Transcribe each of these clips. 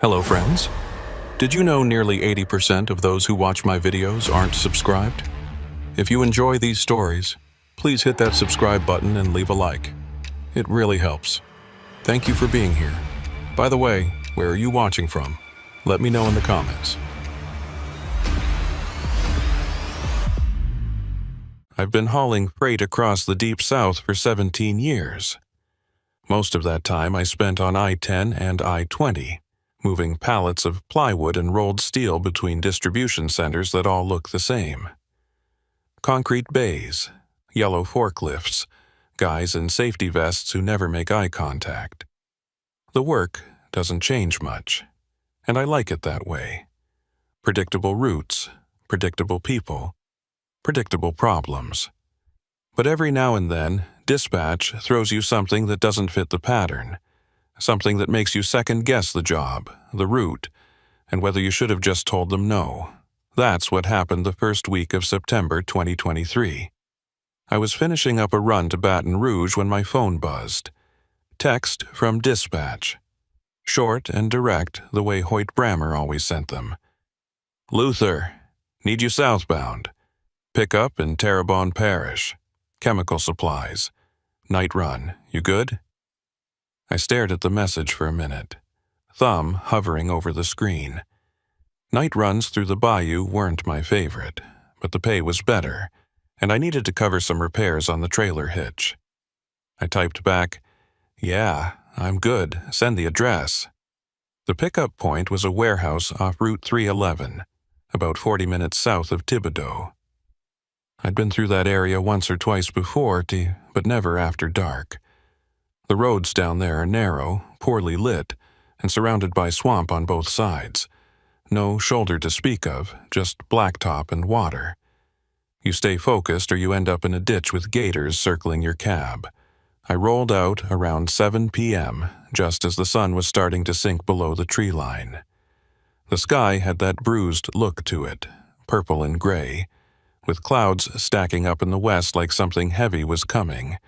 Hello friends. Did you know nearly 80% of those who watch my videos aren't subscribed? If you enjoy these stories, please hit that subscribe button and leave a like. It really helps. Thank you for being here. By the way, where are you watching from? Let me know in the comments. I've been hauling freight across the Deep South for 17 years. Most of that time I spent on I-10 and I-20. Moving pallets of plywood and rolled steel between distribution centers that all look the same. Concrete bays, yellow forklifts, guys in safety vests who never make eye contact. The work doesn't change much, and I like it that way. Predictable routes, predictable people, predictable problems. But every now and then, dispatch throws you something that doesn't fit the pattern. Something that makes you second-guess the job, the route, and whether you should have just told them no. That's what happened the first week of September 2023. I was finishing up a run to Baton Rouge when my phone buzzed. Text from dispatch. Short and direct, the way Hoyt Brammer always sent them. Luther, need you southbound. Pick up in Terrebonne Parish. Chemical supplies. Night run. You good? I stared at the message for a minute, thumb hovering over the screen. Night runs through the bayou weren't my favorite, but the pay was better, and I needed to cover some repairs on the trailer hitch. I typed back, "Yeah, I'm good. Send the address." The pickup point was a warehouse off Route 311, about 40 minutes south of Thibodaux. I'd been through that area once or twice before, but never after dark. The roads down there are narrow, poorly lit, and surrounded by swamp on both sides. No shoulder to speak of, just blacktop and water. You stay focused or you end up in a ditch with gators circling your cab. I rolled out around 7 p.m., just as the sun was starting to sink below the tree line. The sky had that bruised look to it, purple and gray, with clouds stacking up in the west like something heavy was coming.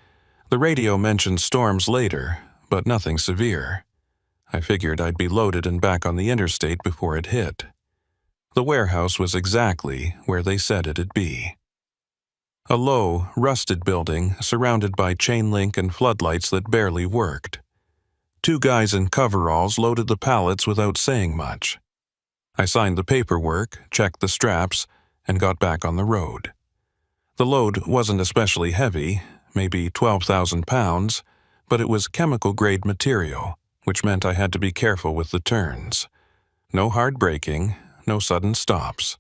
The radio mentioned storms later, but nothing severe. I figured I'd be loaded and back on the interstate before it hit. The warehouse was exactly where they said it'd be. A low, rusted building surrounded by chain link and floodlights that barely worked. Two guys in coveralls loaded the pallets without saying much. I signed the paperwork, checked the straps, and got back on the road. The load wasn't especially heavy, maybe 12,000 pounds, but it was chemical-grade material, which meant I had to be careful with the turns. No hard braking, no sudden stops.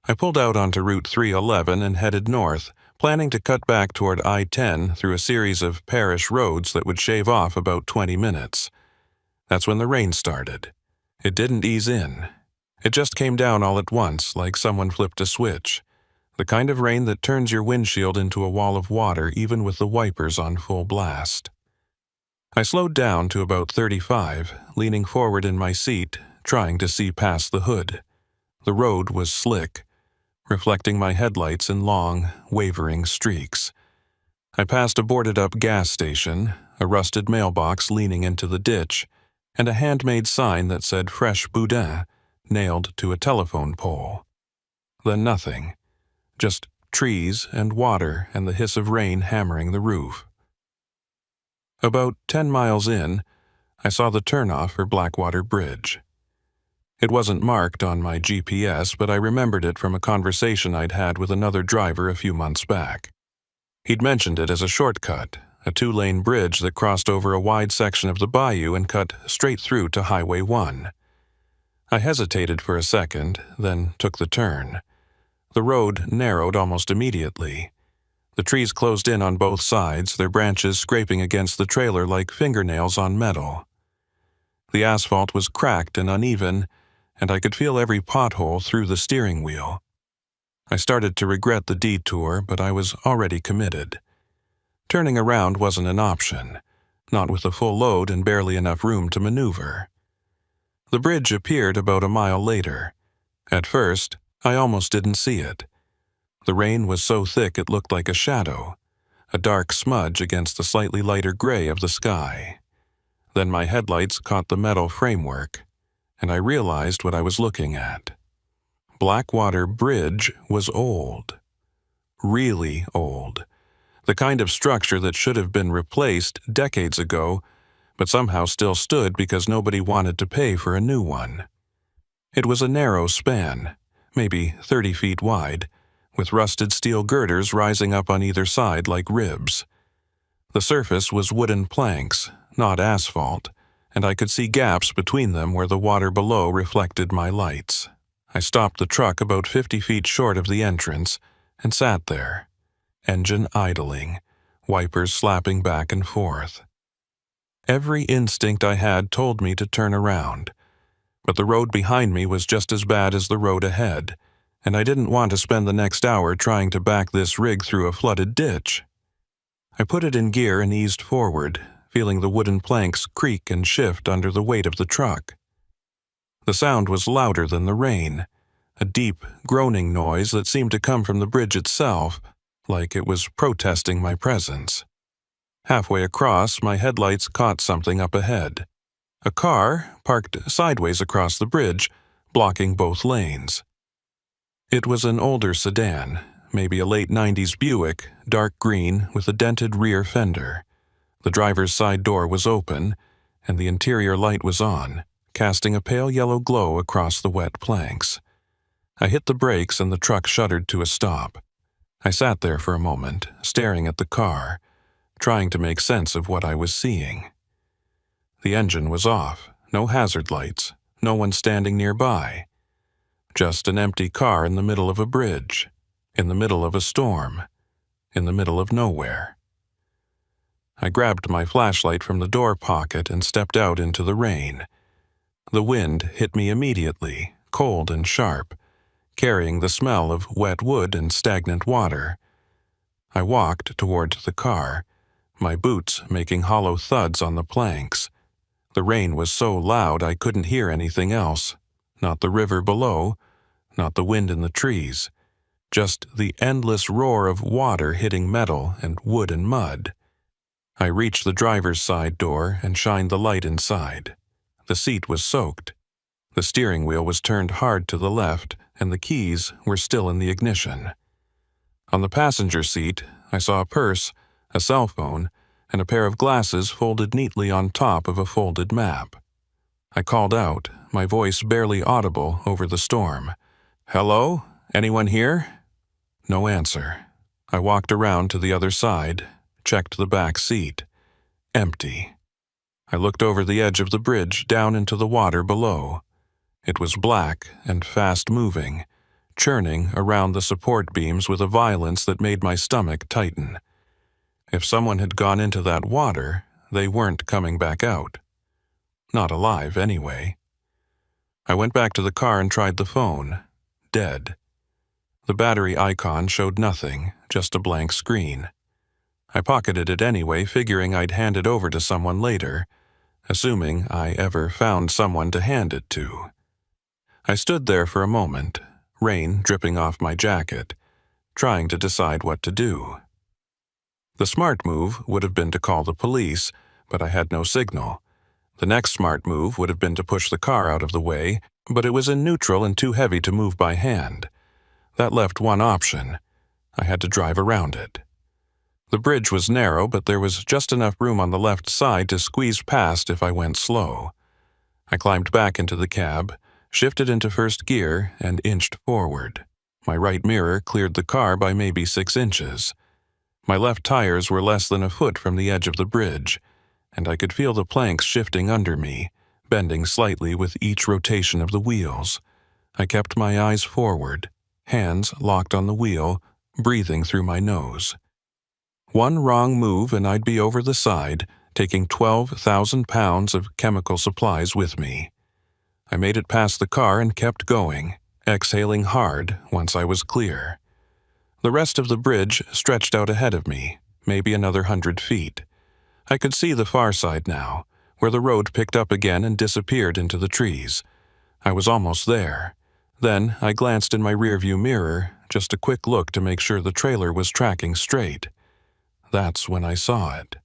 I pulled out onto Route 311 and headed north, planning to cut back toward I-10 through a series of parish roads that would shave off about 20 minutes. That's when the rain started. It didn't ease in. It just came down all at once, like someone flipped a switch. The kind of rain that turns your windshield into a wall of water even with the wipers on full blast. I slowed down to about 35, leaning forward in my seat, trying to see past the hood. The road was slick, reflecting my headlights in long, wavering streaks. I passed a boarded-up gas station, a rusted mailbox leaning into the ditch, and a handmade sign that said Fresh Boudin, nailed to a telephone pole. Then nothing. Just trees and water and the hiss of rain hammering the roof. About 10 miles in, I saw the turnoff for Blackwater Bridge. It wasn't marked on my GPS, but I remembered it from a conversation I'd had with another driver a few months back. He'd mentioned it as a shortcut, a 2-lane bridge that crossed over a wide section of the bayou and cut straight through to Highway 1. I hesitated for a second, then took the turn. The road narrowed almost immediately. The trees closed in on both sides, their branches scraping against the trailer like fingernails on metal. The asphalt was cracked and uneven, and I could feel every pothole through the steering wheel. I started to regret the detour, but I was already committed. Turning around wasn't an option, not with a full load and barely enough room to maneuver. The bridge appeared about a mile later. At first, I almost didn't see it. The rain was so thick it looked like a shadow, a dark smudge against the slightly lighter gray of the sky. Then my headlights caught the metal framework. and I realized what I was looking at. Blackwater Bridge was old. Really old. The kind of structure that should have been replaced decades ago, but somehow still stood because nobody wanted to pay for a new one. It was a narrow span, maybe 30 feet wide, with rusted steel girders rising up on either side like ribs. The surface was wooden planks, not asphalt, and I could see gaps between them where the water below reflected my lights. I stopped the truck about 50 feet short of the entrance and sat there, engine idling, wipers slapping back and forth. Every instinct I had told me to turn around, but the road behind me was just as bad as the road ahead, and I didn't want to spend the next hour trying to back this rig through a flooded ditch. I put it in gear and eased forward, feeling the wooden planks creak and shift under the weight of the truck. The sound was louder than the rain, a deep, groaning noise that seemed to come from the bridge itself, like it was protesting my presence. Halfway across, my headlights caught something up ahead. A car parked sideways across the bridge, blocking both lanes. It was an older sedan, maybe a late 90s Buick, dark green with a dented rear fender. The driver's side door was open, and the interior light was on, casting a pale yellow glow across the wet planks. I hit the brakes and the truck shuddered to a stop. I sat there for a moment, staring at the car, trying to make sense of what I was seeing. The engine was off, no hazard lights, no one standing nearby. Just an empty car in the middle of a bridge, in the middle of a storm, in the middle of nowhere. I grabbed my flashlight from the door pocket and stepped out into the rain. The wind hit me immediately, cold and sharp, carrying the smell of wet wood and stagnant water. I walked toward the car, my boots making hollow thuds on the planks. The rain was so loud I couldn't hear anything else, not the river below, not the wind in the trees, just the endless roar of water hitting metal and wood and mud. I reached the driver's side door and shined the light inside. The seat was soaked. The steering wheel was turned hard to the left, and the keys were still in the ignition. On the passenger seat, I saw a purse, a cell phone, and a pair of glasses folded neatly on top of a folded map. I called out, my voice barely audible over the storm. "Hello? Anyone here?" No answer. I walked around to the other side, checked the back seat. Empty. I looked over the edge of the bridge down into the water below. It was black and fast-moving, churning around the support beams with a violence that made my stomach tighten. If someone had gone into that water, they weren't coming back out. Not alive, anyway. I went back to the car and tried the phone. Dead. The battery icon showed nothing, just a blank screen. I pocketed it anyway, figuring I'd hand it over to someone later, assuming I ever found someone to hand it to. I stood there for a moment, rain dripping off my jacket, trying to decide what to do. The smart move would have been to call the police, but I had no signal. The next smart move would have been to push the car out of the way, but it was in neutral and too heavy to move by hand. That left one option. I had to drive around it. The bridge was narrow, but there was just enough room on the left side to squeeze past if I went slow. I climbed back into the cab, shifted into first gear, and inched forward. My right mirror cleared the car by maybe 6 inches. My left tires were less than a foot from the edge of the bridge, and I could feel the planks shifting under me, bending slightly with each rotation of the wheels. I kept my eyes forward, hands locked on the wheel, breathing through my nose. One wrong move and I'd be over the side, taking 12,000 pounds of chemical supplies with me. I made it past the car and kept going, exhaling hard once I was clear. The rest of the bridge stretched out ahead of me, maybe another 100 feet. I could see the far side now, where the road picked up again and disappeared into the trees. I was almost there. Then I glanced in my rearview mirror, just a quick look to make sure the trailer was tracking straight. That's when I saw it.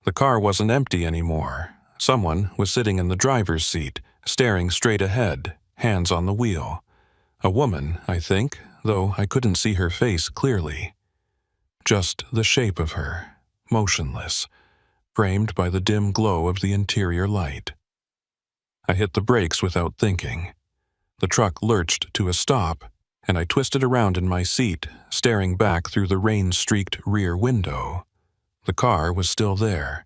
The car wasn't empty anymore. Someone was sitting in the driver's seat, staring straight ahead, hands on the wheel. A woman, I think, though I couldn't see her face clearly. Just the shape of her, motionless, framed by the dim glow of the interior light. I hit the brakes without thinking. The truck lurched to a stop, and I twisted around in my seat, staring back through the rain-streaked rear window. The car was still there,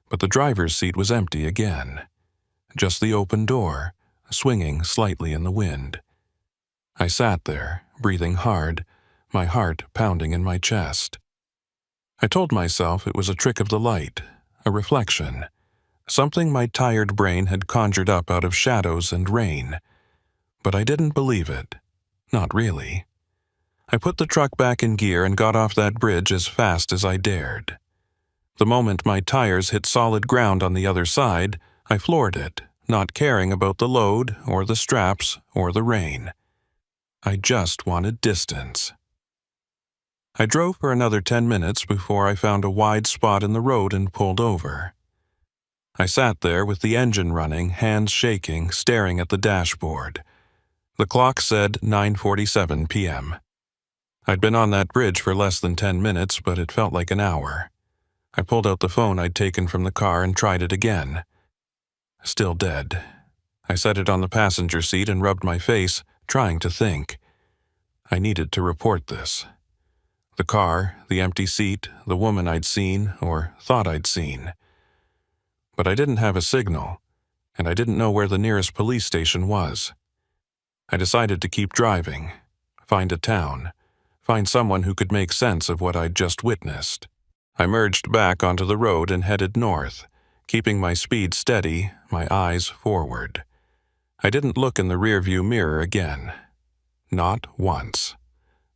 but the driver's seat was empty again. Just the open door, swinging slightly in the wind. I sat there, breathing hard, my heart pounding in my chest. I told myself it was a trick of the light, a reflection, something my tired brain had conjured up out of shadows and rain. But I didn't believe it. Not really. I put the truck back in gear and got off that bridge as fast as I dared. The moment my tires hit solid ground on the other side, I floored it, not caring about the load or the straps or the rain. I just wanted distance. I drove for another 10 minutes before I found a wide spot in the road and pulled over. I sat there with the engine running, hands shaking, staring at the dashboard. The clock said 9:47 p.m. I'd been on that bridge for less than 10 minutes, but it felt like an hour. I pulled out the phone I'd taken from the car and tried it again. Still dead. I set it on the passenger seat and rubbed my face, trying to think. I needed to report this. The car, the empty seat, the woman I'd seen, or thought I'd seen. But I didn't have a signal, and I didn't know where the nearest police station was. I decided to keep driving, find a town, find someone who could make sense of what I'd just witnessed. I merged back onto the road and headed north, keeping my speed steady, my eyes forward. I didn't look in the rearview mirror again. Not once.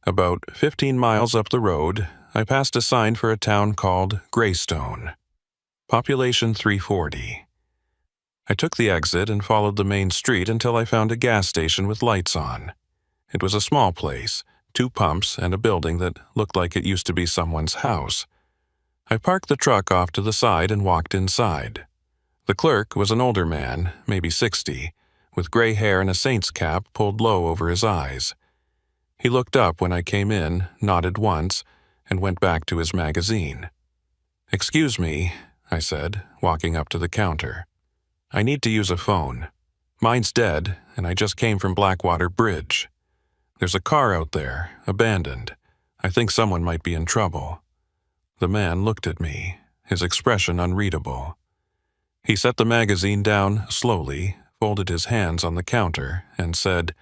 About 15 miles up the road, I passed a sign for a town called Greystone. Population 340. I took the exit and followed the main street until I found a gas station with lights on. It was a small place, 2 pumps and a building that looked like it used to be someone's house. I parked the truck off to the side and walked inside. The clerk was an older man, maybe 60, with gray hair and a saint's cap pulled low over his eyes. He looked up when I came in, nodded once, and went back to his magazine. "Excuse me," I said, walking up to the counter. "I need to use a phone. Mine's dead, and I just came from Blackwater Bridge. There's a car out there, abandoned. I think someone might be in trouble." The man looked at me, his expression unreadable. He set the magazine down slowly, folded his hands on the counter, and said,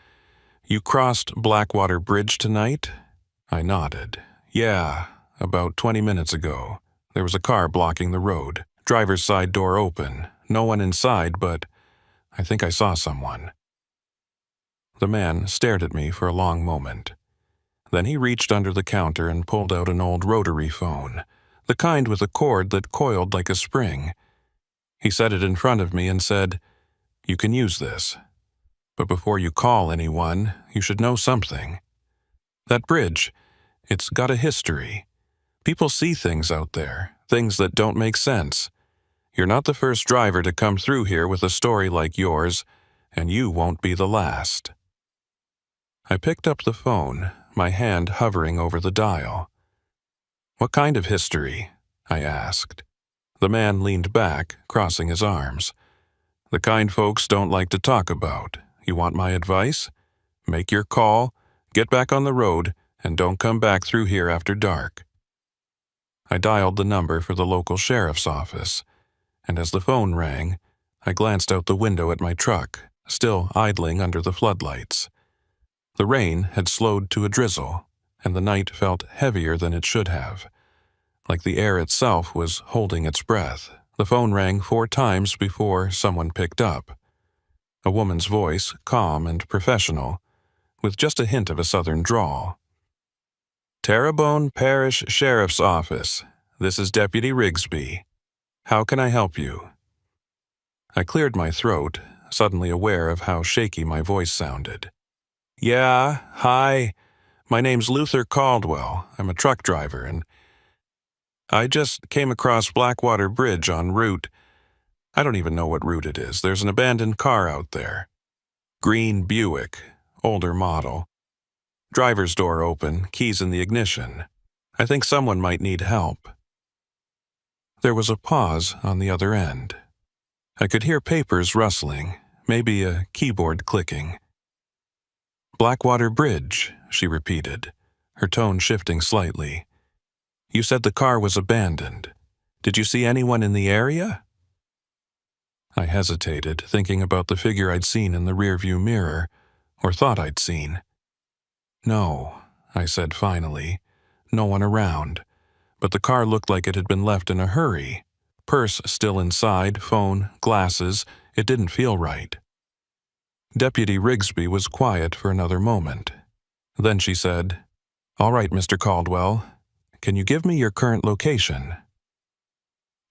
"You crossed Blackwater Bridge tonight?" I nodded. "Yeah, about 20 minutes ago. There was a car blocking the road, driver's side door open, no one inside, but I think I saw someone." The man stared at me for a long moment. Then he reached under the counter and pulled out an old rotary phone, the kind with a cord that coiled like a spring. He set it in front of me and said, "You can use this. But before you call anyone, you should know something. That bridge, it's got a history. People see things out there, things that don't make sense. You're not the first driver to come through here with a story like yours, and you won't be the last." I picked up the phone, my hand hovering over the dial. "What kind of history?" I asked. The man leaned back, crossing his arms. "The kind folks don't like to talk about. You want my advice? Make your call, get back on the road, and don't come back through here after dark." I dialed the number for the local sheriff's office, and as the phone rang, I glanced out the window at my truck, still idling under the floodlights. The rain had slowed to a drizzle, and the night felt heavier than it should have, like the air itself was holding its breath. The phone rang 4 times before someone picked up. A woman's voice, calm and professional, with just a hint of a southern drawl. "Terrebonne Parish Sheriff's Office. This is Deputy Rigsby. How can I help you?" I cleared my throat, suddenly aware of how shaky my voice sounded. "Yeah, hi. My name's Luther Caldwell. I'm a truck driver, and I just came across Blackwater Bridge en route. I don't even know what route it is. There's an abandoned car out there. Green Buick, older model. Driver's door open, keys in the ignition. I think someone might need help." There was a pause on the other end. I could hear papers rustling, maybe a keyboard clicking. "Blackwater Bridge," she repeated, her tone shifting slightly. "You said the car was abandoned. Did you see anyone in the area?" I hesitated, thinking about the figure I'd seen in the rearview mirror, or thought I'd seen. "No," I said finally. "No one around. But the car looked like it had been left in a hurry. Purse still inside, phone, glasses. It didn't feel right." Deputy Rigsby was quiet for another moment. Then she said, "All right, Mr. Caldwell. Can you give me your current location?"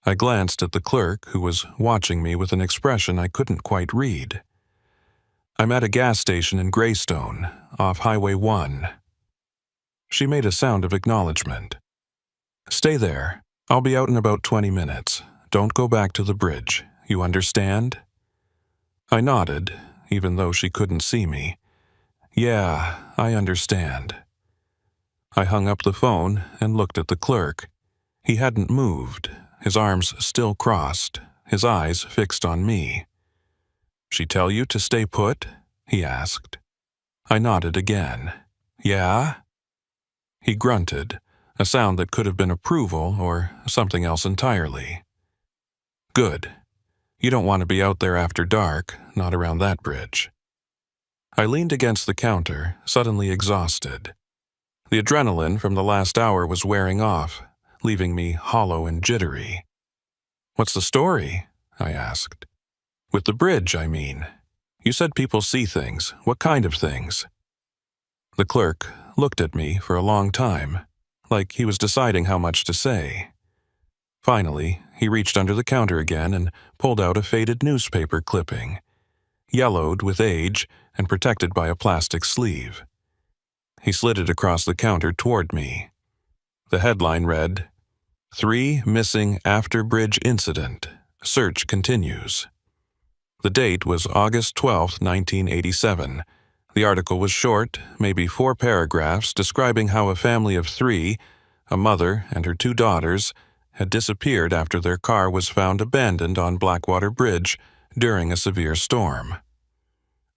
I glanced at the clerk, who was watching me with an expression I couldn't quite read. "I'm at a gas station in Greystone, off Highway 1. She made a sound of acknowledgement. "Stay there. I'll be out in about 20 minutes. Don't go back to the bridge. You understand?" I nodded, even though she couldn't see me. "Yeah, I understand." I hung up the phone and looked at the clerk. He hadn't moved, his arms still crossed, his eyes fixed on me. "She tell you to stay put?" he asked. I nodded again. "Yeah?" He grunted, a sound that could have been approval or something else entirely. "Good. You don't want to be out there after dark, not around that bridge." I leaned against the counter, suddenly exhausted. The adrenaline from the last hour was wearing off, leaving me hollow and jittery. "What's the story?" I asked. "With the bridge, I mean. You said people see things. What kind of things?" The clerk looked at me for a long time, like he was deciding how much to say. Finally, he reached under the counter again and pulled out a faded newspaper clipping, yellowed with age and protected by a plastic sleeve. He slid it across the counter toward me. The headline read, "3 Missing After Bridge Incident. Search Continues." The date was August 12, 1987. The article was short, maybe 4 paragraphs, describing how a family of 3, a mother and her 2 daughters, had disappeared after their car was found abandoned on Blackwater Bridge during a severe storm.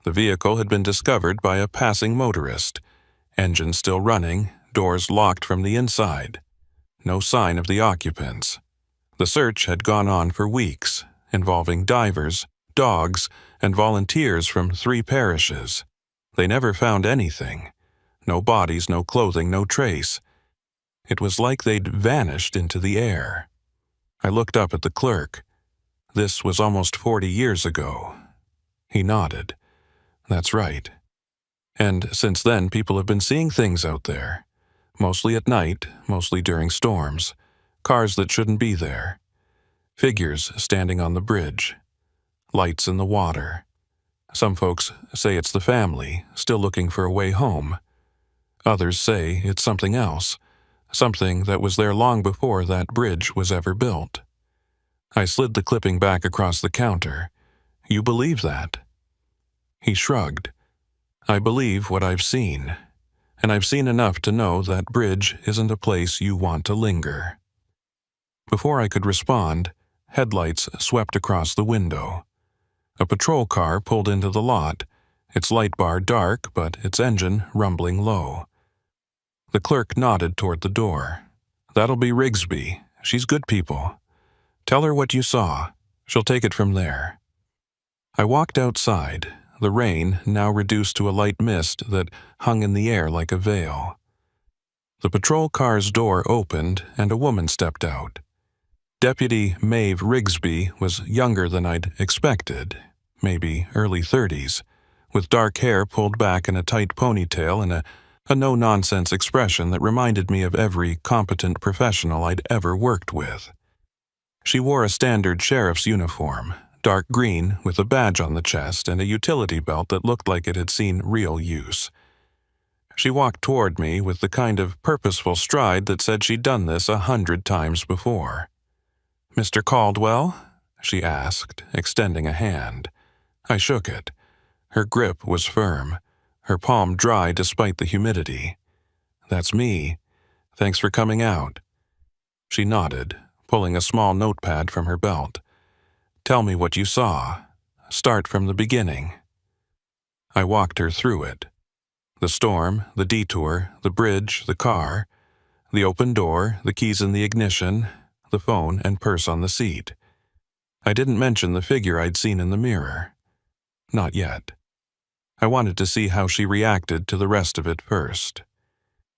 The vehicle had been discovered by a passing motorist, engine still running, doors locked from the inside. No sign of the occupants. The search had gone on for weeks, involving divers, dogs, and volunteers from 3 parishes. They never found anything. No bodies, no clothing, no trace. It was like they'd vanished into the air. I looked up at the clerk. This was almost 40 years ago. He nodded. "That's right. And since then, people have been seeing things out there. Mostly at night, mostly during storms. Cars that shouldn't be there. Figures standing on the bridge. Lights in the water. Some folks say it's the family, still looking for a way home. Others say it's something else, something that was there long before that bridge was ever built." I slid the clipping back across the counter. "You believe that?" He shrugged. "I believe what I've seen, and I've seen enough to know that bridge isn't a place you want to linger." Before I could respond, headlights swept across the window. A patrol car pulled into the lot, its light bar dark but its engine rumbling low. The clerk nodded toward the door. "That'll be Rigsby. She's good people. Tell her what you saw. She'll take it from there." I walked outside, the rain now reduced to a light mist that hung in the air like a veil. The patrol car's door opened and a woman stepped out. Deputy Maeve Rigsby was younger than I'd expected, maybe early 30s, with dark hair pulled back in a tight ponytail and a no-nonsense expression that reminded me of every competent professional I'd ever worked with. She wore a standard sheriff's uniform, dark green with a badge on the chest and a utility belt that looked like it had seen real use. She walked toward me with the kind of purposeful stride that said she'd done this 100 times before. "Mr. Caldwell?" she asked, extending a hand. I shook it. Her grip was firm, her palm dry despite the humidity. That's me. Thanks for coming out. She nodded, pulling a small notepad from her belt. Tell me what you saw. Start from the beginning. I walked her through it. The storm, the detour, the bridge, the car, the open door, the keys in the ignition, the phone and purse on the seat. I didn't mention the figure I'd seen in the mirror. Not yet. I wanted to see how she reacted to the rest of it first.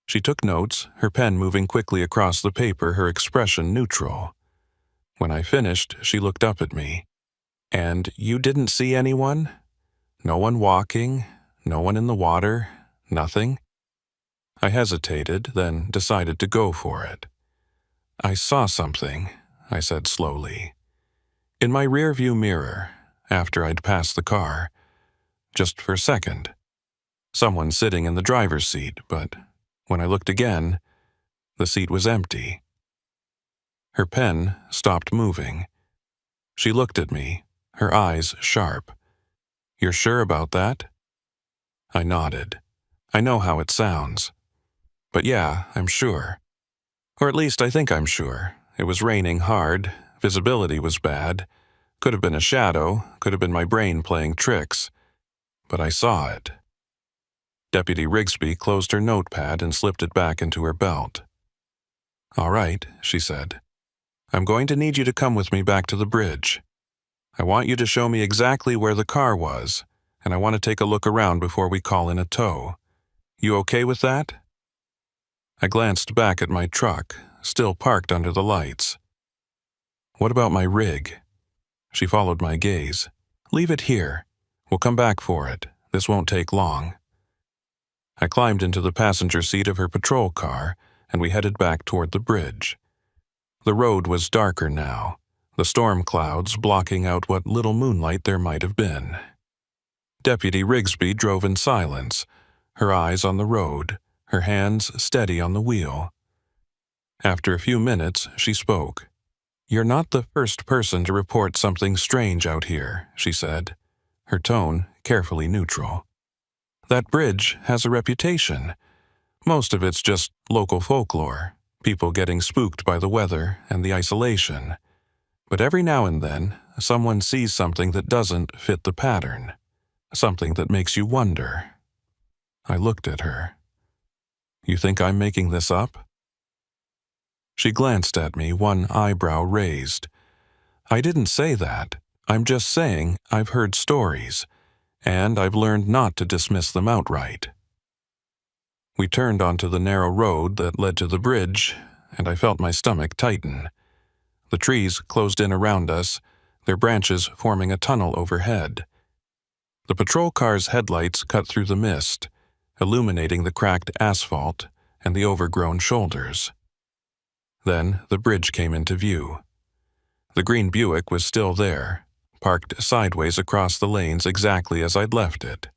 She took notes, her pen moving quickly across the paper, her expression neutral. When I finished, she looked up at me. And you didn't see anyone? No one walking? No one in the water? Nothing? I hesitated, then decided to go for it. I saw something, I said slowly. In my rearview mirror, after I'd passed the car. Just for a second. Someone sitting in the driver's seat, but when I looked again, the seat was empty. Her pen stopped moving. She looked at me, her eyes sharp. You're sure about that? I nodded. I know how it sounds. But yeah, I'm sure. Or at least I think I'm sure. It was raining hard, visibility was bad. Could have been a shadow, could have been my brain playing tricks. But I saw it. Deputy Rigsby closed her notepad and slipped it back into her belt. All right, she said. I'm going to need you to come with me back to the bridge. I want you to show me exactly where the car was, and I want to take a look around before we call in a tow. You okay with that? I glanced back at my truck, still parked under the lights. What about my rig? She followed my gaze. Leave it here. We'll come back for it. This won't take long. I climbed into the passenger seat of her patrol car, and we headed back toward the bridge. The road was darker now, the storm clouds blocking out what little moonlight there might have been. Deputy Rigsby drove in silence, her eyes on the road, her hands steady on the wheel. After a few minutes, she spoke. You're not the first person to report something strange out here, she said, her tone carefully neutral. That bridge has a reputation. Most of it's just local folklore, people getting spooked by the weather and the isolation. But every now and then, someone sees something that doesn't fit the pattern, something that makes you wonder. I looked at her. You think I'm making this up? She glanced at me, one eyebrow raised. I didn't say that. I'm just saying I've heard stories, and I've learned not to dismiss them outright. We turned onto the narrow road that led to the bridge, and I felt my stomach tighten. The trees closed in around us, their branches forming a tunnel overhead. The patrol car's headlights cut through the mist, illuminating the cracked asphalt and the overgrown shoulders. Then the bridge came into view. The green Buick was still there, parked sideways across the lanes exactly as I'd left it.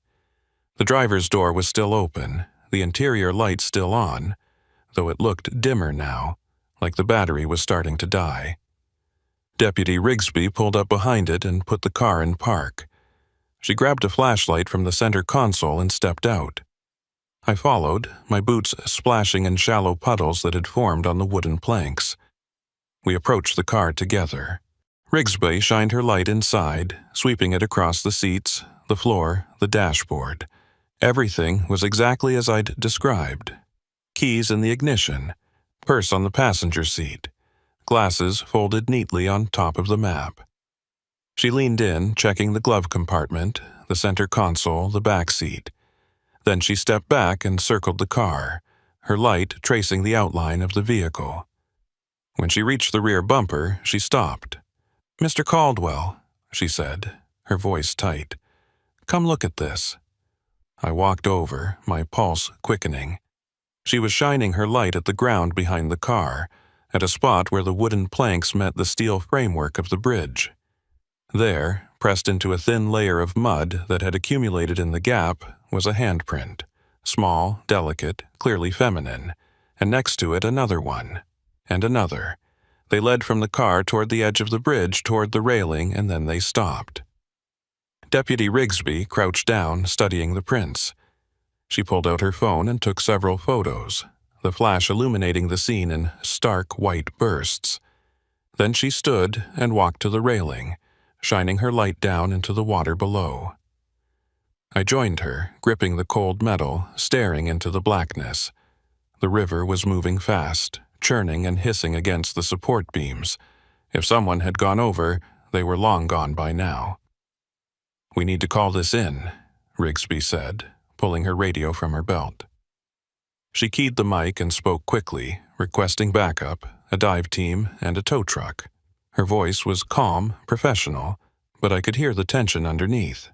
The driver's door was still open, the interior light still on, though it looked dimmer now, like the battery was starting to die. Deputy Rigsby pulled up behind it and put the car in park. She grabbed a flashlight from the center console and stepped out. I followed, my boots splashing in shallow puddles that had formed on the wooden planks. We approached the car together. Rigsby shined her light inside, sweeping it across the seats, the floor, the dashboard. Everything was exactly as I'd described. Keys in the ignition, purse on the passenger seat, glasses folded neatly on top of the map. She leaned in, checking the glove compartment, the center console, the back seat. Then she stepped back and circled the car, her light tracing the outline of the vehicle. When she reached the rear bumper, she stopped. "Mr. Caldwell," she said, her voice tight. "Come look at this." I walked over, my pulse quickening. She was shining her light at the ground behind the car, at a spot where the wooden planks met the steel framework of the bridge. There, pressed into a thin layer of mud that had accumulated in the gap, was a handprint, small, delicate, clearly feminine, and next to it another one, and another, They led from the car toward the edge of the bridge toward the railing, and then they stopped. Deputy Rigsby crouched down, studying the prints. She pulled out her phone and took several photos, the flash illuminating the scene in stark white bursts. Then she stood and walked to the railing, shining her light down into the water below. I joined her, gripping the cold metal, staring into the blackness. The river was moving fast, churning and hissing against the support beams. If someone had gone over, they were long gone by now. "We need to call this in," Rigsby said, pulling her radio from her belt. She keyed the mic and spoke quickly, requesting backup, a dive team, and a tow truck. Her voice was calm, professional, but I could hear the tension underneath.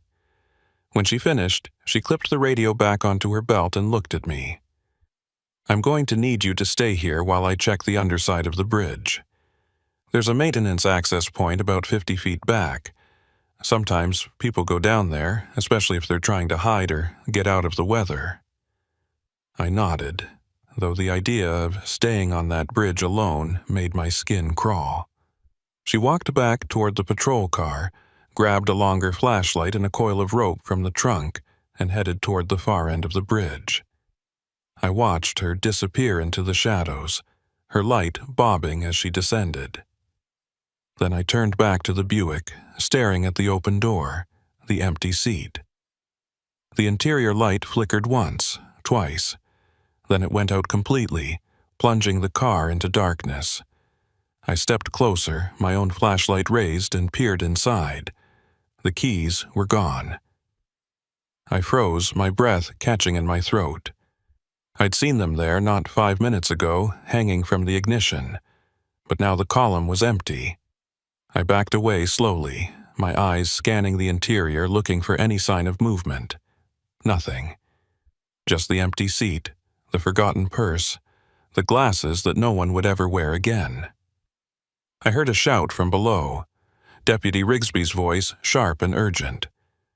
When she finished, she clipped the radio back onto her belt and looked at me. "I'm going to need you to stay here while I check the underside of the bridge. There's a maintenance access point about 50 feet back. Sometimes people go down there, especially if they're trying to hide or get out of the weather." I nodded, though the idea of staying on that bridge alone made my skin crawl. She walked back toward the patrol car, grabbed a longer flashlight and a coil of rope from the trunk, and headed toward the far end of the bridge. I watched her disappear into the shadows, her light bobbing as she descended. Then I turned back to the Buick, staring at the open door, the empty seat. The interior light flickered once, twice. Then it went out completely, plunging the car into darkness. I stepped closer, my own flashlight raised, and peered inside. The keys were gone. I froze, my breath catching in my throat. I'd seen them there not 5 minutes ago, hanging from the ignition. But now the column was empty. I backed away slowly, my eyes scanning the interior, looking for any sign of movement. Nothing. Just the empty seat, the forgotten purse, the glasses that no one would ever wear again. I heard a shout from below, Deputy Rigsby's voice, sharp and urgent.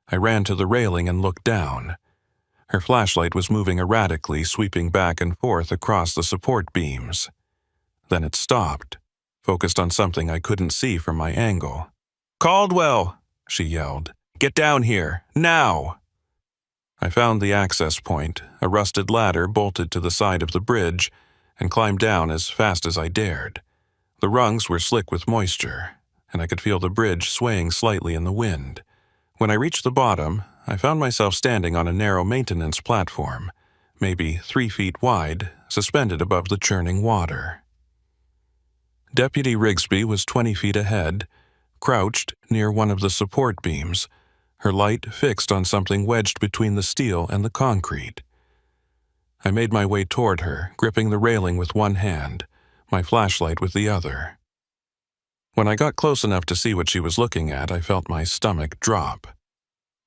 I ran to the railing and looked down. Her flashlight was moving erratically, sweeping back and forth across the support beams. Then it stopped, focused on something I couldn't see from my angle. "Caldwell!" she yelled. "Get down here, now!" I found the access point, a rusted ladder bolted to the side of the bridge, and climbed down as fast as I dared. The rungs were slick with moisture, and I could feel the bridge swaying slightly in the wind. When I reached the bottom, I found myself standing on a narrow maintenance platform, maybe 3 feet wide, suspended above the churning water. Deputy Rigsby was 20 feet ahead, crouched near one of the support beams, her light fixed on something wedged between the steel and the concrete. I made my way toward her, gripping the railing with one hand, my flashlight with the other. When I got close enough to see what she was looking at, I felt my stomach drop.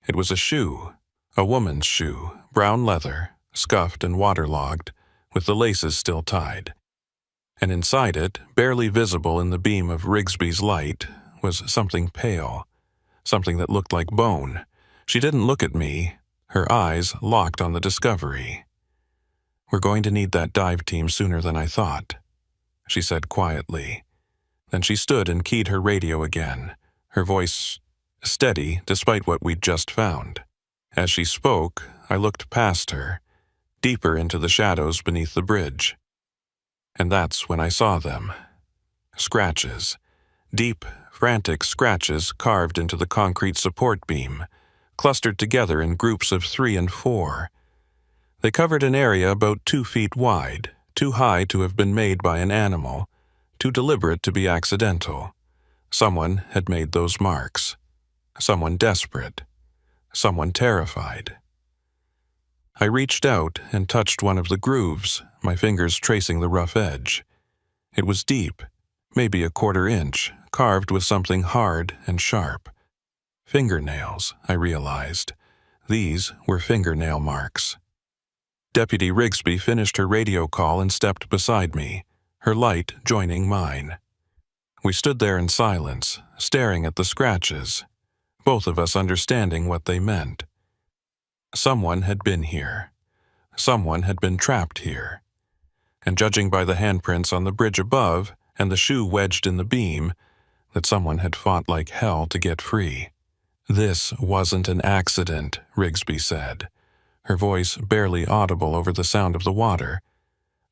It was a shoe, a woman's shoe, brown leather, scuffed and waterlogged, with the laces still tied. And inside it, barely visible in the beam of Rigsby's light, was something pale, something that looked like bone. She didn't look at me, her eyes locked on the discovery. "We're going to need that dive team sooner than I thought," she said quietly. Then she stood and keyed her radio again, her voice steady despite what we'd just found. As she spoke, I looked past her, deeper into the shadows beneath the bridge. And that's when I saw them. Scratches. Deep, frantic scratches carved into the concrete support beam, clustered together in groups of 3 and 4. They covered an area about 2 feet wide, too high to have been made by an animal, too deliberate to be accidental. Someone had made those marks. Someone desperate. Someone terrified. I reached out and touched one of the grooves, my fingers tracing the rough edge. It was deep, maybe a 1/4 inch, carved with something hard and sharp. Fingernails, I realized. These were fingernail marks. Deputy Rigsby finished her radio call and stepped beside me, her light joining mine. We stood there in silence, staring at the scratches, both of us understanding what they meant. Someone had been here. Someone had been trapped here. And judging by the handprints on the bridge above, and the shoe wedged in the beam, that someone had fought like hell to get free. "This wasn't an accident," Rigsby said, her voice barely audible over the sound of the water.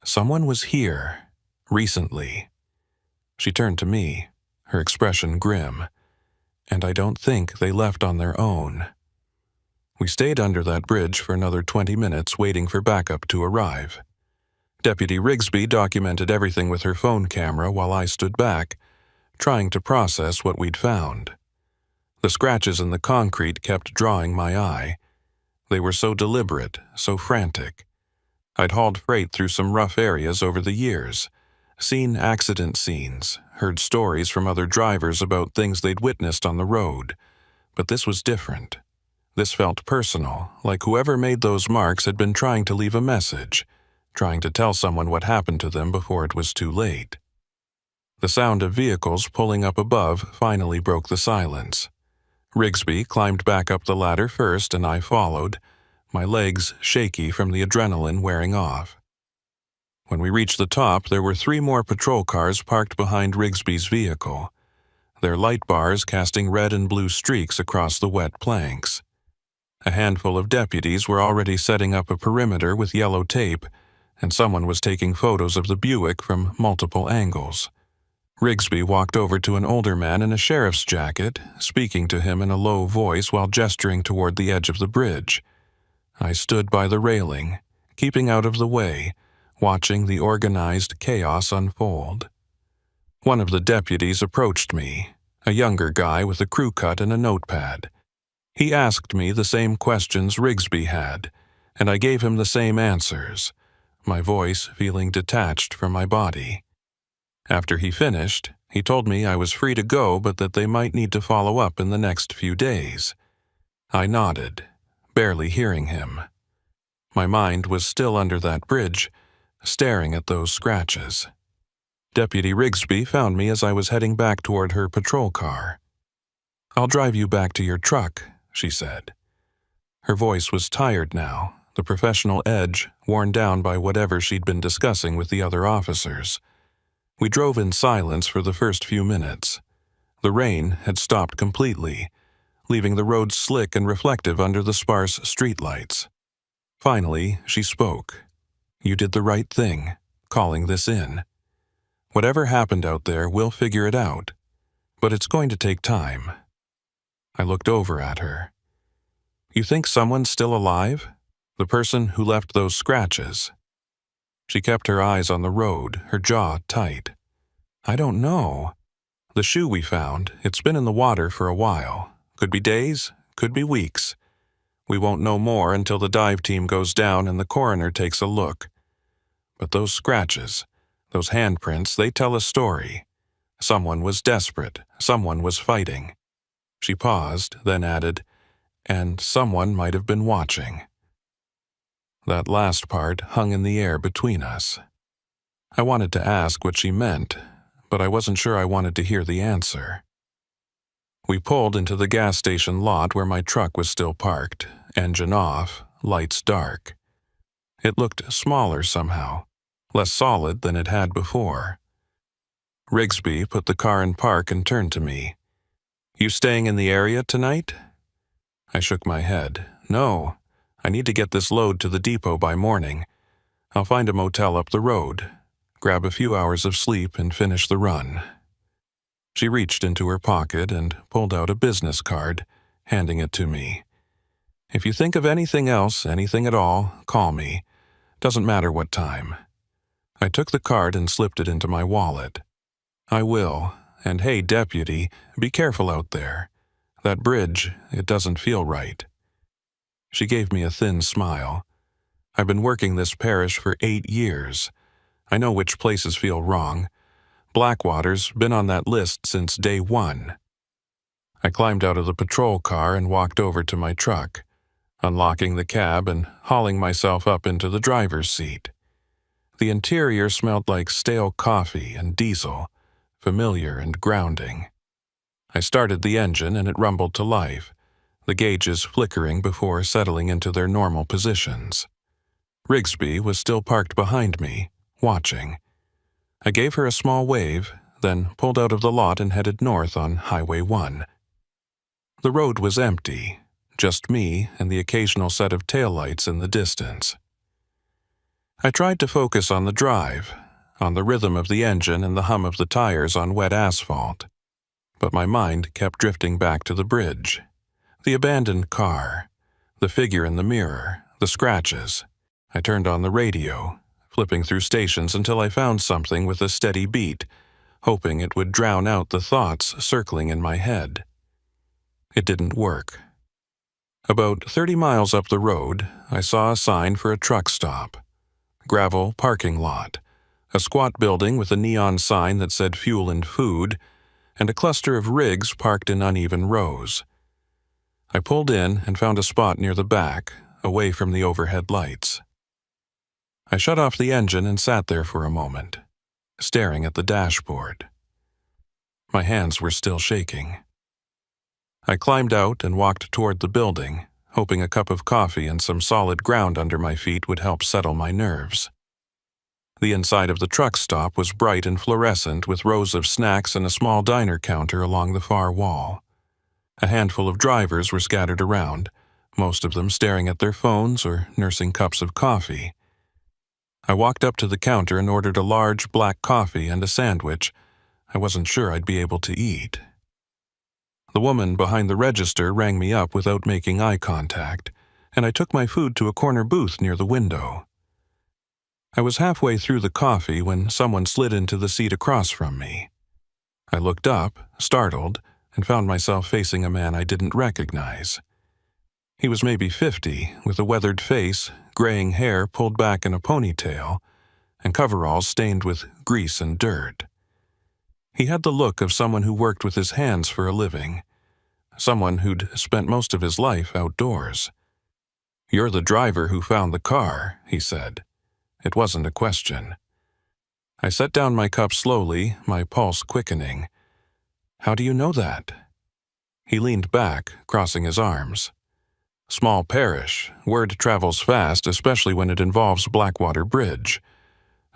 "Someone was here, recently." She turned to me, her expression grim. "And I don't think they left on their own." We stayed under that bridge for another 20 minutes waiting for backup to arrive. Deputy Rigsby documented everything with her phone camera while I stood back, trying to process what we'd found. The scratches in the concrete kept drawing my eye. They were so deliberate, so frantic. I'd hauled freight through some rough areas over the years, seen accident scenes, heard stories from other drivers about things they'd witnessed on the road. But this was different. This felt personal, like whoever made those marks had been trying to leave a message, trying to tell someone what happened to them before it was too late. The sound of vehicles pulling up above finally broke the silence. Rigsby climbed back up the ladder first and I followed, my legs shaky from the adrenaline wearing off. When we reached the top, there were 3 more patrol cars parked behind Rigsby's vehicle, their light bars casting red and blue streaks across the wet planks. A handful of deputies were already setting up a perimeter with yellow tape, and someone was taking photos of the Buick from multiple angles. Rigsby walked over to an older man in a sheriff's jacket, speaking to him in a low voice while gesturing toward the edge of the bridge. I stood by the railing, keeping out of the way, watching the organized chaos unfold. One of the deputies approached me, a younger guy with a crew cut and a notepad. He asked me the same questions Rigsby had, and I gave him the same answers, my voice feeling detached from my body. After he finished, he told me I was free to go but that they might need to follow up in the next few days. I nodded, barely hearing him. My mind was still under that bridge, staring at those scratches. Deputy Rigsby found me as I was heading back toward her patrol car. "I'll drive you back to your truck," she said. Her voice was tired now, the professional edge worn down by whatever she'd been discussing with the other officers. We drove in silence for the first few minutes. The rain had stopped completely, leaving the road slick and reflective under the sparse streetlights. Finally, she spoke. "You did the right thing, calling this in. Whatever happened out there, we'll figure it out. But it's going to take time." I looked over at her. "You think someone's still alive? The person who left those scratches?" She kept her eyes on the road, her jaw tight. "I don't know. The shoe we found, it's been in the water for a while. Could be days, could be weeks. We won't know more until the dive team goes down and the coroner takes a look. But those scratches, those handprints, they tell a story. Someone was desperate, someone was fighting." She paused, then added, "And someone might have been watching." That last part hung in the air between us. I wanted to ask what she meant, but I wasn't sure I wanted to hear the answer. We pulled into the gas station lot where my truck was still parked, engine off, lights dark. It looked smaller somehow, less solid than it had before. Rigsby put the car in park and turned to me. "You staying in the area tonight?" I shook my head. "No. I need to get this load to the depot by morning. I'll find a motel up the road, grab a few hours of sleep and finish the run." She reached into her pocket and pulled out a business card, handing it to me. "If you think of anything else, anything at all, call me. Doesn't matter what time." I took the card and slipped it into my wallet. "I will. And hey, deputy, be careful out there. That bridge, it doesn't feel right." She gave me a thin smile. "I've been working this parish for 8 years. I know which places feel wrong. Blackwater's been on that list since day 1. I climbed out of the patrol car and walked over to my truck, unlocking the cab and hauling myself up into the driver's seat. The interior smelled like stale coffee and diesel, familiar and grounding. I started the engine and it rumbled to life, the gauges flickering before settling into their normal positions. Rigsby was still parked behind me, watching. I gave her a small wave, then pulled out of the lot and headed north on Highway 1. The road was empty, just me and the occasional set of taillights in the distance. I tried to focus on the drive, on the rhythm of the engine and the hum of the tires on wet asphalt, but my mind kept drifting back to the bridge, the abandoned car, the figure in the mirror, the scratches. I turned on the radio, flipping through stations until I found something with a steady beat, hoping it would drown out the thoughts circling in my head. It didn't work. About 30 miles up the road, I saw a sign for a truck stop. Gravel parking lot, a squat building with a neon sign that said fuel and food, and a cluster of rigs parked in uneven rows. I pulled in and found a spot near the back, away from the overhead lights. I shut off the engine and sat there for a moment, staring at the dashboard. My hands were still shaking. I climbed out and walked toward the building, hoping a cup of coffee and some solid ground under my feet would help settle my nerves. The inside of the truck stop was bright and fluorescent with rows of snacks and a small diner counter along the far wall. A handful of drivers were scattered around, most of them staring at their phones or nursing cups of coffee. I walked up to the counter and ordered a large black coffee and a sandwich. I wasn't sure I'd be able to eat. The woman behind the register rang me up without making eye contact, and I took my food to a corner booth near the window. I was halfway through the coffee when someone slid into the seat across from me. I looked up, startled, and found myself facing a man I didn't recognize. He was maybe 50, with a weathered face, graying hair pulled back in a ponytail, and coveralls stained with grease and dirt. He had the look of someone who worked with his hands for a living, someone who'd spent most of his life outdoors. "You're the driver who found the car," he said. It wasn't a question. I set down my cup slowly, my pulse quickening. "How do you know that?" He leaned back, crossing his arms. "Small parish. Word travels fast, especially when it involves Blackwater Bridge.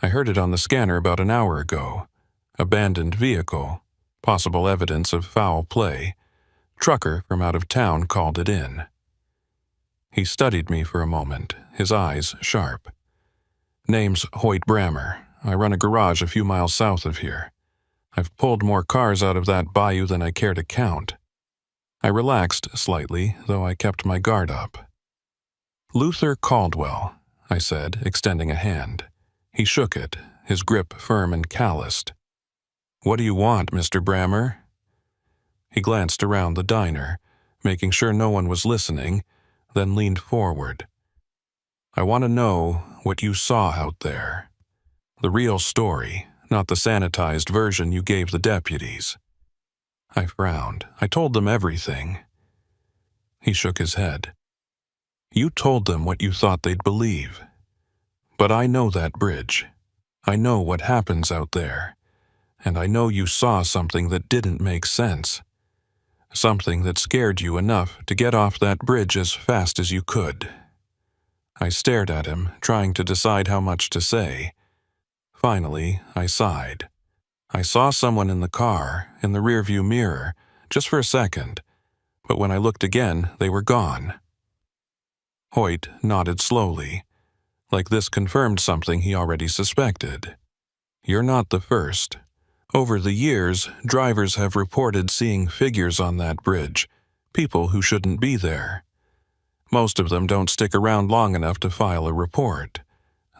I heard it on the scanner about an hour ago. Abandoned vehicle. Possible evidence of foul play. Trucker from out of town called it in." He studied me for a moment, his eyes sharp. "Name's Hoyt Brammer. I run a garage a few miles south of here. I've pulled more cars out of that bayou than I care to count." I relaxed slightly, though I kept my guard up. "Luther Caldwell," I said, extending a hand. He shook it, his grip firm and calloused. "What do you want, Mr. Brammer?" He glanced around the diner, making sure no one was listening, then leaned forward. "I want to know what you saw out there. The real story, not the sanitized version you gave the deputies." I frowned. I told them everything. He shook his head. "You told them what you thought they'd believe. But I know that bridge. I know what happens out there. And I know you saw something that didn't make sense. Something that scared you enough to get off that bridge as fast as you could." I stared at him, trying to decide how much to say. Finally, I sighed. "I saw someone in the car, in the rearview mirror, just for a second, but when I looked again, they were gone." Hoyt nodded slowly, like this confirmed something he already suspected. "You're not the first. Over the years, drivers have reported seeing figures on that bridge, people who shouldn't be there. Most of them don't stick around long enough to file a report.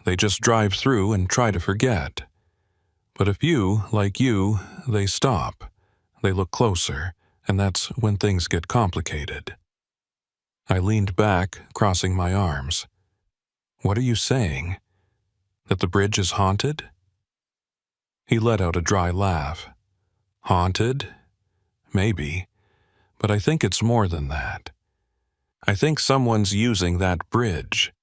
They just drive through and try to forget. But a few, like you, they stop. They look closer, and that's when things get complicated." I leaned back, crossing my arms. "What are you saying? That the bridge is haunted?" He let out a dry laugh. "Haunted? Maybe. But I think it's more than that. I think someone's using that bridge.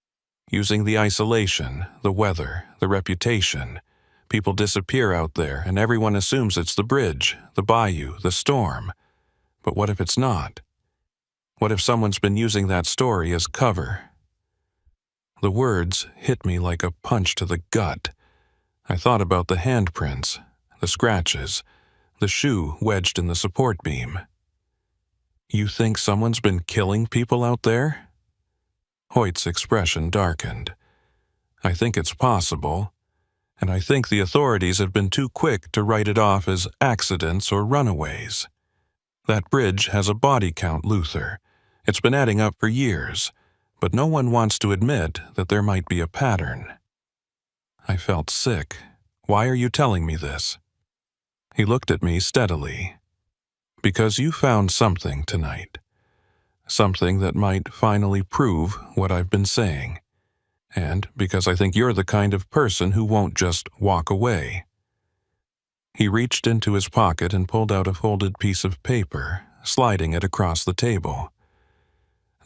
Using the isolation, the weather, the reputation. People disappear out there, and everyone assumes it's the bridge, the bayou, the storm. But what if it's not? What if someone's been using that story as cover?" The words hit me like a punch to the gut. I thought about the handprints, the scratches, the shoe wedged in the support beam. You think someone's been killing people out there? Hoyt's expression darkened. I think it's possible, and I think the authorities have been too quick to write it off as accidents or runaways. That bridge has a body count, Luther. It's been adding up for years, but no one wants to admit that there might be a pattern. I felt sick. Why are you telling me this? He looked at me steadily. Because you found something tonight. Something that might finally prove what I've been saying. And because I think you're the kind of person who won't just walk away. He reached into his pocket and pulled out a folded piece of paper, sliding it across the table.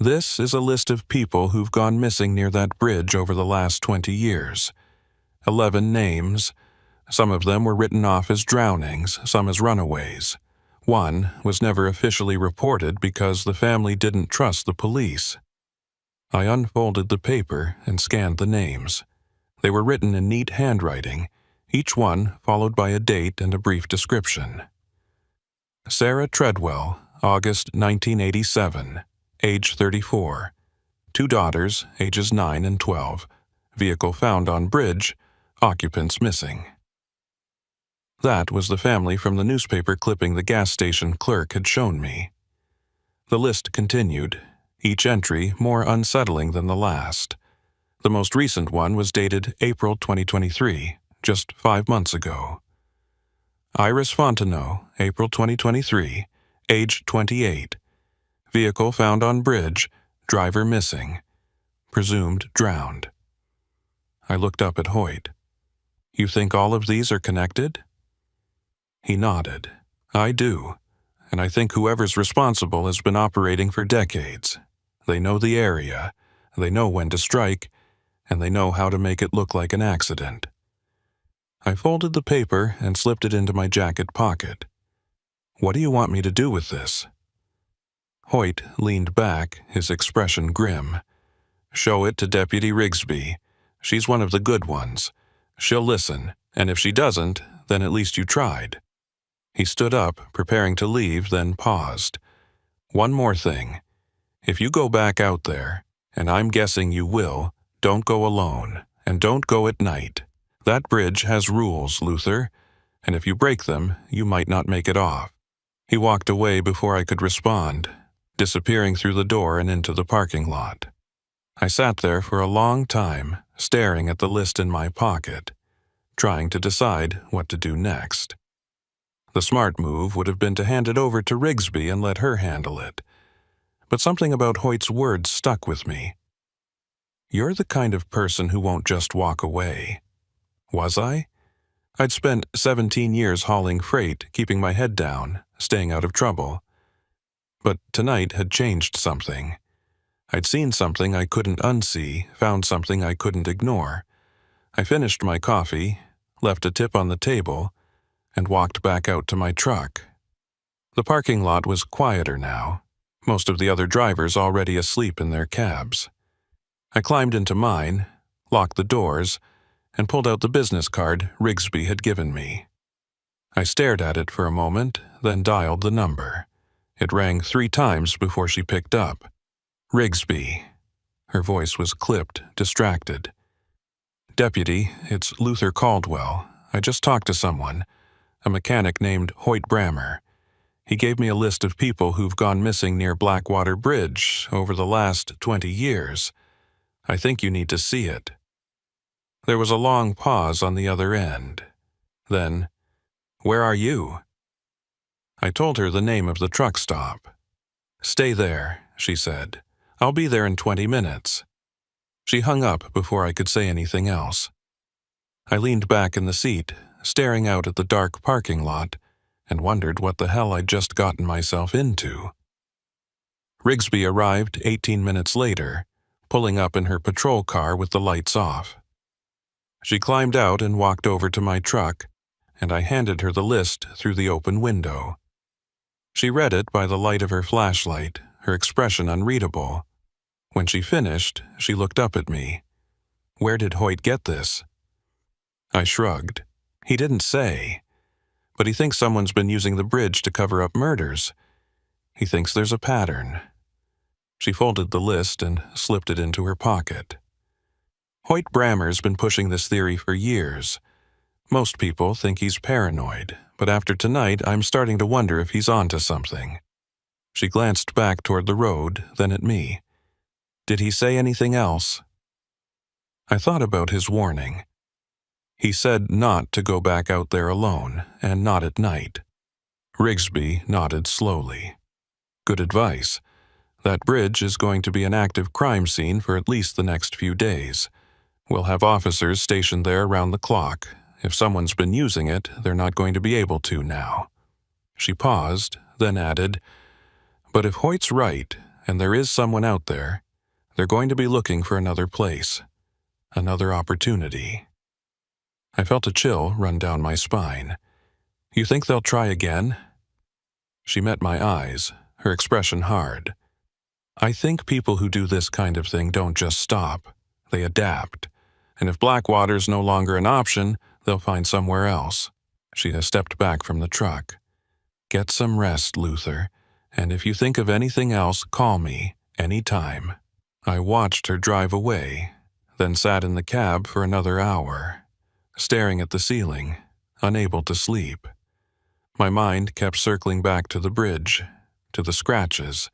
This is a list of people who've gone missing near that bridge over the last 20 years. 11 names. Some of them were written off as drownings, some as runaways. One was never officially reported because the family didn't trust the police. I unfolded the paper and scanned the names. They were written in neat handwriting, each one followed by a date and a brief description. Sarah Treadwell, August 1987, age 34. 2 daughters, ages 9 and 12. Vehicle found on bridge, occupants missing. That was the family from the newspaper clipping the gas station clerk had shown me. The list continued, each entry more unsettling than the last. The most recent one was dated April 2023, just 5 months ago. Iris Fontenot, April 2023, age 28. Vehicle found on bridge, driver missing. Presumed drowned. I looked up at Hoyt. You think all of these are connected? He nodded. I do, and I think whoever's responsible has been operating for decades. They know the area, they know when to strike, and they know how to make it look like an accident. I folded the paper and slipped it into my jacket pocket. What do you want me to do with this? Hoyt leaned back, his expression grim. Show it to Deputy Rigsby. She's one of the good ones. She'll listen, and if she doesn't, then at least you tried. He stood up, preparing to leave, then paused. One more thing. If you go back out there, and I'm guessing you will, don't go alone, and don't go at night. That bridge has rules, Luther, and if you break them, you might not make it off. He walked away before I could respond, disappearing through the door and into the parking lot. I sat there for a long time, staring at the list in my pocket, trying to decide what to do next. The smart move would have been to hand it over to Rigsby and let her handle it. But something about Hoyt's words stuck with me. You're the kind of person who won't just walk away. Was I? I'd spent 17 years hauling freight, keeping my head down, staying out of trouble. But tonight had changed something. I'd seen something I couldn't unsee, found something I couldn't ignore. I finished my coffee, left a tip on the table, and walked back out to my truck. The parking lot was quieter now, most of the other drivers already asleep in their cabs. I climbed into mine, locked the doors, and pulled out the business card Rigsby had given me. I stared at it for a moment, then dialed the number. It rang 3 times before she picked up. Rigsby. Her voice was clipped, distracted. Deputy, it's Luther Caldwell. I just talked to someone. A mechanic named Hoyt Brammer. He gave me a list of people who've gone missing near Blackwater Bridge over the last 20 years. I think you need to see it. There was a long pause on the other end. Then, where are you? I told her the name of the truck stop. Stay there, she said. I'll be there in 20 minutes. She hung up before I could say anything else. I leaned back in the seat, staring out at the dark parking lot, and wondered what the hell I'd just gotten myself into. Rigsby arrived 18 minutes later, pulling up in her patrol car with the lights off. She climbed out and walked over to my truck, and I handed her the list through the open window. She read it by the light of her flashlight, her expression unreadable. When she finished, she looked up at me. Where did Hoyt get this? I shrugged. He didn't say, but he thinks someone's been using the bridge to cover up murders. He thinks there's a pattern. She folded the list and slipped it into her pocket. Hoyt Brammer's been pushing this theory for years. Most people think he's paranoid, but after tonight, I'm starting to wonder if he's onto something. She glanced back toward the road, then at me. Did he say anything else? I thought about his warning. He said not to go back out there alone, and not at night. Rigsby nodded slowly. Good advice. That bridge is going to be an active crime scene for at least the next few days. We'll have officers stationed there around the clock. If someone's been using it, they're not going to be able to now. She paused, then added, but if Hoyt's right, and there is someone out there, they're going to be looking for another place, another opportunity. I felt a chill run down my spine. You think they'll try again? She met my eyes, her expression hard. I think people who do this kind of thing don't just stop, they adapt. And if Blackwater's no longer an option, they'll find somewhere else. She has stepped back from the truck. Get some rest, Luther, and if you think of anything else, call me, any time. I watched her drive away, then sat in the cab for another hour, staring at the ceiling, unable to sleep. My mind kept circling back to the bridge, to the scratches,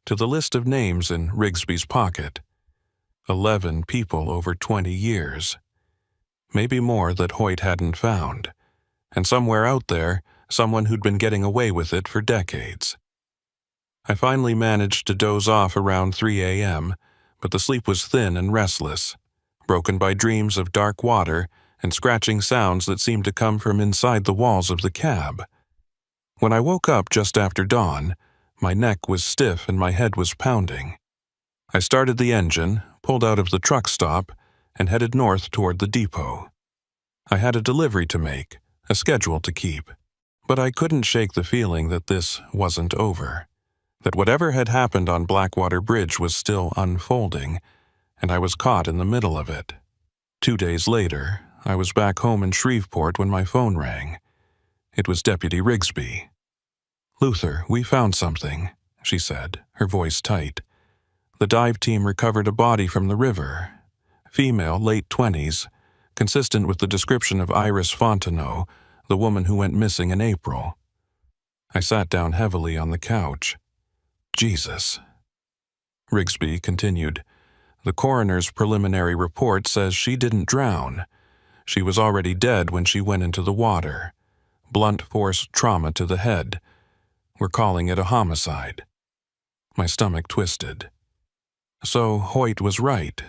to the list of names in Rigsby's pocket. 11 people over 20 years. Maybe more that Hoyt hadn't found. And somewhere out there, someone who'd been getting away with it for decades. I finally managed to doze off around 3 a.m., but the sleep was thin and restless, broken by dreams of dark water and scratching sounds that seemed to come from inside the walls of the cab. When I woke up just after dawn, my neck was stiff and my head was pounding. I started the engine, pulled out of the truck stop, and headed north toward the depot. I had a delivery to make, a schedule to keep, but I couldn't shake the feeling that this wasn't over, that whatever had happened on Blackwater Bridge was still unfolding, and I was caught in the middle of it. 2 days later, I was back home in Shreveport when my phone rang. It was Deputy Rigsby. "Luther, we found something," she said, her voice tight. The dive team recovered a body from the river. Female, late 20s, consistent with the description of Iris Fontenot, the woman who went missing in April. I sat down heavily on the couch. Jesus. Rigsby continued. The coroner's preliminary report says she didn't drown. She was already dead when she went into the water. Blunt force trauma to the head. We're calling it a homicide. My stomach twisted. So Hoyt was right.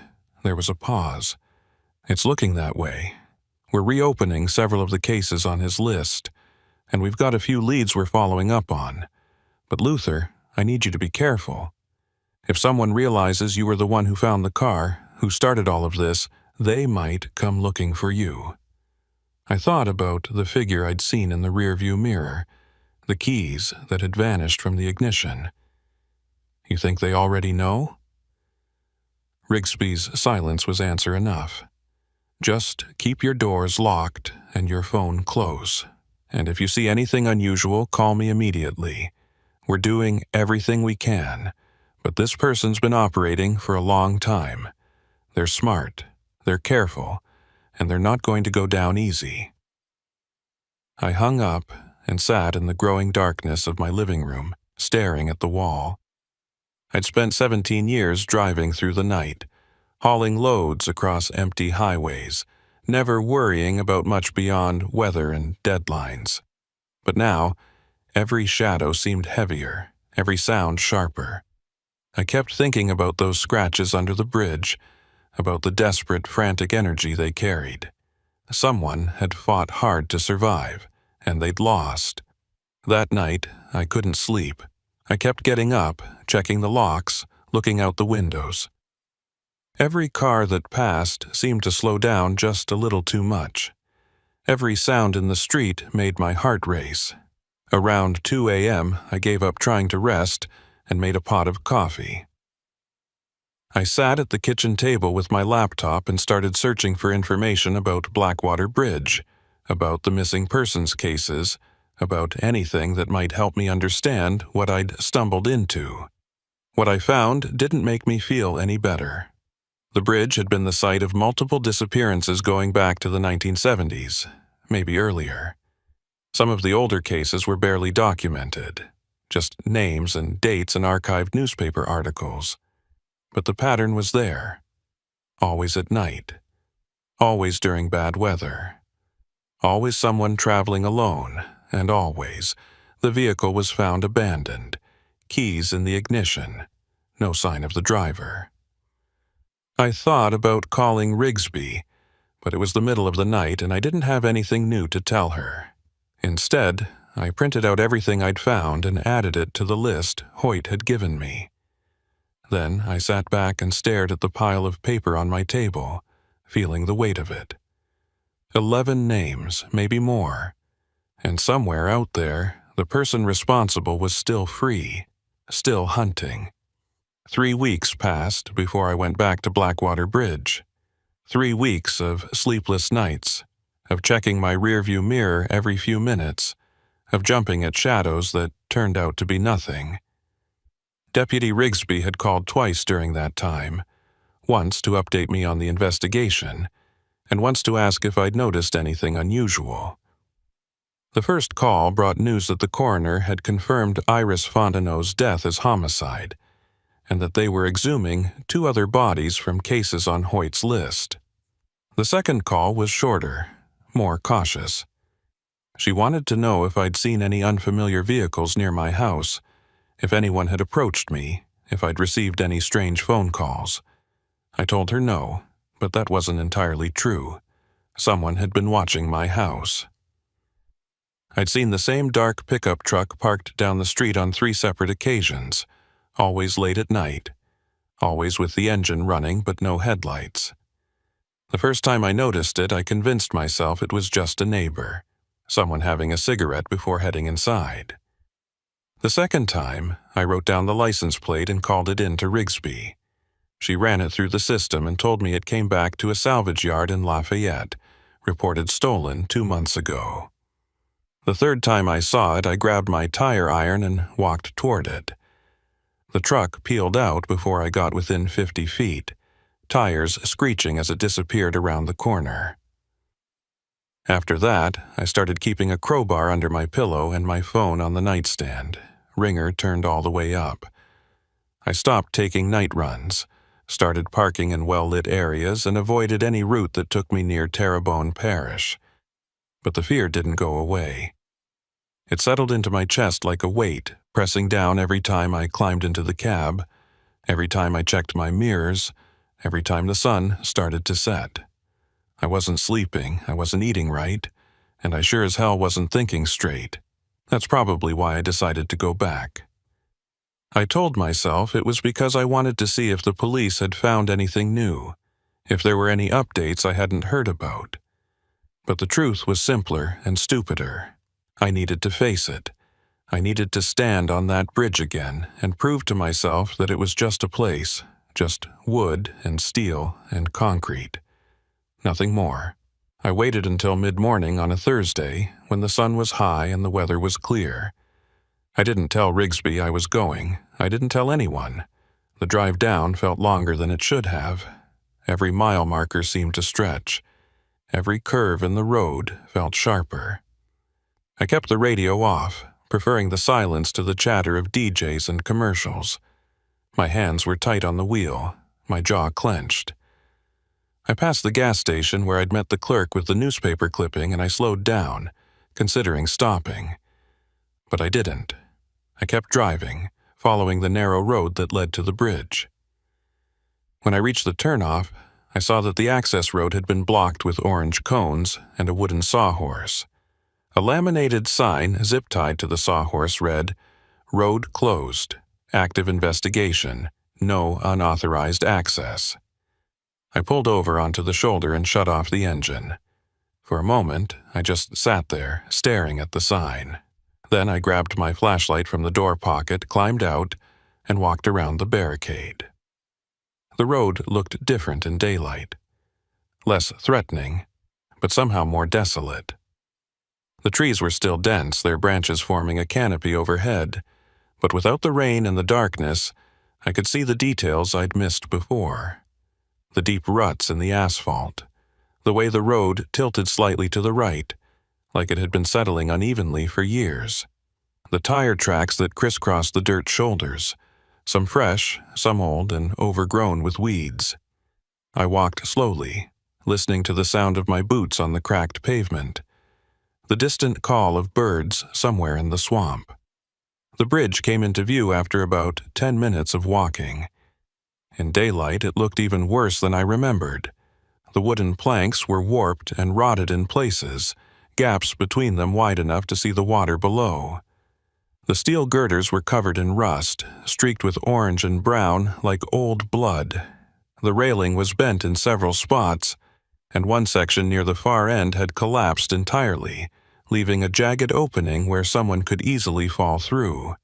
There was a pause. It's looking that way. We're reopening several of the cases on his list, and we've got a few leads we're following up on. But Luther, I need you to be careful. If someone realizes you were the one who found the car, who started all of this, they might come looking for you. I thought about the figure I'd seen in the rearview mirror, the keys that had vanished from the ignition. You think they already know? Rigsby's silence was answer enough. Just keep your doors locked and your phone close. And if you see anything unusual, call me immediately. We're doing everything we can, but this person's been operating for a long time. They're smart, they're careful, and they're not going to go down easy. I hung up and sat in the growing darkness of my living room, staring at the wall. I'd spent 17 years driving through the night, hauling loads across empty highways, never worrying about much beyond weather and deadlines. But now, every shadow seemed heavier, every sound sharper. I kept thinking about those scratches under the bridge, about the desperate, frantic energy they carried. Someone had fought hard to survive, and they'd lost. That night, I couldn't sleep. I kept getting up, checking the locks, looking out the windows. Every car that passed seemed to slow down just a little too much. Every sound in the street made my heart race. Around 2 a.m., I gave up trying to rest and made a pot of coffee. I sat at the kitchen table with my laptop and started searching for information about Blackwater Bridge, about the missing persons cases, about anything that might help me understand what I'd stumbled into. What I found didn't make me feel any better. The bridge had been the site of multiple disappearances going back to the 1970s, maybe earlier. Some of the older cases were barely documented, just names and dates in archived newspaper articles. But the pattern was there. Always at night. Always during bad weather. Always someone traveling alone, and always, the vehicle was found abandoned, keys in the ignition, no sign of the driver. I thought about calling Rigsby, but it was the middle of the night and I didn't have anything new to tell her. Instead, I printed out everything I'd found and added it to the list Hoyt had given me. Then I sat back and stared at the pile of paper on my table, feeling the weight of it. 11 names, maybe more. And somewhere out there, the person responsible was still free, still hunting. 3 weeks passed before I went back to Blackwater Bridge. 3 weeks of sleepless nights, of checking my rearview mirror every few minutes, of jumping at shadows that turned out to be nothing. Deputy Rigsby had called twice during that time, once to update me on the investigation, and once to ask if I'd noticed anything unusual. The first call brought news that the coroner had confirmed Iris Fontenot's death as homicide, and that they were exhuming 2 other bodies from cases on Hoyt's list. The second call was shorter, more cautious. She wanted to know if I'd seen any unfamiliar vehicles near my house, if anyone had approached me, if I'd received any strange phone calls. I told her no, but that wasn't entirely true. Someone had been watching my house. I'd seen the same dark pickup truck parked down the street on 3 separate occasions, always late at night, always with the engine running but no headlights. The first time I noticed it, I convinced myself it was just a neighbor, someone having a cigarette before heading inside. The second time, I wrote down the license plate and called it in to Rigsby. She ran it through the system and told me it came back to a salvage yard in Lafayette, reported stolen 2 months ago. The third time I saw it, I grabbed my tire iron and walked toward it. The truck peeled out before I got within 50 feet, tires screeching as it disappeared around the corner. After that, I started keeping a crowbar under my pillow and my phone on the nightstand, ringer turned all the way up. I stopped taking night runs, started parking in well-lit areas, and avoided any route that took me near Terrebonne Parish. But the fear didn't go away. It settled into my chest like a weight, pressing down every time I climbed into the cab, every time I checked my mirrors, every time the sun started to set. I wasn't sleeping, I wasn't eating right, and I sure as hell wasn't thinking straight. That's probably why I decided to go back. I told myself it was because I wanted to see if the police had found anything new, if there were any updates I hadn't heard about. But the truth was simpler and stupider. I needed to face it. I needed to stand on that bridge again and prove to myself that it was just a place, just wood and steel and concrete. Nothing more. I waited until mid-morning on a Thursday, when the sun was high and the weather was clear. I didn't tell Rigsby I was going. I didn't tell anyone. The drive down felt longer than it should have. Every mile marker seemed to stretch. Every curve in the road felt sharper. I kept the radio off, preferring the silence to the chatter of DJs and commercials. My hands were tight on the wheel, my jaw clenched. I passed the gas station where I'd met the clerk with the newspaper clipping, and I slowed down, considering stopping. But I didn't. I kept driving, following the narrow road that led to the bridge. When I reached the turnoff, I saw that the access road had been blocked with orange cones and a wooden sawhorse. A laminated sign zip-tied to the sawhorse read, "Road closed. Active investigation. No unauthorized access." I pulled over onto the shoulder and shut off the engine. For a moment, I just sat there, staring at the sign. Then I grabbed my flashlight from the door pocket, climbed out, and walked around the barricade. The road looked different in daylight. Less threatening, but somehow more desolate. The trees were still dense, their branches forming a canopy overhead, but without the rain and the darkness, I could see the details I'd missed before. The deep ruts in the asphalt, the way the road tilted slightly to the right, like it had been settling unevenly for years. The tire tracks that crisscrossed the dirt shoulders, some fresh, some old and overgrown with weeds. I walked slowly, listening to the sound of my boots on the cracked pavement, the distant call of birds somewhere in the swamp. The bridge came into view after about 10 minutes of walking. In daylight, it looked even worse than I remembered. The wooden planks were warped and rotted in places, gaps between them wide enough to see the water below. The steel girders were covered in rust, streaked with orange and brown like old blood. The railing was bent in several spots, and one section near the far end had collapsed entirely, leaving a jagged opening where someone could easily fall through.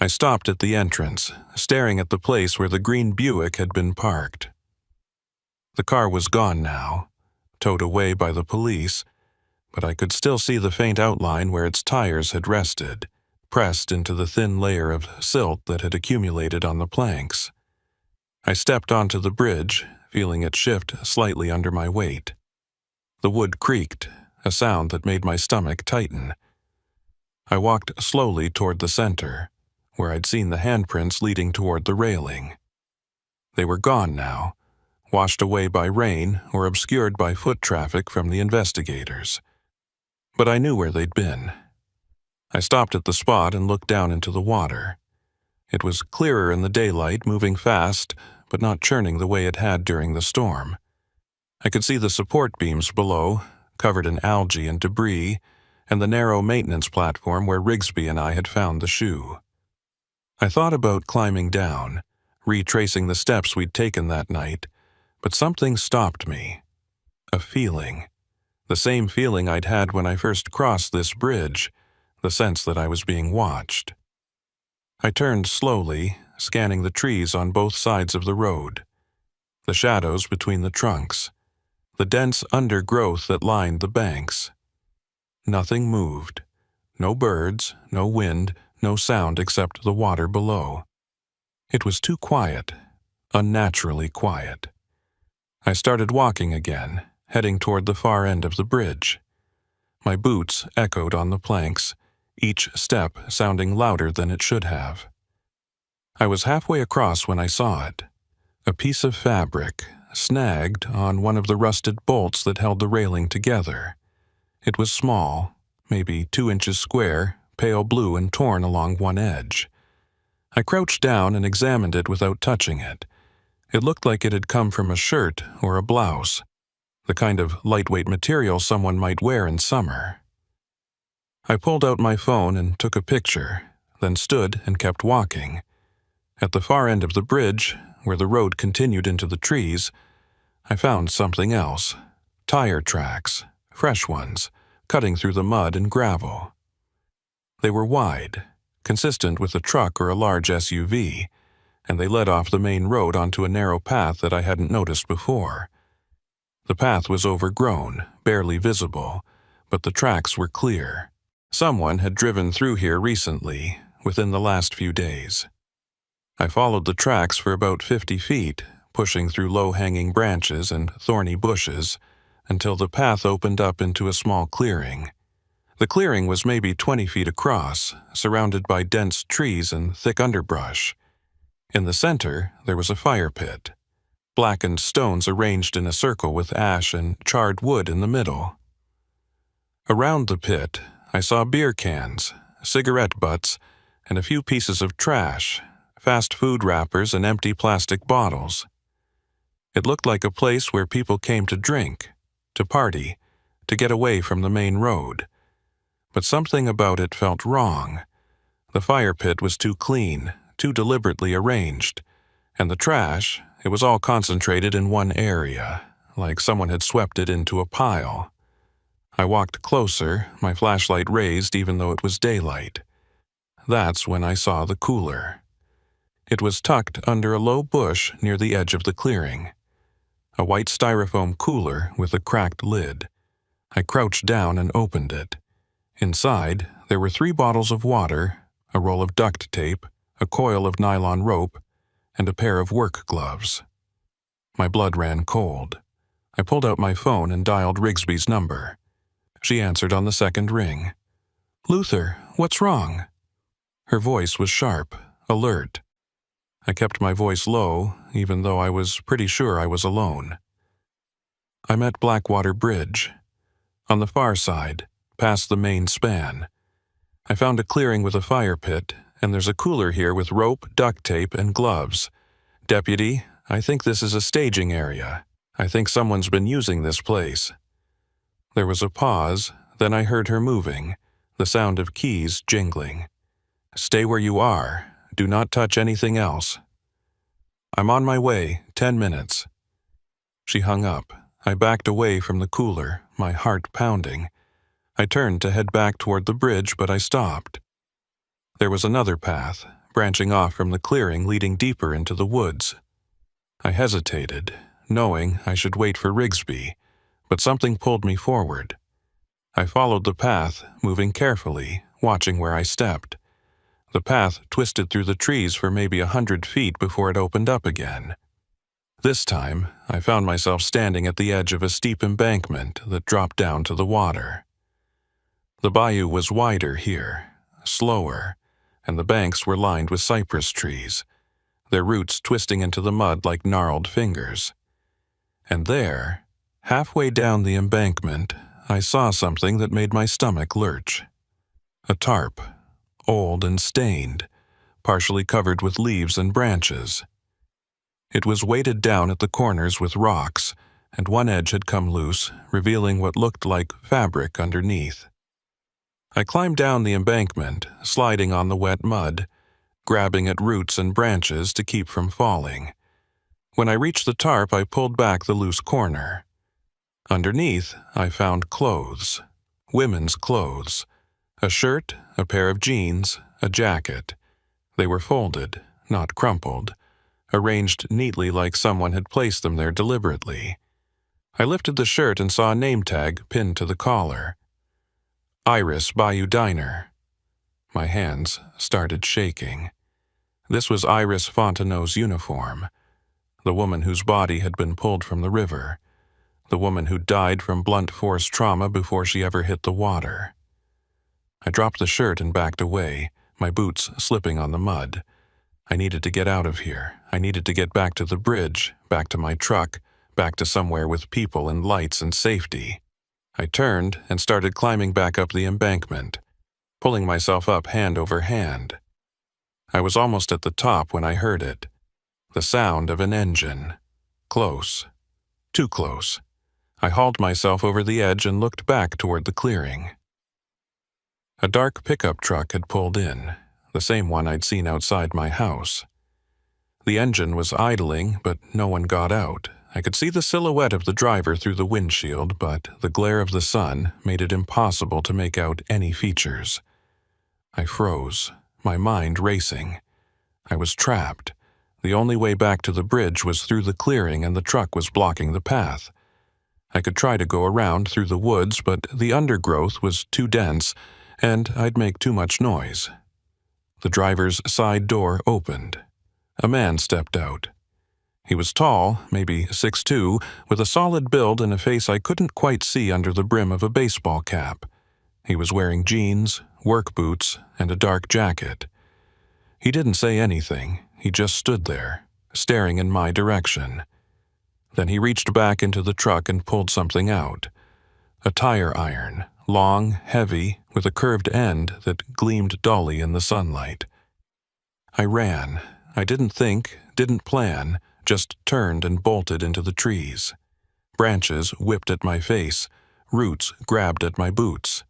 I stopped at the entrance, staring at the place where the green Buick had been parked. The car was gone now, towed away by the police, but I could still see the faint outline where its tires had rested, pressed into the thin layer of silt that had accumulated on the planks. I stepped onto the bridge, feeling it shift slightly under my weight. The wood creaked, a sound that made my stomach tighten. I walked slowly toward the center, where I'd seen the handprints leading toward the railing. They were gone now, washed away by rain or obscured by foot traffic from the investigators. But I knew where they'd been. I stopped at the spot and looked down into the water. It was clearer in the daylight, moving fast, but not churning the way it had during the storm. I could see the support beams below, covered in algae and debris, and the narrow maintenance platform where Rigsby and I had found the shoe. I thought about climbing down, retracing the steps we'd taken that night, but something stopped me. A feeling. The same feeling I'd had when I first crossed this bridge, the sense that I was being watched. I turned slowly, scanning the trees on both sides of the road, the shadows between the trunks, the dense undergrowth that lined the banks. Nothing moved. No birds, no wind, no sound except the water below. It was too quiet, unnaturally quiet. I started walking again, heading toward the far end of the bridge. My boots echoed on the planks, each step sounding louder than it should have. I was halfway across when I saw it. A piece of fabric, snagged on one of the rusted bolts that held the railing together. It was small, maybe 2 inches square, pale blue and torn along one edge. I crouched down and examined it without touching it. It looked like it had come from a shirt or a blouse, the kind of lightweight material someone might wear in summer. I pulled out my phone and took a picture, then stood and kept walking. At the far end of the bridge, where the road continued into the trees, I found something else. Tire tracks, fresh ones, cutting through the mud and gravel. They were wide, consistent with a truck or a large SUV, and they led off the main road onto a narrow path that I hadn't noticed before. The path was overgrown, barely visible, but the tracks were clear. Someone had driven through here recently, within the last few days. I followed the tracks for about 50 feet, pushing through low-hanging branches and thorny bushes, until the path opened up into a small clearing. The clearing was maybe 20 feet across, surrounded by dense trees and thick underbrush. In the center, there was a fire pit. Blackened stones arranged in a circle with ash and charred wood in the middle. Around the pit, I saw beer cans, cigarette butts, and a few pieces of trash, fast food wrappers and empty plastic bottles. It looked like a place where people came to drink, to party, to get away from the main road. But something about it felt wrong. The fire pit was too clean, too deliberately arranged, and the trash, it was all concentrated in one area, like someone had swept it into a pile. I walked closer, my flashlight raised even though it was daylight. That's when I saw the cooler. It was tucked under a low bush near the edge of the clearing. A white styrofoam cooler with a cracked lid. I crouched down and opened it. Inside, there were 3 bottles of water, a roll of duct tape, a coil of nylon rope, and a pair of work gloves. My blood ran cold. I pulled out my phone and dialed Rigsby's number. She answered on the second ring. "Luther, what's wrong?" Her voice was sharp, alert. I kept my voice low, even though I was pretty sure I was alone. I'm at Blackwater Bridge. On the far side, past the main span. I found a clearing with a fire pit, and there's a cooler here with rope, duct tape, and gloves. Deputy, I think this is a staging area. I think someone's been using this place. There was a pause, then I heard her moving, the sound of keys jingling. "Stay where you are. Do not touch anything else." "I'm on my way, 10 minutes. She hung up. I backed away from the cooler, my heart pounding. I turned to head back toward the bridge, but I stopped. There was another path, branching off from the clearing leading deeper into the woods. I hesitated, knowing I should wait for Rigsby, but something pulled me forward. I followed the path, moving carefully, watching where I stepped. The path twisted through the trees for maybe 100 feet before it opened up again. This time, I found myself standing at the edge of a steep embankment that dropped down to the water. The bayou was wider here, slower, and the banks were lined with cypress trees, their roots twisting into the mud like gnarled fingers. And there, halfway down the embankment, I saw something that made my stomach lurch. A tarp, old and stained, partially covered with leaves and branches. It was weighted down at the corners with rocks, and one edge had come loose, revealing what looked like fabric underneath. I climbed down the embankment, sliding on the wet mud, grabbing at roots and branches to keep from falling. When I reached the tarp, I pulled back the loose corner. Underneath, I found clothes, women's clothes, a shirt, a pair of jeans, a jacket. They were folded, not crumpled, arranged neatly like someone had placed them there deliberately. I lifted the shirt and saw a name tag pinned to the collar. Iris Bayou Diner. My hands started shaking. This was Iris Fontenot's uniform, the woman whose body had been pulled from the river, the woman who died from blunt force trauma before she ever hit the water. I dropped the shirt and backed away, my boots slipping on the mud. I needed to get out of here. I needed to get back to the bridge, back to my truck, back to somewhere with people and lights and safety. I turned and started climbing back up the embankment, pulling myself up hand over hand. I was almost at the top when I heard it. The sound of an engine. Close. Too close. I hauled myself over the edge and looked back toward the clearing. A dark pickup truck had pulled in, the same one I'd seen outside my house. The engine was idling, but no one got out. I could see the silhouette of the driver through the windshield, but the glare of the sun made it impossible to make out any features. I froze, my mind racing. I was trapped. The only way back to the bridge was through the clearing, and the truck was blocking the path. I could try to go around through the woods, but the undergrowth was too dense, and I'd make too much noise. The driver's side door opened. A man stepped out. He was tall, maybe 6'2", with a solid build and a face I couldn't quite see under the brim of a baseball cap. He was wearing jeans, work boots, and a dark jacket. He didn't say anything. He just stood there, staring in my direction. Then he reached back into the truck and pulled something out. A tire iron, long, heavy, with a curved end that gleamed dully in the sunlight. I ran. I didn't think, didn't plan, just turned and bolted into the trees. Branches whipped at my face, roots grabbed at my boots.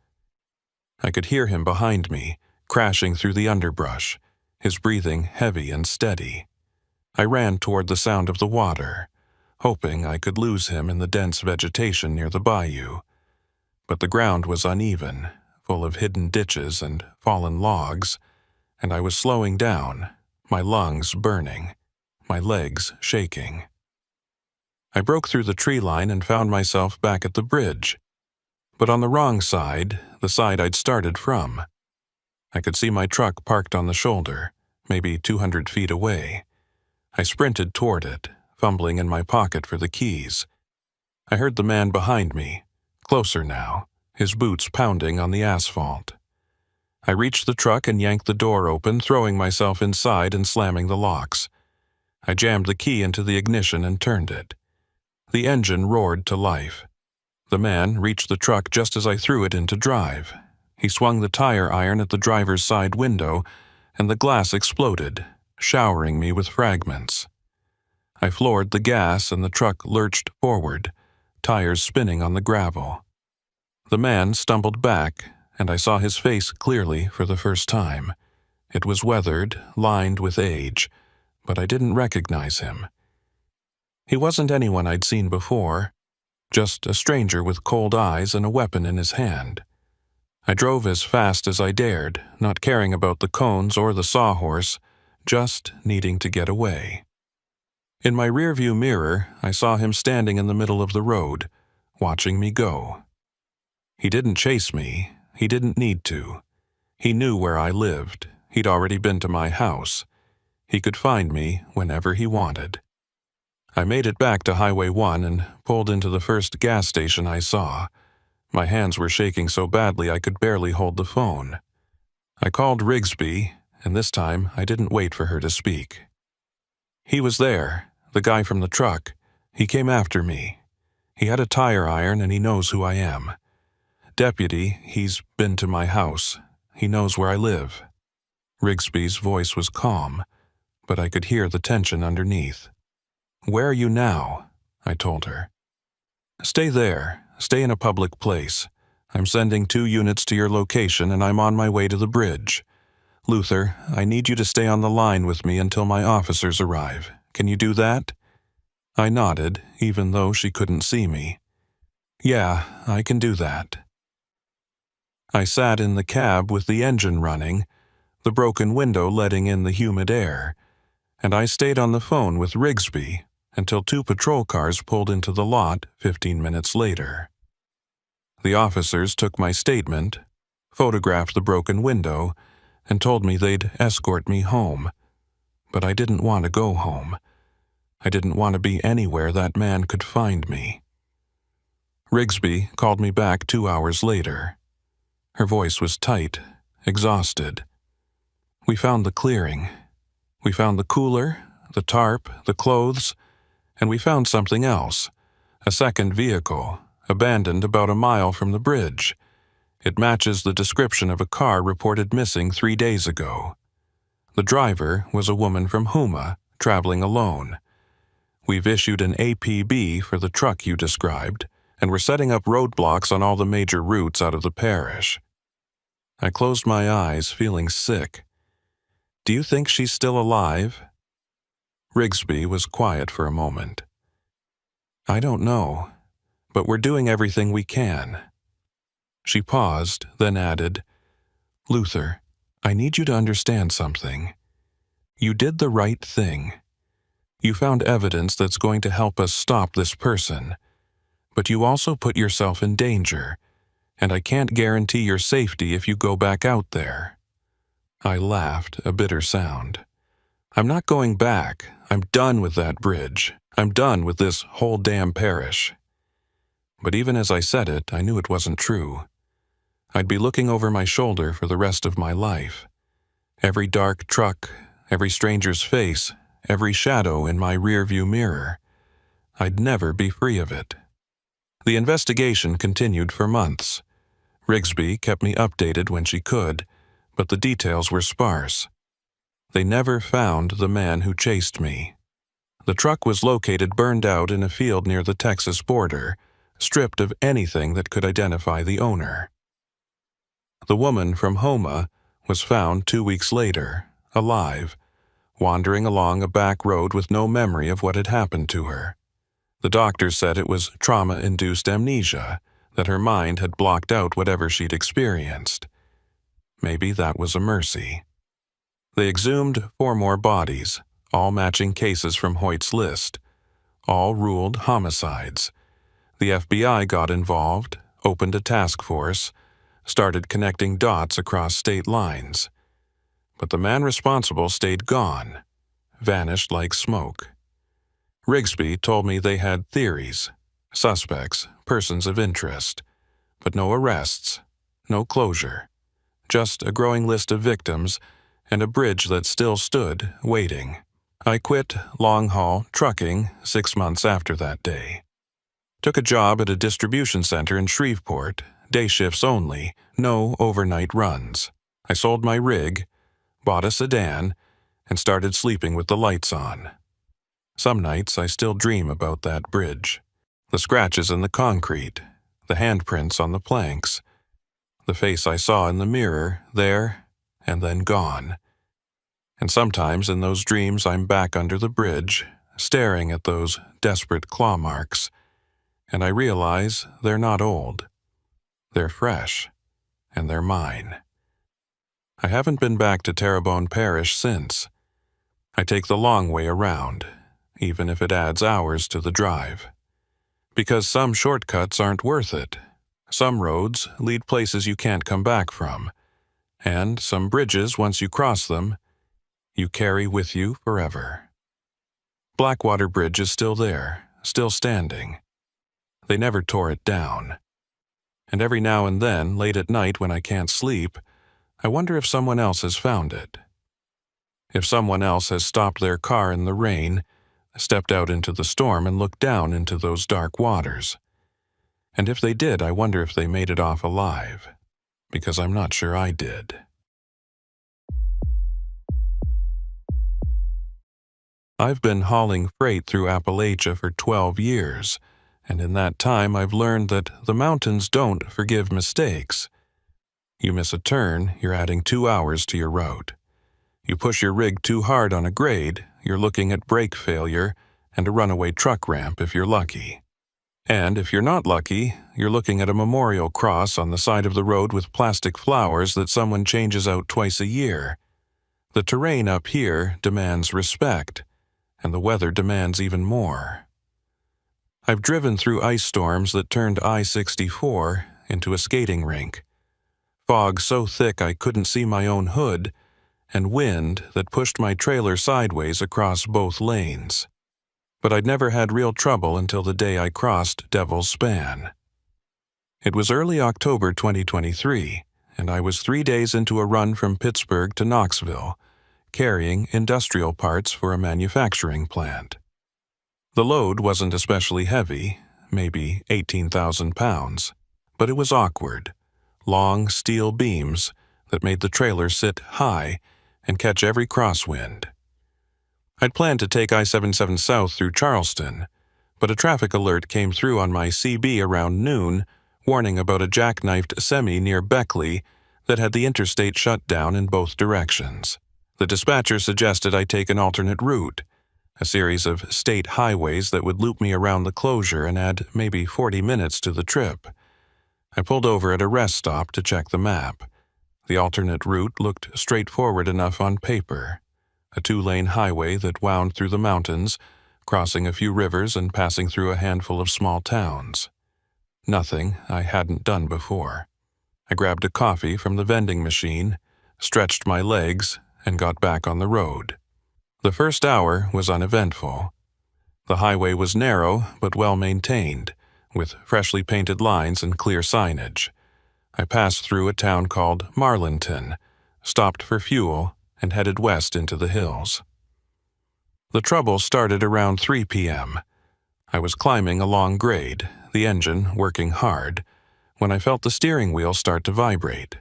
I could hear him behind me, crashing through the underbrush, his breathing heavy and steady. I ran toward the sound of the water, hoping I could lose him in the dense vegetation near the bayou. But the ground was uneven, full of hidden ditches and fallen logs, and I was slowing down, my lungs burning, my legs shaking. I broke through the tree line and found myself back at the bridge, but on the wrong side, the side I'd started from. I could see my truck parked on the shoulder, maybe 200 feet away. I sprinted toward it, fumbling in my pocket for the keys. I heard the man behind me, closer now, his boots pounding on the asphalt. I reached the truck and yanked the door open, throwing myself inside and slamming the locks. I jammed the key into the ignition and turned it. The engine roared to life. The man reached the truck just as I threw it into drive. He swung the tire iron at the driver's side window, and the glass exploded, showering me with fragments. I floored the gas and the truck lurched forward, tires spinning on the gravel. The man stumbled back, and I saw his face clearly for the first time. It was weathered, lined with age, but I didn't recognize him. He wasn't anyone I'd seen before, just a stranger with cold eyes and a weapon in his hand. I drove as fast as I dared, not caring about the cones or the sawhorse, just needing to get away. In my rearview mirror, I saw him standing in the middle of the road, watching me go. He didn't chase me. He didn't need to. He knew where I lived. He'd already been to my house. He could find me whenever he wanted. I made it back to Highway 1 and pulled into the first gas station I saw. My hands were shaking so badly I could barely hold the phone. I called Rigsby, and this time I didn't wait for her to speak. He was there, the guy from the truck. He came after me. He had a tire iron and he knows who I am. Deputy, he's been to my house. He knows where I live. Rigsby's voice was calm, but I could hear the tension underneath. "Where are you now?" I told her. "Stay there. Stay in a public place. I'm sending 2 units to your location and I'm on my way to the bridge. Luther, I need you to stay on the line with me until my officers arrive. Can you do that?" I nodded, even though she couldn't see me. "Yeah, I can do that." I sat in the cab with the engine running, the broken window letting in the humid air, and I stayed on the phone with Rigsby until 2 patrol cars pulled into the lot 15 minutes later. The officers took my statement, photographed the broken window, and told me they'd escort me home. But I didn't want to go home. I didn't want to be anywhere that man could find me. Rigsby called me back 2 hours later. Her voice was tight, exhausted. "We found the clearing. We found the cooler, the tarp, the clothes, and we found something else, a second vehicle, abandoned about a mile from the bridge. It matches the description of a car reported missing 3 days ago. The driver was a woman from Houma, traveling alone. We've issued an APB for the truck you described, and we're setting up roadblocks on all the major routes out of the parish." I closed my eyes, feeling sick. "Do you think she's still alive?" Rigsby was quiet for a moment. "I don't know, but we're doing everything we can." She paused, then added, "Luther, I need you to understand something. You did the right thing. You found evidence that's going to help us stop this person, but you also put yourself in danger, and I can't guarantee your safety if you go back out there." I laughed, a bitter sound. "I'm not going back. I'm done with that bridge. I'm done with this whole damn parish." But even as I said it, I knew it wasn't true. I'd be looking over my shoulder for the rest of my life. Every dark truck, every stranger's face, every shadow in my rearview mirror. I'd never be free of it. The investigation continued for months. Rigsby kept me updated when she could, but the details were sparse. They never found the man who chased me. The truck was located burned out in a field near the Texas border, stripped of anything that could identify the owner. The woman from Houma was found 2 weeks later, alive, wandering along a back road with no memory of what had happened to her. The doctor said it was trauma-induced amnesia, that her mind had blocked out whatever she'd experienced. Maybe that was a mercy. They exhumed 4 more bodies, all matching cases from Hoyt's list. All ruled homicides. The FBI got involved, opened a task force, started connecting dots across state lines. But the man responsible stayed gone, vanished like smoke. Rigsby told me they had theories, suspects, persons of interest, but no arrests, no closure, just a growing list of victims and a bridge that still stood, waiting. I quit long-haul trucking 6 months after that day. Took a job at a distribution center in Shreveport, day shifts only, no overnight runs. I sold my rig, bought a sedan, and started sleeping with the lights on. Some nights I still dream about that bridge. The scratches in the concrete, the handprints on the planks, the face I saw in the mirror, there and then gone. And sometimes in those dreams I'm back under the bridge, staring at those desperate claw marks, and I realize they're not old. They're fresh, and they're mine. I haven't been back to Terrebonne Parish since. I take the long way around, even if it adds hours to the drive. Because some shortcuts aren't worth it. Some roads lead places you can't come back from, and some bridges, once you cross them, you carry with you forever. Blackwater Bridge is still there, still standing. They never tore it down. And every now and then, late at night when I can't sleep, I wonder if someone else has found it. If someone else has stopped their car in the rain, stepped out into the storm and looked down into those dark waters. And if they did, I wonder if they made it off alive, because I'm not sure I did. I've been hauling freight through Appalachia for 12 years, and in that time I've learned that the mountains don't forgive mistakes. You miss a turn, you're adding 2 hours to your route. You push your rig too hard on a grade, you're looking at brake failure and a runaway truck ramp if you're lucky. And if you're not lucky, you're looking at a memorial cross on the side of the road with plastic flowers that someone changes out twice a year. The terrain up here demands respect, and the weather demands even more. I've driven through ice storms that turned I-64 into a skating rink. Fog so thick I couldn't see my own hood, and wind that pushed my trailer sideways across both lanes. But I'd never had real trouble until the day I crossed Devil's Span. It was early October 2023, and I was 3 days into a run from Pittsburgh to Knoxville, carrying industrial parts for a manufacturing plant. The load wasn't especially heavy, maybe 18,000 pounds, but it was awkward. Long steel beams that made the trailer sit high and catch every crosswind. I'd planned to take I-77 south through Charleston, but a traffic alert came through on my CB around noon, warning about a jackknifed semi near Beckley that had the interstate shut down in both directions. The dispatcher suggested I take an alternate route, a series of state highways that would loop me around the closure and add maybe 40 minutes to the trip. I pulled over at a rest stop to check the map. The alternate route looked straightforward enough on paper. A 2-lane highway that wound through the mountains, crossing a few rivers and passing through a handful of small towns. Nothing I hadn't done before. I grabbed a coffee from the vending machine, stretched my legs, and got back on the road. The first hour was uneventful. The highway was narrow but well maintained, with freshly painted lines and clear signage. I passed through a town called Marlinton, stopped for fuel, and headed west into the hills. The trouble started around 3 p.m. I was climbing a long grade, the engine working hard, when I felt the steering wheel start to vibrate.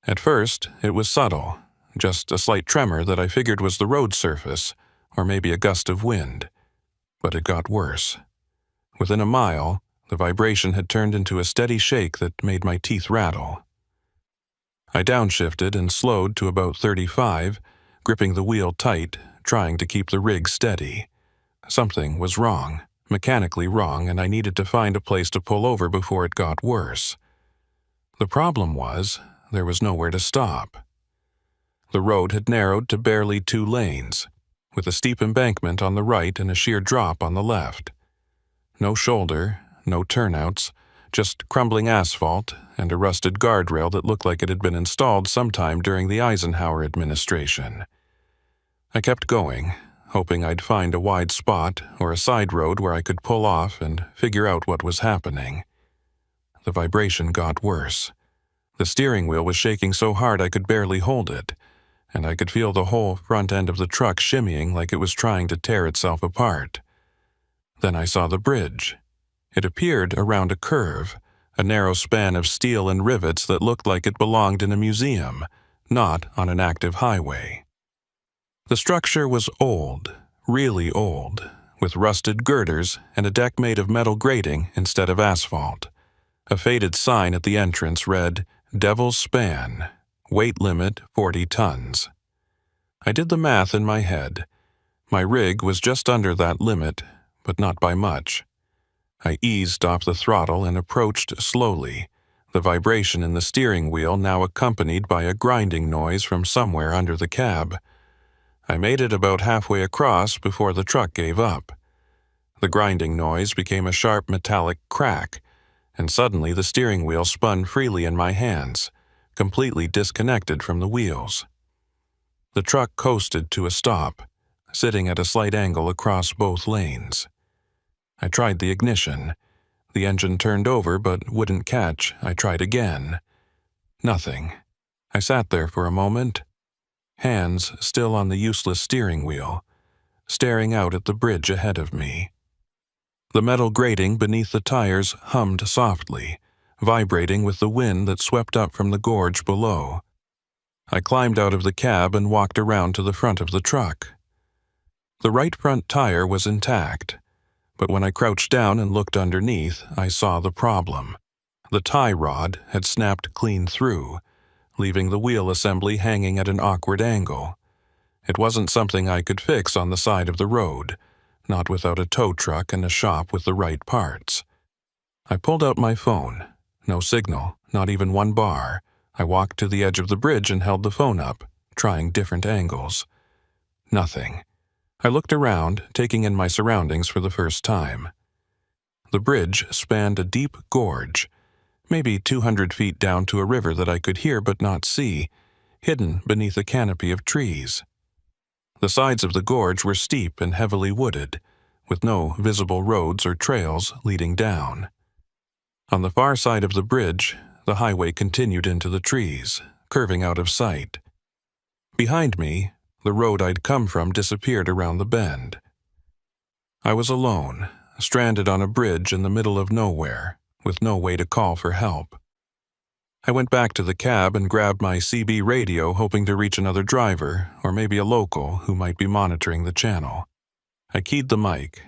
At first, it was subtle, just a slight tremor that I figured was the road surface, or maybe a gust of wind. But it got worse. Within a mile, the vibration had turned into a steady shake that made my teeth rattle. I downshifted and slowed to about 35, gripping the wheel tight, trying to keep the rig steady. Something was wrong, mechanically wrong, and I needed to find a place to pull over before it got worse. The problem was, there was nowhere to stop. The road had narrowed to barely 2 lanes, with a steep embankment on the right and a sheer drop on the left. No shoulder, no turnouts, just crumbling asphalt and a rusted guardrail that looked like it had been installed sometime during the Eisenhower administration. I kept going, hoping I'd find a wide spot or a side road where I could pull off and figure out what was happening. The vibration got worse. The steering wheel was shaking so hard I could barely hold it, and I could feel the whole front end of the truck shimmying like it was trying to tear itself apart. Then I saw the bridge. It appeared around a curve, a narrow span of steel and rivets that looked like it belonged in a museum, not on an active highway. The structure was old, really old, with rusted girders and a deck made of metal grating instead of asphalt. A faded sign at the entrance read, "Devil's Span, weight limit 40 tons. I did the math in my head. My rig was just under that limit, but not by much. I eased off the throttle and approached slowly, the vibration in the steering wheel now accompanied by a grinding noise from somewhere under the cab. I made it about halfway across before the truck gave up. The grinding noise became a sharp metallic crack, and suddenly the steering wheel spun freely in my hands, completely disconnected from the wheels. The truck coasted to a stop, sitting at a slight angle across both lanes. I tried the ignition. The engine turned over but wouldn't catch. I tried again. Nothing. I sat there for a moment, hands still on the useless steering wheel, staring out at the bridge ahead of me. The metal grating beneath the tires hummed softly, vibrating with the wind that swept up from the gorge below. I climbed out of the cab and walked around to the front of the truck. The right front tire was intact, but when I crouched down and looked underneath, I saw the problem. The tie rod had snapped clean through, leaving the wheel assembly hanging at an awkward angle. It wasn't something I could fix on the side of the road, not without a tow truck and a shop with the right parts. I pulled out my phone. No signal, not even one bar. I walked to the edge of the bridge and held the phone up, trying different angles. Nothing. I looked around, taking in my surroundings for the first time. The bridge spanned a deep gorge, maybe 200 feet down to a river that I could hear but not see, hidden beneath a canopy of trees. The sides of the gorge were steep and heavily wooded, with no visible roads or trails leading down. On the far side of the bridge, the highway continued into the trees, curving out of sight. Behind me, the road I'd come from disappeared around the bend. I was alone, stranded on a bridge in the middle of nowhere, with no way to call for help. I went back to the cab and grabbed my CB radio, hoping to reach another driver, or maybe a local who might be monitoring the channel. I keyed the mic.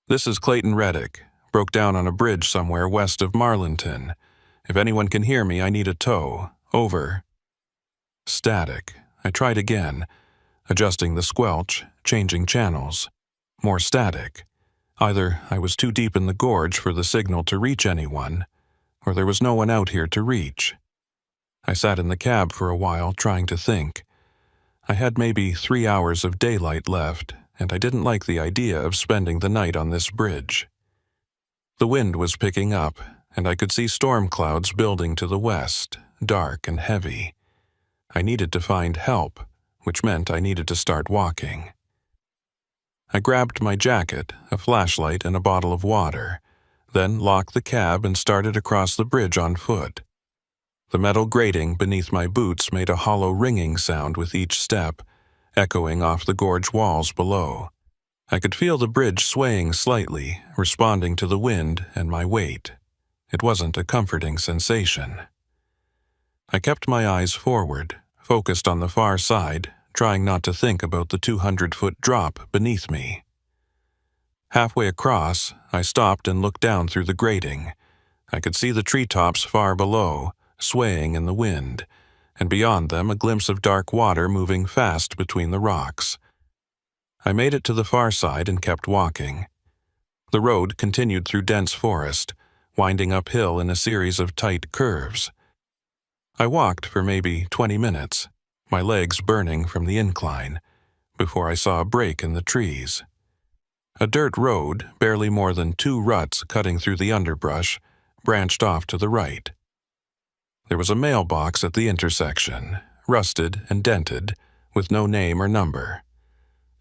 "This is Clayton Reddick. Broke down on a bridge somewhere west of Marlinton. If anyone can hear me, I need a tow. Over." Static. I tried again, adjusting the squelch, changing channels. More static. Either I was too deep in the gorge for the signal to reach anyone, or there was no one out here to reach. I sat in the cab for a while, trying to think. I had maybe 3 hours of daylight left, and I didn't like the idea of spending the night on this bridge. The wind was picking up, and I could see storm clouds building to the west, dark and heavy. I needed to find help, which meant I needed to start walking. I grabbed my jacket, a flashlight, and a bottle of water, then locked the cab and started across the bridge on foot. The metal grating beneath my boots made a hollow ringing sound with each step, echoing off the gorge walls below. I could feel the bridge swaying slightly, responding to the wind and my weight. It wasn't a comforting sensation. I kept my eyes forward, focused on the far side, trying not to think about the 200-foot drop beneath me. Halfway across, I stopped and looked down through the grating. I could see the treetops far below, swaying in the wind, and beyond them a glimpse of dark water moving fast between the rocks. I made it to the far side and kept walking. The road continued through dense forest, winding uphill in a series of tight curves. I walked for maybe 20 minutes. my legs burning from the incline, before I saw a break in the trees. A dirt road, barely more than 2 ruts cutting through the underbrush, branched off to the right. There was a mailbox at the intersection, rusted and dented, with no name or number.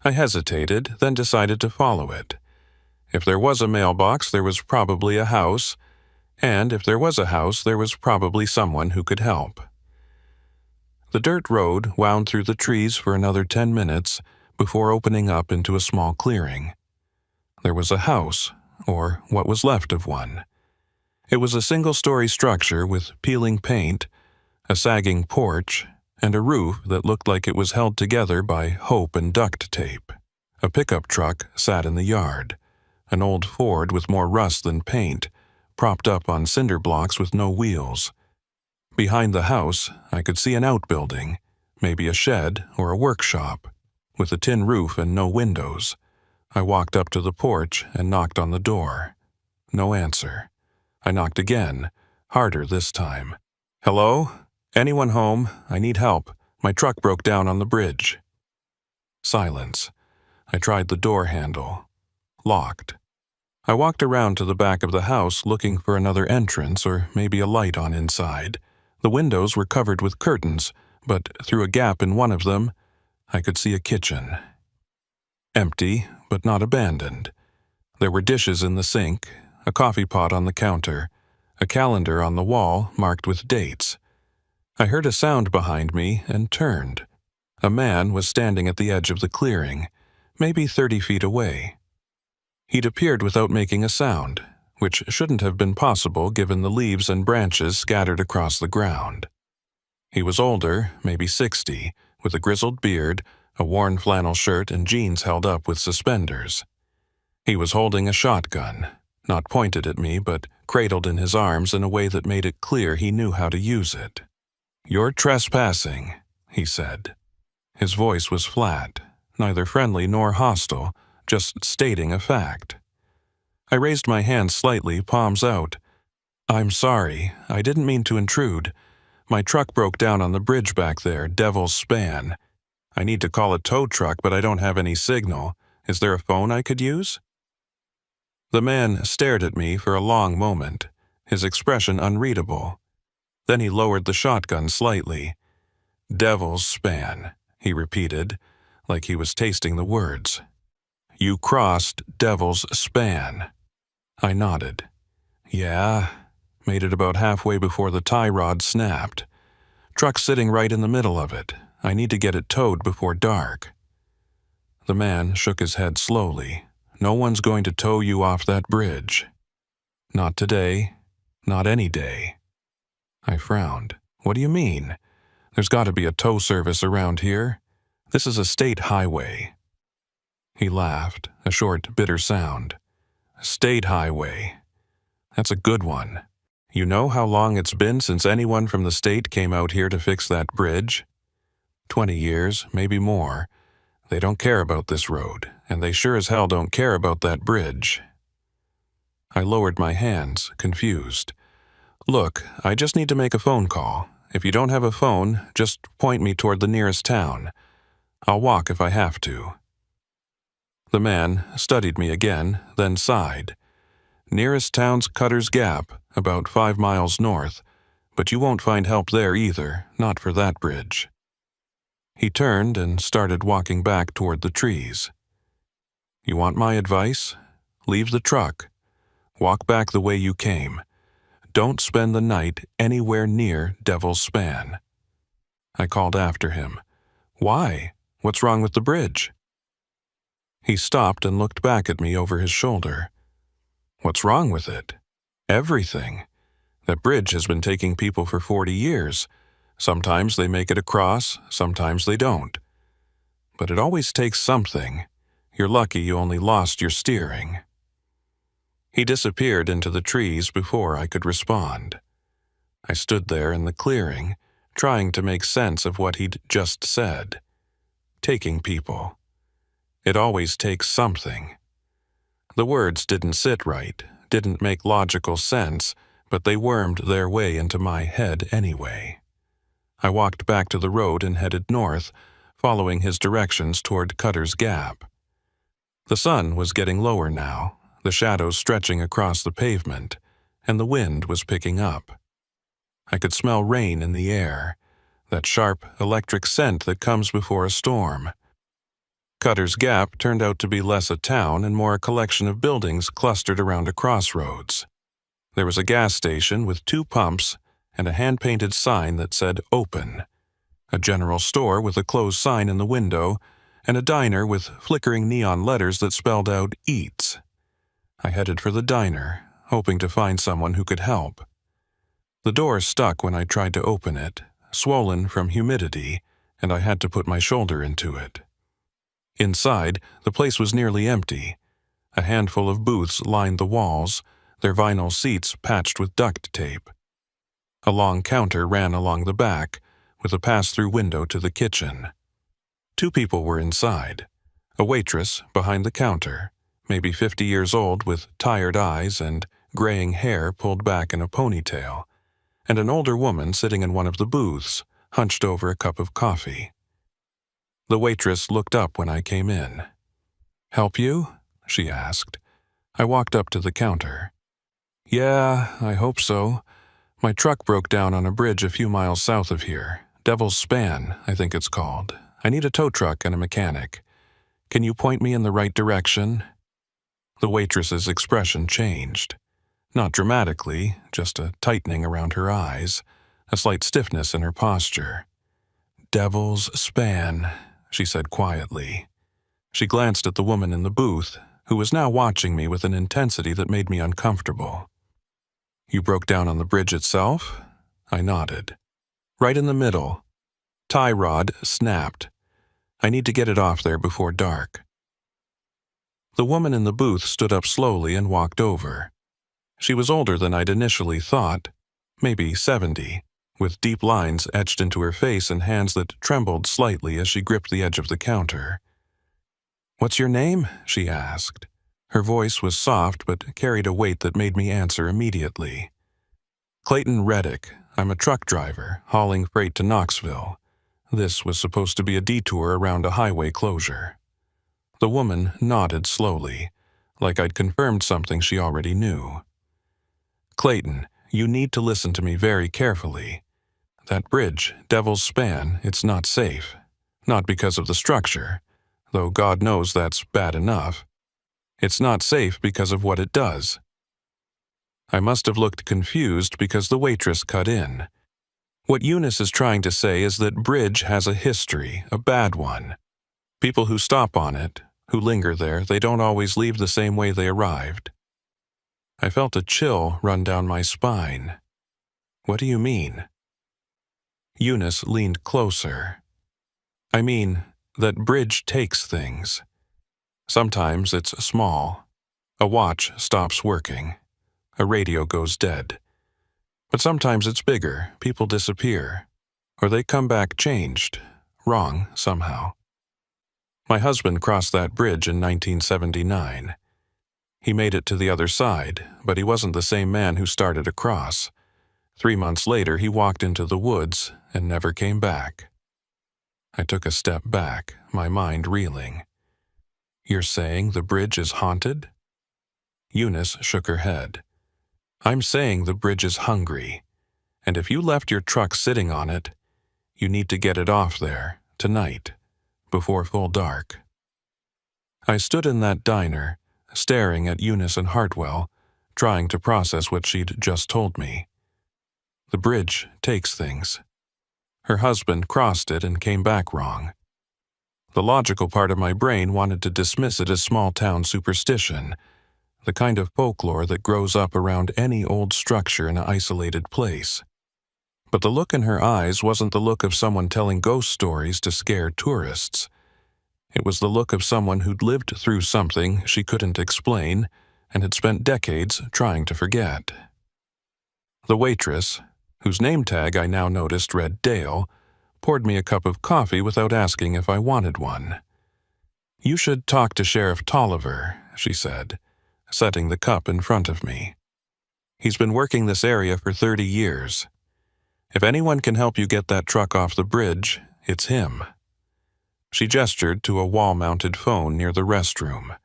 I hesitated, then decided to follow it. If there was a mailbox, there was probably a house, and if there was a house, there was probably someone who could help. The dirt road wound through the trees for another 10 minutes before opening up into a small clearing. There was a house, or what was left of one. It was a single-story structure with peeling paint, a sagging porch, and a roof that looked like it was held together by hope and duct tape. A pickup truck sat in the yard, an old Ford with more rust than paint, propped up on cinder blocks with no wheels. Behind the house, I could see an outbuilding, maybe a shed or a workshop, with a tin roof and no windows. I walked up to the porch and knocked on the door. No answer. I knocked again, harder this time. "Hello? Anyone home? I need help. My truck broke down on the bridge." Silence. I tried the door handle. Locked. I walked around to the back of the house looking for another entrance or maybe a light on inside. The windows were covered with curtains, but through a gap in one of them, I could see a kitchen. Empty, but not abandoned. There were dishes in the sink, a coffee pot on the counter, a calendar on the wall marked with dates. I heard a sound behind me and turned. A man was standing at the edge of the clearing, maybe 30 feet away. He'd appeared without making a sound, which shouldn't have been possible given the leaves and branches scattered across the ground. He was older, maybe 60, with a grizzled beard, a worn flannel shirt, and jeans held up with suspenders. He was holding a shotgun, not pointed at me, but cradled in his arms in a way that made it clear he knew how to use it. "You're trespassing," he said. His voice was flat, neither friendly nor hostile, just stating a fact. I raised my hand slightly, palms out. "I'm sorry, I didn't mean to intrude. My truck broke down on the bridge back there, Devil's Span. I need to call a tow truck, but I don't have any signal. Is there a phone I could use?" The man stared at me for a long moment, his expression unreadable. Then he lowered the shotgun slightly. "Devil's Span," he repeated, like he was tasting the words. "You crossed Devil's Span." I nodded. "Yeah, made it about halfway before the tie rod snapped. Truck's sitting right in the middle of it. I need to get it towed before dark." The man shook his head slowly. "No one's going to tow you off that bridge. Not today, not any day." I frowned. "What do you mean? There's got to be a tow service around here. This is a state highway." He laughed, a short, bitter sound. "State highway. That's a good one. You know how long it's been since anyone from the state came out here to fix that bridge? 20 years, maybe more. They don't care about this road, and they sure as hell don't care about that bridge." I lowered my hands, confused. "Look, I just need to make a phone call. If you don't have a phone, just point me toward the nearest town. I'll walk if I have to." The man studied me again, then sighed. "Nearest town's Cutter's Gap, about 5 miles north, but you won't find help there either, not for that bridge." He turned and started walking back toward the trees. "You want my advice? Leave the truck. Walk back the way you came. Don't spend the night anywhere near Devil's Span." I called after him. "Why? What's wrong with the bridge?" He stopped and looked back at me over his shoulder. "What's wrong with it? Everything. That bridge has been taking people for 40 years. Sometimes they make it across, sometimes they don't. But it always takes something. You're lucky you only lost your steering." He disappeared into the trees before I could respond. I stood there in the clearing, trying to make sense of what he'd just said. Taking people. It always takes something. The words didn't sit right, didn't make logical sense, but they wormed their way into my head anyway. I walked back to the road and headed north, following his directions toward Cutter's Gap. The sun was getting lower now, the shadows stretching across the pavement, and the wind was picking up. I could smell rain in the air, that sharp electric scent that comes before a storm. Cutter's Gap turned out to be less a town and more a collection of buildings clustered around a crossroads. There was a gas station with 2 pumps and a hand-painted sign that said "Open," a general store with a closed sign in the window, and a diner with flickering neon letters that spelled out "Eats." I headed for the diner, hoping to find someone who could help. The door stuck when I tried to open it, swollen from humidity, and I had to put my shoulder into it. Inside, the place was nearly empty. A handful of booths lined the walls, their vinyl seats patched with duct tape. A long counter ran along the back, with a pass-through window to the kitchen. 2 people were inside. A waitress behind the counter, maybe 50 years old with tired eyes and graying hair pulled back in a ponytail, and an older woman sitting in one of the booths, hunched over a cup of coffee. The waitress looked up when I came in. "Help you?" she asked. I walked up to the counter. "Yeah, I hope so. My truck broke down on a bridge a few miles south of here. Devil's Span, I think it's called. I need a tow truck and a mechanic. Can you point me in the right direction?" The waitress's expression changed. Not dramatically, just a tightening around her eyes, a slight stiffness in her posture. "Devil's Span," she said quietly. She glanced at the woman in the booth, who was now watching me with an intensity that made me uncomfortable. "You broke down on the bridge itself?" I nodded. "Right in the middle. Tie rod snapped. I need to get it off there before dark." The woman in the booth stood up slowly and walked over. She was older than I'd initially thought, maybe 70, with deep lines etched into her face and hands that trembled slightly as she gripped the edge of the counter. "What's your name?" she asked. Her voice was soft but carried a weight that made me answer immediately. "Clayton Reddick. I'm a truck driver, hauling freight to Knoxville. This was supposed to be a detour around a highway closure." The woman nodded slowly, like I'd confirmed something she already knew. "Clayton, you need to listen to me very carefully. That bridge, Devil's Span, it's not safe. Not because of the structure, though God knows that's bad enough. It's not safe because of what it does." I must have looked confused because the waitress cut in. "What Eunice is trying to say is that bridge has a history, a bad one. People who stop on it, who linger there, they don't always leave the same way they arrived." I felt a chill run down my spine. "What do you mean?" Eunice leaned closer. "I mean, that bridge takes things. Sometimes it's small. A watch stops working. A radio goes dead. But sometimes it's bigger. People disappear. Or they come back changed. Wrong, somehow. My husband crossed that bridge in 1979. He made it to the other side, but he wasn't the same man who started across. 3 months later, he walked into the woods and never came back." I took a step back, my mind reeling. "You're saying the bridge is haunted?" Eunice shook her head. "I'm saying the bridge is hungry, and if you left your truck sitting on it, you need to get it off there, tonight, before full dark." I stood in that diner, staring at Eunice and Hartwell, trying to process what she'd just told me. The bridge takes things. Her husband crossed it and came back wrong. The logical part of my brain wanted to dismiss it as small-town superstition, the kind of folklore that grows up around any old structure in an isolated place. But the look in her eyes wasn't the look of someone telling ghost stories to scare tourists. It was the look of someone who'd lived through something she couldn't explain and had spent decades trying to forget. The waitress, whose name tag I now noticed read Dale, poured me a cup of coffee without asking if I wanted one. "You should talk to Sheriff Tolliver," she said, setting the cup in front of me. "He's been working this area for 30 years. If anyone can help you get that truck off the bridge, it's him." She gestured to a wall-mounted phone near the restroom.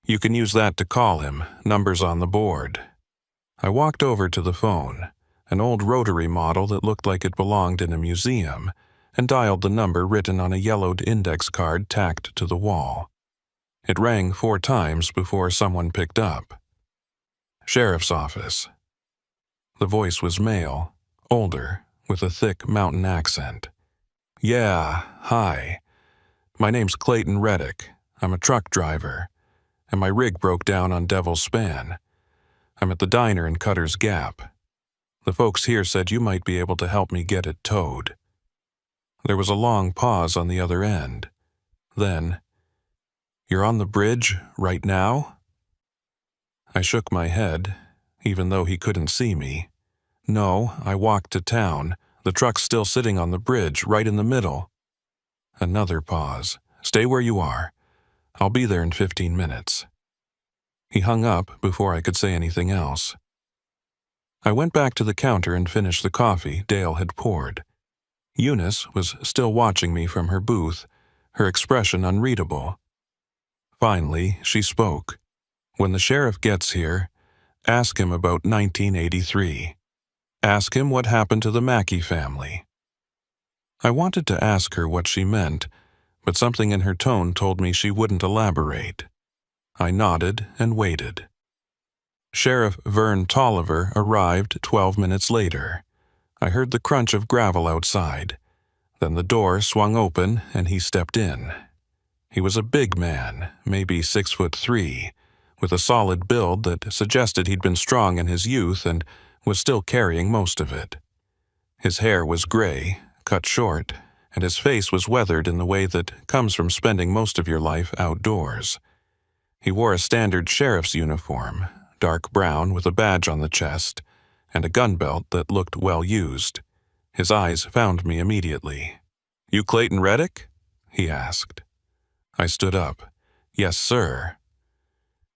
"You can use that to call him, numbers on the board." I walked over to the phone, an old rotary model that looked like it belonged in a museum, and dialed the number written on a yellowed index card tacked to the wall. It rang 4 times before someone picked up. "Sheriff's office." The voice was male, older, with a thick mountain accent. "Yeah, hi. My name's Clayton Reddick. I'm a truck driver, and my rig broke down on Devil's Span. I'm at the diner in Cutter's Gap. The folks here said you might be able to help me get it towed." There was a long pause on the other end. Then, "You're on the bridge right now?" I shook my head, even though he couldn't see me. "No, I walked to town. The truck's still sitting on the bridge, right in the middle." Another pause. "Stay where you are. I'll be there in 15 minutes. He hung up before I could say anything else. I went back to the counter and finished the coffee Dale had poured. Eunice was still watching me from her booth, her expression unreadable. Finally, she spoke. "When the sheriff gets here, ask him about 1983. Ask him what happened to the Mackey family." I wanted to ask her what she meant, but something in her tone told me she wouldn't elaborate. I nodded and waited. Sheriff Vern Tolliver arrived 12 minutes later. I heard the crunch of gravel outside. Then the door swung open and he stepped in. He was a big man, maybe 6'3", with a solid build that suggested he'd been strong in his youth and was still carrying most of it. His hair was gray, cut short, and his face was weathered in the way that comes from spending most of your life outdoors. He wore a standard sheriff's uniform, dark brown with a badge on the chest, and a gun belt that looked well used. His eyes found me immediately. "You Clayton Reddick?" he asked. I stood up. "Yes, sir."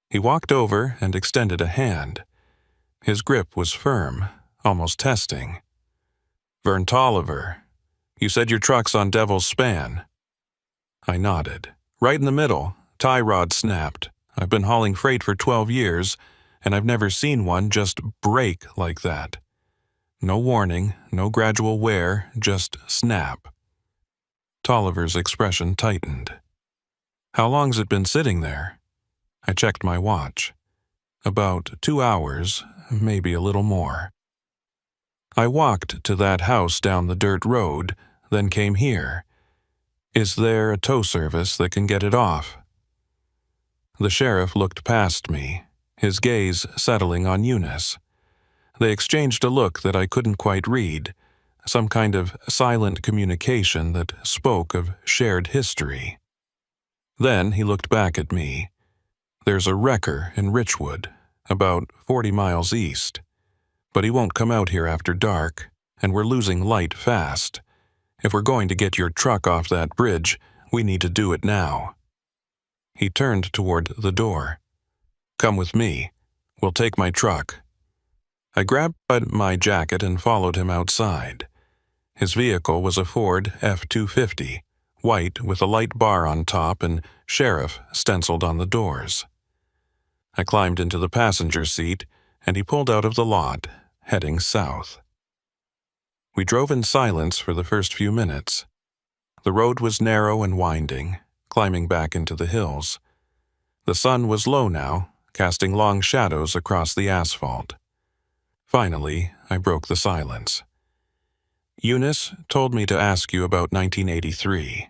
He walked over and extended a hand. His grip was firm, almost testing. "Vern Tolliver, you said your truck's on Devil's Span." I nodded. "Right in the middle. Tie rod snapped. I've been hauling freight for 12 years, and I've never seen one just break like that. No warning, no gradual wear, just snap." Tolliver's expression tightened. "How long's it been sitting there?" I checked my watch. "About 2 hours, maybe a little more." "I walked to that house down the dirt road, then came here. Is there a tow service that can get it off?" The sheriff looked past me, his gaze settling on Eunice. They exchanged a look that I couldn't quite read, some kind of silent communication that spoke of shared history. Then he looked back at me. "There's a wrecker in Richwood, about 40 miles east. But he won't come out here after dark, and we're losing light fast. If we're going to get your truck off that bridge, we need to do it now." He turned toward the door. "Come with me. We'll take my truck." I grabbed my jacket and followed him outside. His vehicle was a Ford F-250, white with a light bar on top and Sheriff stenciled on the doors. I climbed into the passenger seat, and he pulled out of the lot, heading south. We drove in silence for the first few minutes. The road was narrow and winding, climbing back into the hills. The sun was low now, casting long shadows across the asphalt. Finally, I broke the silence. "Eunice told me to ask you about 1983,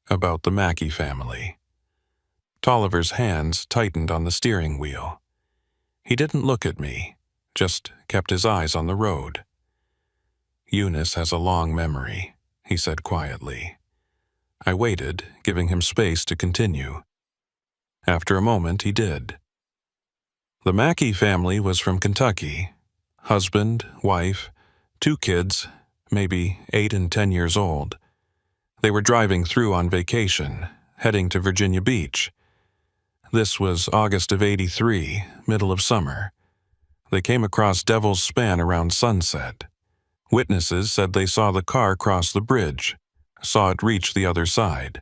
about the Mackey family." Tolliver's hands tightened on the steering wheel. He didn't look at me, just kept his eyes on the road. "Eunice has a long memory," he said quietly. I waited, giving him space to continue. After a moment, he did. "The Mackey family was from Kentucky. Husband, wife, 2 kids, maybe 8 and 10 years old. They were driving through on vacation, heading to Virginia Beach. This was August of '83, middle of summer. They came across Devil's Span around sunset. Witnesses said they saw the car cross the bridge, saw it reach the other side.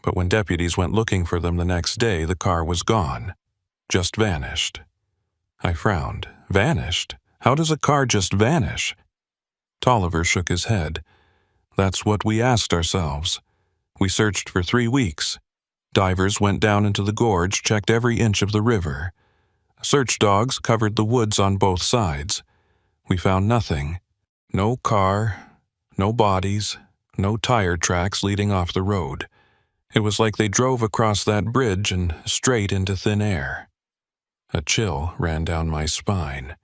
But when deputies went looking for them the next day, the car was gone. Just vanished. I frowned. Vanished? How does a car just vanish? Tolliver shook his head. That's what we asked ourselves. We searched for 3 weeks. Divers went down into the gorge, checked every inch of the river. Search dogs covered the woods on both sides. We found nothing. No car, no bodies, no tire tracks leading off the road. It was like they drove across that bridge and straight into thin air. A chill ran down my spine.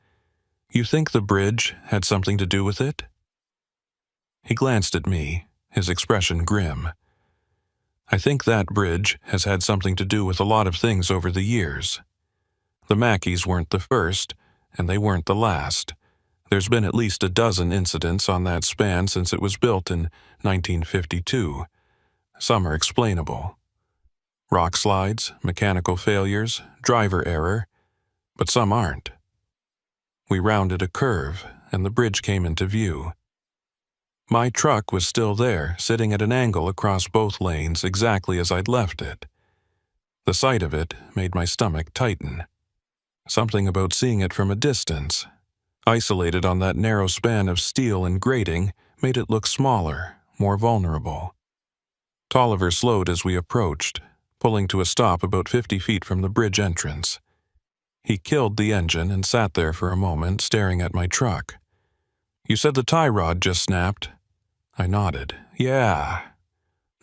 You think the bridge had something to do with it? He glanced at me, his expression grim. I think that bridge has had something to do with a lot of things over the years. The Mackeys weren't the first, and they weren't the last. There's been at least a dozen incidents on that span since it was built in 1952. Some are explainable. Rock slides, mechanical failures, driver error, but some aren't. We rounded a curve, and the bridge came into view. My truck was still there, sitting at an angle across both lanes exactly as I'd left it. The sight of it made my stomach tighten. Something about seeing it from a distance, isolated on that narrow span of steel and grating, made it look smaller, more vulnerable. Tolliver slowed as we approached, pulling to a stop about 50 feet from the bridge entrance. He killed the engine and sat there for a moment, staring at my truck. You said the tie rod just snapped? I nodded. Yeah.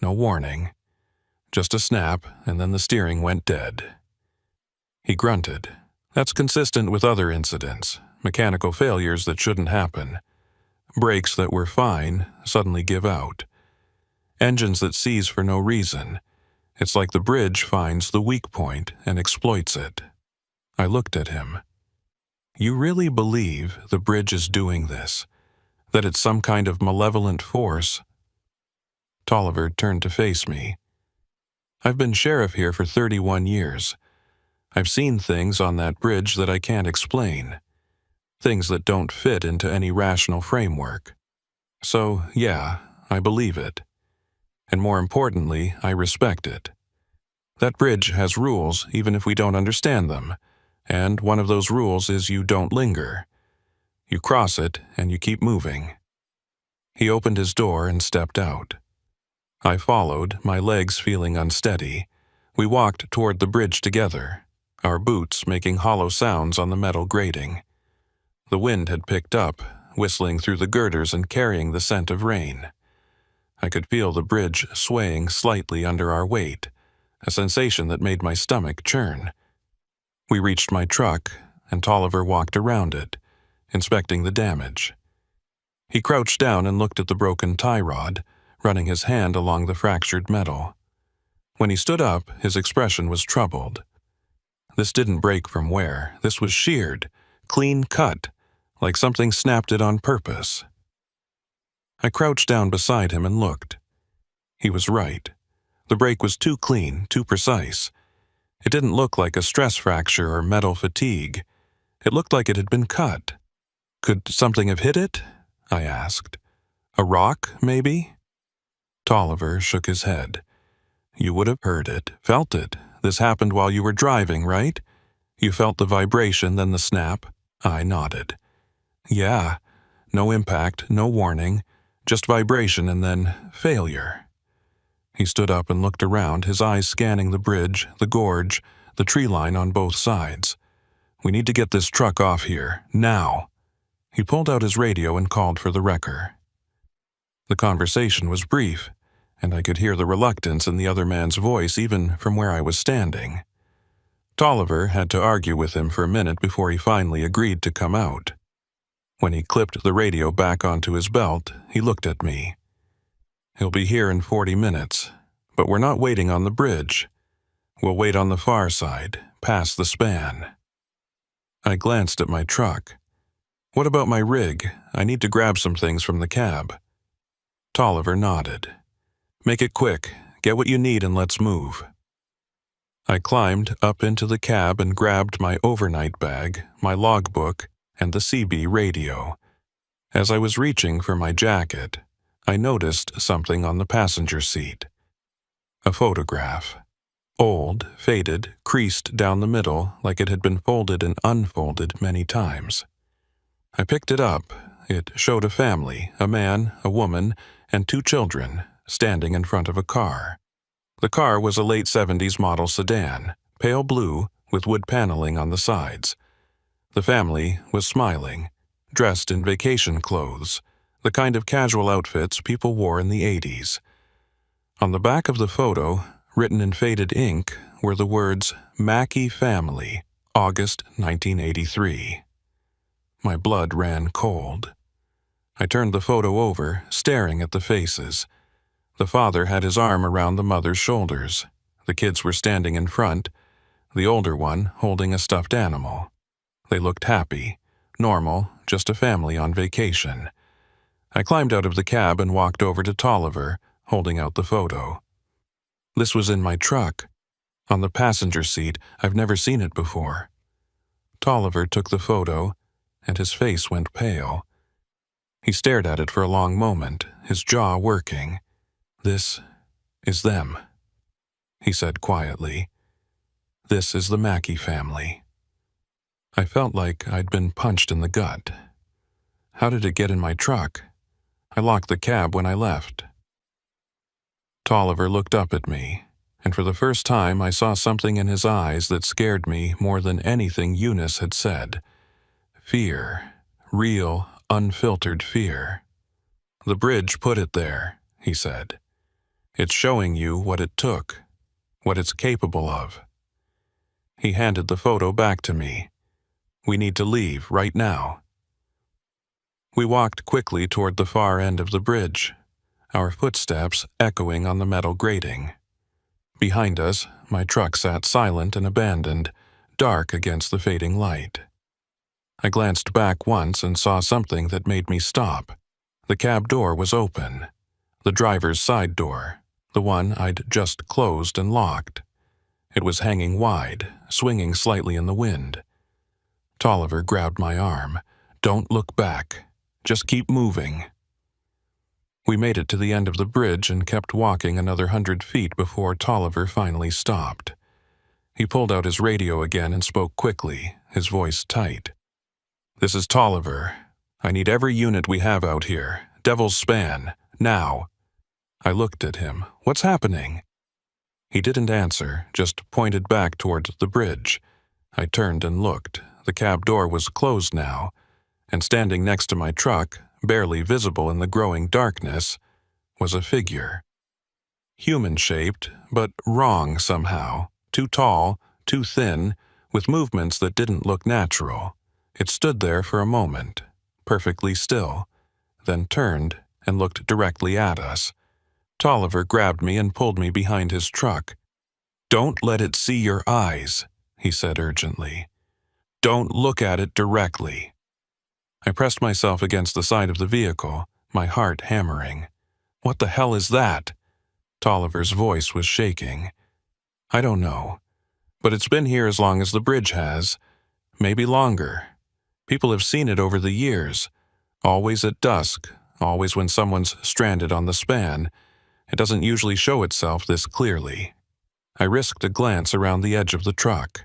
No warning. Just a snap, and then the steering went dead. He grunted. That's consistent with other incidents, mechanical failures that shouldn't happen. Brakes that were fine suddenly give out. Engines that seize for no reason. It's like the bridge finds the weak point and exploits it. I looked at him. You really believe the bridge is doing this? That it's some kind of malevolent force? Tolliver turned to face me. I've been sheriff here for 31 years. I've seen things on that bridge that I can't explain. Things that don't fit into any rational framework. So, yeah, I believe it. And more importantly, I respect it. That bridge has rules even if we don't understand them, and one of those rules is you don't linger. You cross it and you keep moving. He opened his door and stepped out. I followed, my legs feeling unsteady. We walked toward the bridge together, our boots making hollow sounds on the metal grating. The wind had picked up, whistling through the girders and carrying the scent of rain. I could feel the bridge swaying slightly under our weight, a sensation that made my stomach churn. We reached my truck, and Tolliver walked around it, inspecting the damage. He crouched down and looked at the broken tie rod, running his hand along the fractured metal. When he stood up, his expression was troubled. This didn't break from wear. This was sheared, clean cut, like something snapped it on purpose. I crouched down beside him and looked. He was right. The break was too clean, too precise. It didn't look like a stress fracture or metal fatigue. It looked like it had been cut. Could something have hit it? I asked. A rock, maybe? Tolliver shook his head. You would have heard it, felt it. This happened while you were driving, right? You felt the vibration, then the snap? I nodded. Yeah. No impact, no warning. Just vibration and then failure. He stood up and looked around, his eyes scanning the bridge, the gorge, the tree line on both sides. We need to get this truck off here, now. He pulled out his radio and called for the wrecker. The conversation was brief, and I could hear the reluctance in the other man's voice even from where I was standing. Tolliver had to argue with him for a minute before he finally agreed to come out. When he clipped the radio back onto his belt, he looked at me. He'll be here in 40 minutes, but we're not waiting on the bridge. We'll wait on the far side, past the span. I glanced at my truck. What about my rig? I need to grab some things from the cab. Tolliver nodded. Make it quick. Get what you need and let's move. I climbed up into the cab and grabbed my overnight bag, my logbook, and the CB radio. As I was reaching for my jacket, I noticed something on the passenger seat. A photograph. Old, faded, creased down the middle like it had been folded and unfolded many times. I picked it up. It showed a family, a man, a woman, and 2 children, standing in front of a car. The car was a late 70s model sedan, pale blue, with wood paneling on the sides. The family was smiling, dressed in vacation clothes, the kind of casual outfits people wore in the 80s. On the back of the photo, written in faded ink, were the words, "Mackey Family, August 1983. My blood ran cold. I turned the photo over, staring at the faces. The father had his arm around the mother's shoulders. The kids were standing in front, the older one holding a stuffed animal. They looked happy, normal, just a family on vacation. I climbed out of the cab and walked over to Tolliver, holding out the photo. This was in my truck. On the passenger seat, I've never seen it before. Tolliver took the photo, and his face went pale. He stared at it for a long moment, his jaw working. "This is them," he said quietly. "This is the Mackey family." I felt like I'd been punched in the gut. How did it get in my truck? I locked the cab when I left. Tolliver looked up at me, and for the first time I saw something in his eyes that scared me more than anything Eunice had said. Fear. Real, unfiltered fear. "The bridge put it there," he said. "It's showing you what it took, what it's capable of." He handed the photo back to me. "We need to leave right now." We walked quickly toward the far end of the bridge, our footsteps echoing on the metal grating. Behind us, my truck sat silent and abandoned, dark against the fading light. I glanced back once and saw something that made me stop. The cab door was open. The driver's side door, the one I'd just closed and locked. It was hanging wide, swinging slightly in the wind. Tolliver grabbed my arm. "Don't look back. Just keep moving." We made it to the end of the bridge and kept walking another 100 feet before Tolliver finally stopped. He pulled out his radio again and spoke quickly, his voice tight. "This is Tolliver. I need every unit we have out here. Devil's Span. Now." I looked at him. "What's happening?" He didn't answer, just pointed back toward the bridge. I turned and looked. The cab door was closed now, and standing next to my truck, barely visible in the growing darkness, was a figure. Human-shaped, but wrong somehow. Too tall, too thin, with movements that didn't look natural. It stood there for a moment, perfectly still, then turned and looked directly at us. Tolliver grabbed me and pulled me behind his truck. "Don't let it see your eyes," he said urgently. "Don't look at it directly." I pressed myself against the side of the vehicle, my heart hammering. "What the hell is that?" Tolliver's voice was shaking. "I don't know, but it's been here as long as the bridge has, maybe longer. People have seen it over the years, always at dusk, always when someone's stranded on the span. It doesn't usually show itself this clearly." I risked a glance around the edge of the truck.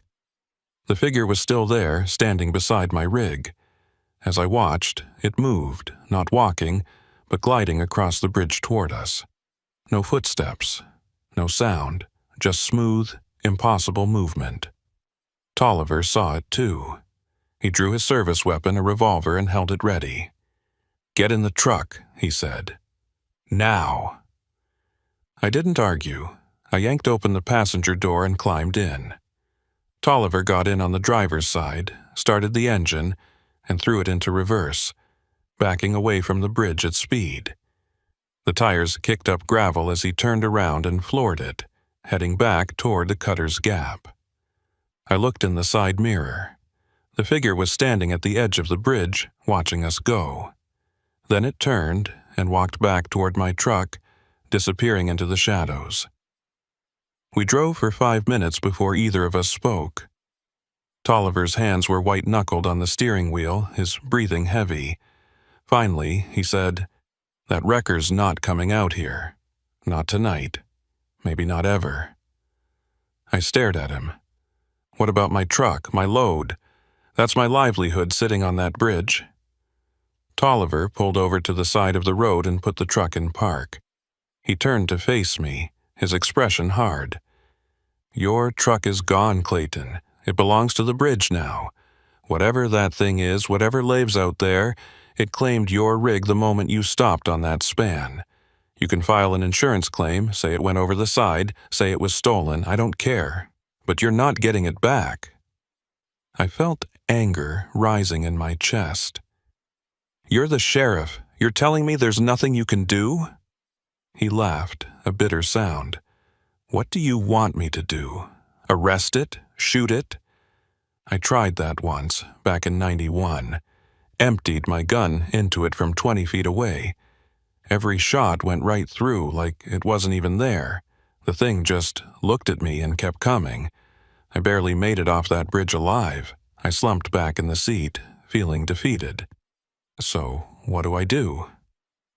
The figure was still there, standing beside my rig. As I watched, it moved, not walking, but gliding across the bridge toward us. No footsteps, no sound, just smooth, impossible movement. Tolliver saw it too. He drew his service weapon, a revolver, and held it ready. "Get in the truck," he said. "Now." I didn't argue. I yanked open the passenger door and climbed in. Tolliver got in on the driver's side, started the engine, and threw it into reverse, backing away from the bridge at speed. The tires kicked up gravel as he turned around and floored it, heading back toward the cutter's gap. I looked in the side mirror. The figure was standing at the edge of the bridge, watching us go. Then it turned and walked back toward my truck, disappearing into the shadows. We drove for 5 minutes before either of us spoke. Tolliver's hands were white-knuckled on the steering wheel, his breathing heavy. Finally, he said, "That wrecker's not coming out here. Not tonight. Maybe not ever." I stared at him. What about my truck, my load? That's my livelihood sitting on that bridge. Tolliver pulled over to the side of the road and put the truck in park. He turned to face me, his expression hard. "Your truck is gone, Clayton. It belongs to the bridge now. Whatever that thing is, whatever lives out there, it claimed your rig the moment you stopped on that span. You can file an insurance claim, say it went over the side, say it was stolen, I don't care. But you're not getting it back." I felt anger rising in my chest. "You're the sheriff. You're telling me there's nothing you can do?" He laughed, a bitter sound. "What do you want me to do? Arrest it? Shoot it?" I tried that once, back in '91. Emptied my gun into it from 20 feet away. Every shot went right through, like it wasn't even there. The thing just looked at me and kept coming. I barely made it off that bridge alive. I slumped back in the seat, feeling defeated. So, what do I do?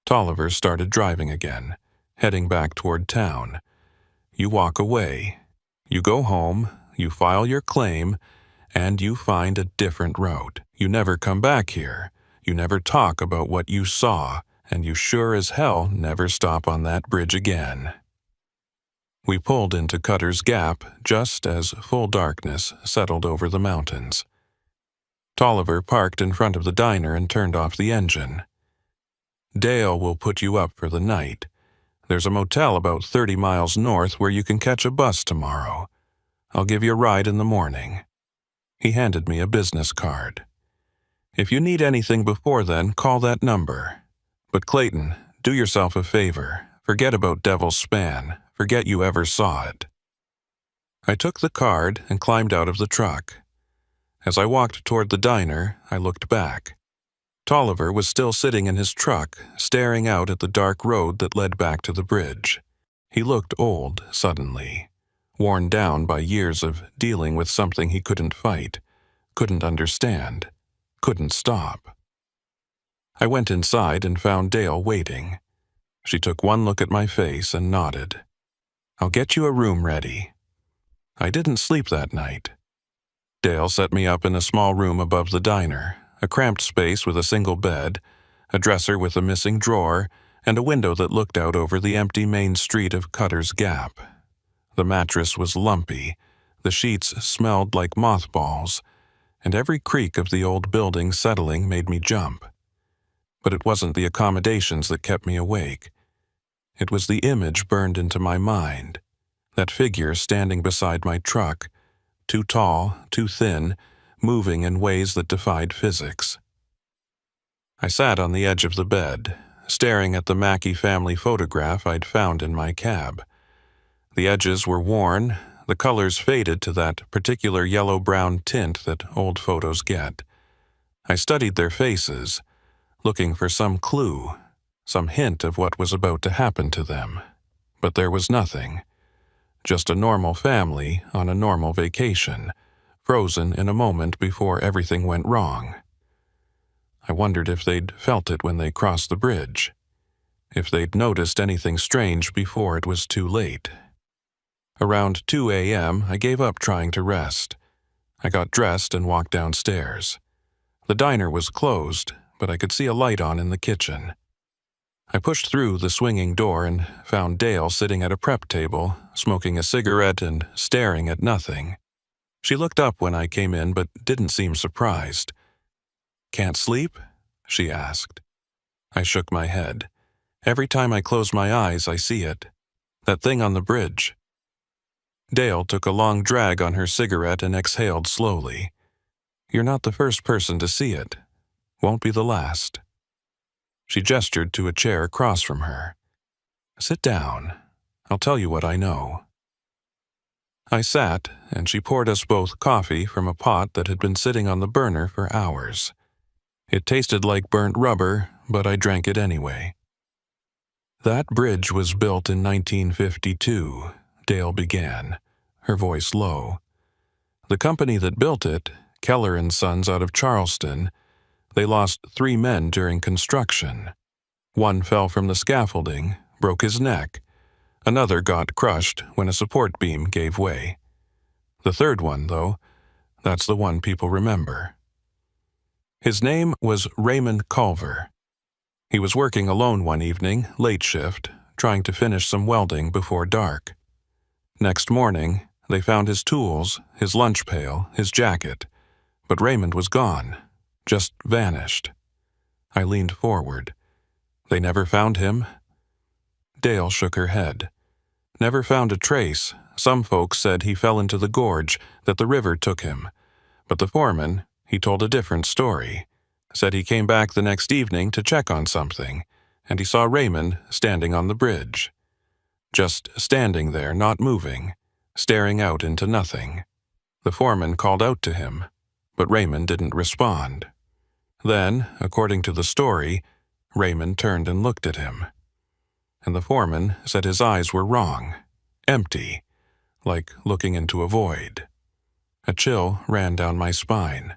Tolliver started driving again, heading back toward town. You walk away. You go home, you file your claim, and you find a different route. You never come back here. You never talk about what you saw, and you sure as hell never stop on that bridge again. We pulled into Cutter's Gap just as full darkness settled over the mountains. Tolliver parked in front of the diner and turned off the engine. "Dale will put you up for the night. There's a motel about 30 miles north where you can catch a bus tomorrow. I'll give you a ride in the morning." He handed me a business card. "If you need anything before then, call that number. But Clayton, do yourself a favor. Forget about Devil's Span. Forget you ever saw it." I took the card and climbed out of the truck. As I walked toward the diner, I looked back. Tolliver was still sitting in his truck, staring out at the dark road that led back to the bridge. He looked old, suddenly, worn down by years of dealing with something he couldn't fight, couldn't understand, couldn't stop. I went inside and found Dale waiting. She took one look at my face and nodded. "I'll get you a room ready." I didn't sleep that night. Dale set me up in a small room above the diner, a cramped space with a single bed, a dresser with a missing drawer, and a window that looked out over the empty main street of Cutter's Gap. The mattress was lumpy, the sheets smelled like mothballs, and every creak of the old building settling made me jump. But it wasn't the accommodations that kept me awake. It was the image burned into my mind, that figure standing beside my truck, too tall, too thin, moving in ways that defied physics. I sat on the edge of the bed, staring at the Mackey family photograph I'd found in my cab. The edges were worn, the colors faded to that particular yellow-brown tint that old photos get. I studied their faces, looking for some clue, some hint of what was about to happen to them. But there was nothing. Just a normal family on a normal vacation, frozen in a moment before everything went wrong. I wondered if they'd felt it when they crossed the bridge, if they'd noticed anything strange before it was too late. Around 2 a.m., I gave up trying to rest. I got dressed and walked downstairs. The diner was closed, but I could see a light on in the kitchen. I pushed through the swinging door and found Dale sitting at a prep table, smoking a cigarette and staring at nothing. She looked up when I came in but didn't seem surprised. "Can't sleep?" she asked. I shook my head. "Every time I close my eyes, I see it. That thing on the bridge." Dale took a long drag on her cigarette and exhaled slowly. "You're not the first person to see it. Won't be the last." She gestured to a chair across from her. "Sit down. I'll tell you what I know." I sat, and she poured us both coffee from a pot that had been sitting on the burner for hours. It tasted like burnt rubber, but I drank it anyway. "That bridge was built in 1952, Dale began, her voice low. "The company that built it, Keller and Sons out of Charleston, They lost 3 men during construction. One fell from the scaffolding, broke his neck. Another got crushed when a support beam gave way. The third one, though, that's the one people remember. His name was Raymond Culver. He was working alone one evening, late shift, trying to finish some welding before dark. Next morning, they found his tools, his lunch pail, his jacket, but Raymond was gone, just vanished. I leaned forward. They never found him? Dale shook her head. Never found a trace. Some folks said he fell into the gorge, that the river took him. But the foreman, he told a different story. Said he came back the next evening to check on something, and he saw Raymond standing on the bridge. Just standing there, not moving, staring out into nothing. The foreman called out to him, but Raymond didn't respond. Then, according to the story, Raymond turned and looked at him. And the foreman said his eyes were wrong, empty, like looking into a void. A chill ran down my spine.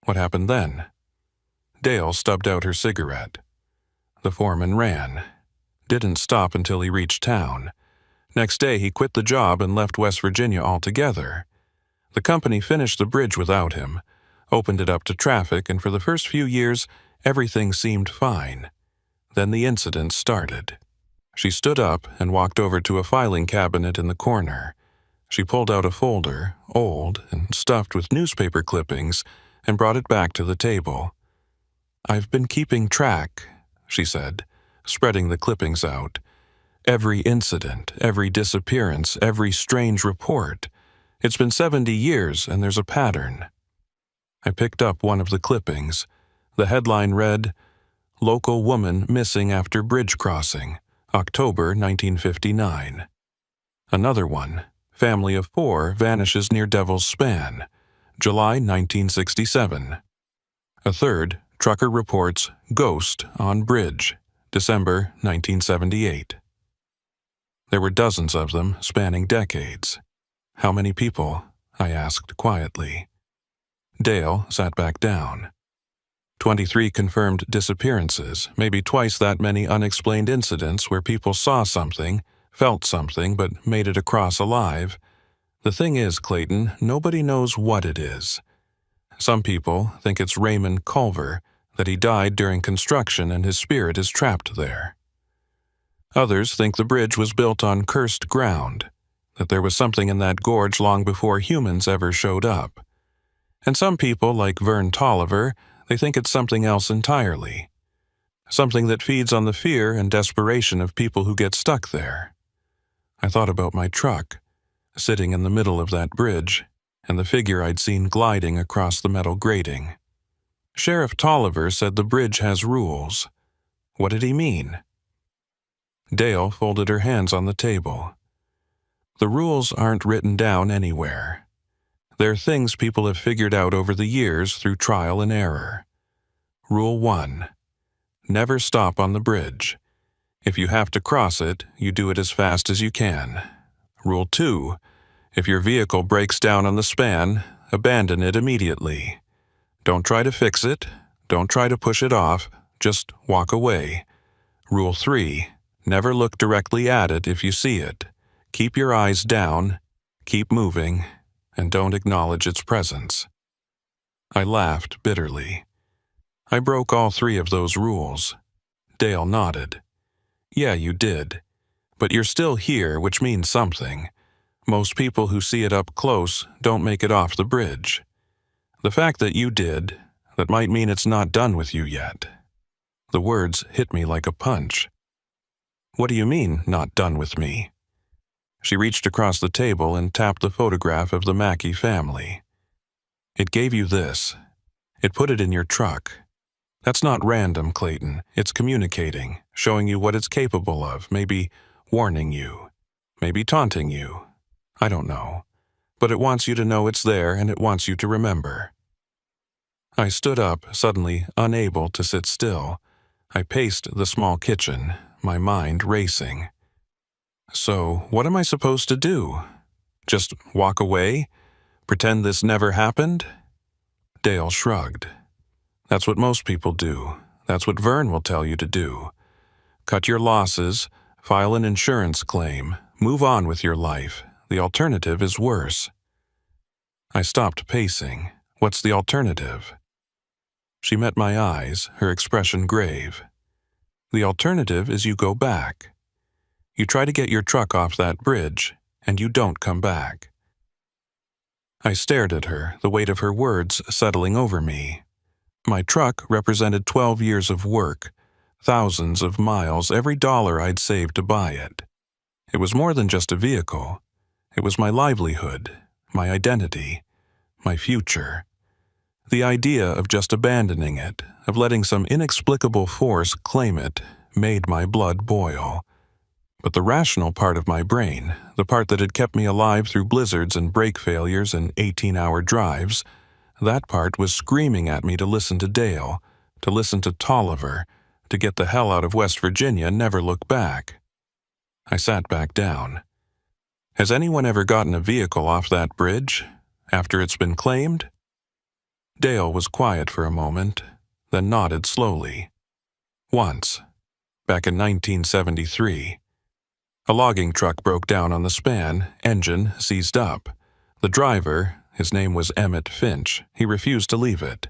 What happened then? Dale stubbed out her cigarette. The foreman ran. Didn't stop until he reached town. Next day he quit the job and left West Virginia altogether. The company finished the bridge without him, opened it up to traffic, and for the first few years, everything seemed fine. Then the incident started. She stood up and walked over to a filing cabinet in the corner. She pulled out a folder, old and stuffed with newspaper clippings, and brought it back to the table. "I've been keeping track," she said, spreading the clippings out. "Every incident, every disappearance, every strange report. It's been 70 years, and there's a pattern." I picked up one of the clippings. The headline read, "Local woman missing after bridge crossing, October 1959. Another one, family of 4 vanishes near Devil's Span, July 1967. A third, trucker reports ghost on bridge, December 1978. There were dozens of them spanning decades. "How many people?" I asked quietly. Dale sat back down. 23 confirmed disappearances, maybe twice that many unexplained incidents where people saw something, felt something, but made it across alive. The thing is, Clayton, nobody knows what it is. Some people think it's Raymond Culver, that he died during construction and his spirit is trapped there. Others think the bridge was built on cursed ground, that there was something in that gorge long before humans ever showed up. And some people, like Vern Tolliver, they think it's something else entirely. Something that feeds on the fear and desperation of people who get stuck there. I thought about my truck, sitting in the middle of that bridge, and the figure I'd seen gliding across the metal grating. Sheriff Tolliver said the bridge has rules. What did he mean? Dale folded her hands on the table. The rules aren't written down anywhere. They're things people have figured out over the years through trial and error. Rule 1. Never stop on the bridge. If you have to cross it, you do it as fast as you can. Rule 2. If your vehicle breaks down on the span, abandon it immediately. Don't try to fix it. Don't try to push it off. Just walk away. Rule 3. Never look directly at it if you see it. Keep your eyes down, keep moving, and don't acknowledge its presence. I laughed bitterly. I broke all 3 of those rules. Dale nodded. Yeah, you did. But you're still here, which means something. Most people who see it up close don't make it off the bridge. The fact that you did, that might mean it's not done with you yet. The words hit me like a punch. What do you mean, not done with me? She reached across the table and tapped the photograph of the Mackey family. It gave you this. It put it in your truck. That's not random, Clayton. It's communicating, showing you what it's capable of, maybe warning you, maybe taunting you. I don't know. But it wants you to know it's there and it wants you to remember. I stood up, suddenly unable to sit still. I paced the small kitchen, my mind racing. So, what am I supposed to do? Just walk away? Pretend this never happened? Dale shrugged. That's what most people do. That's what Vern will tell you to do. Cut your losses, file an insurance claim, move on with your life. The alternative is worse. I stopped pacing. What's the alternative? She met my eyes, her expression grave. The alternative is you go back. You try to get your truck off that bridge, and you don't come back. I stared at her, the weight of her words settling over me. My truck represented 12 years of work, thousands of miles, every dollar I'd saved to buy it. It was more than just a vehicle. It was my livelihood, my identity, my future. The idea of just abandoning it, of letting some inexplicable force claim it, made my blood boil. But the rational part of my brain, the part that had kept me alive through blizzards and brake failures and 18-hour drives, that part was screaming at me to listen to Dale, to listen to Tolliver, to get the hell out of West Virginia and never look back. I sat back down. Has anyone ever gotten a vehicle off that bridge, after it's been claimed? Dale was quiet for a moment, then nodded slowly. Once, back in 1973. A logging truck broke down on the span, engine seized up. The driver, his name was Emmett Finch, he refused to leave it.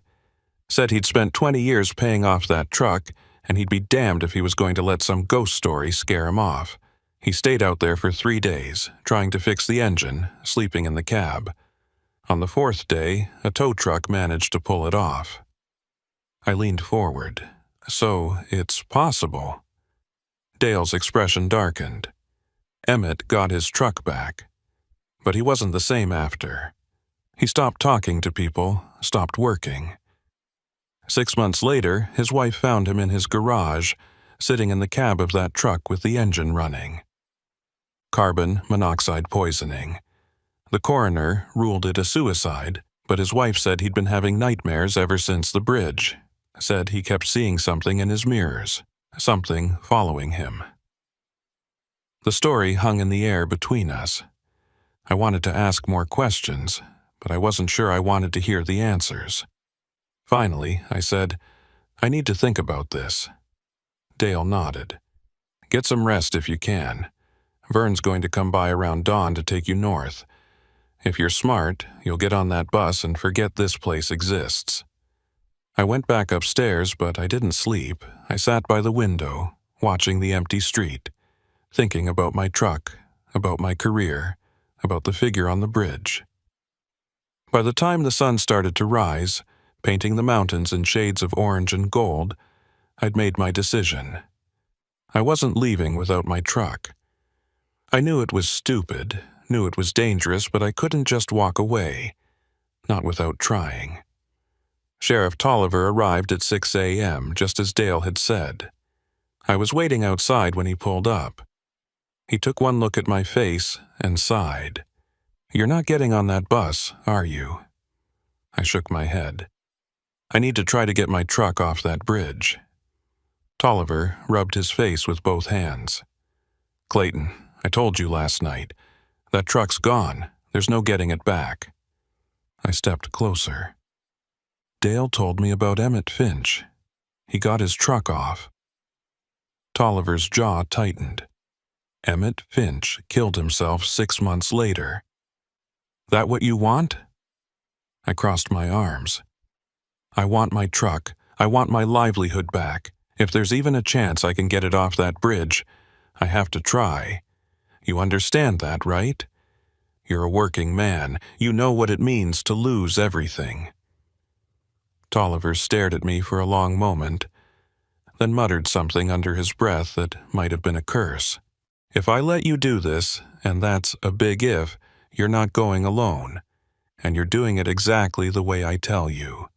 Said he'd spent 20 years paying off that truck, and he'd be damned if he was going to let some ghost story scare him off. He stayed out there for 3 days, trying to fix the engine, sleeping in the cab. On the 4th day, a tow truck managed to pull it off. I leaned forward. So, it's possible. Dale's expression darkened. Emmett got his truck back. But he wasn't the same after. He stopped talking to people, stopped working. 6 months later, his wife found him in his garage, sitting in the cab of that truck with the engine running. Carbon monoxide poisoning. The coroner ruled it a suicide, but his wife said he'd been having nightmares ever since the bridge. Said he kept seeing something in his mirrors, something following him. The story hung in the air between us. I wanted to ask more questions, but I wasn't sure I wanted to hear the answers. Finally, I said, I need to think about this. Dale nodded. Get some rest if you can. Vern's going to come by around dawn to take you north. If you're smart, you'll get on that bus and forget this place exists. I went back upstairs, but I didn't sleep. I sat by the window, watching the empty street, thinking about my truck, about my career, about the figure on the bridge. By the time the sun started to rise, painting the mountains in shades of orange and gold, I'd made my decision. I wasn't leaving without my truck. I knew it was stupid, knew it was dangerous, but I couldn't just walk away, not without trying. Sheriff Tolliver arrived at 6 a.m., just as Dale had said. I was waiting outside when he pulled up. He took one look at my face and sighed. You're not getting on that bus, are you? I shook my head. I need to try to get my truck off that bridge. Tolliver rubbed his face with both hands. Clayton, I told you last night. That truck's gone. There's no getting it back. I stepped closer. Dale told me about Emmett Finch. He got his truck off. Tolliver's jaw tightened. Emmett Finch killed himself 6 months later. That what you want? I crossed my arms. I want my truck. I want my livelihood back. If there's even a chance I can get it off that bridge, I have to try. You understand that, right? You're a working man. You know what it means to lose everything. Tolliver stared at me for a long moment, then muttered something under his breath that might have been a curse. If I let you do this, and that's a big if, you're not going alone, and you're doing it exactly the way I tell you.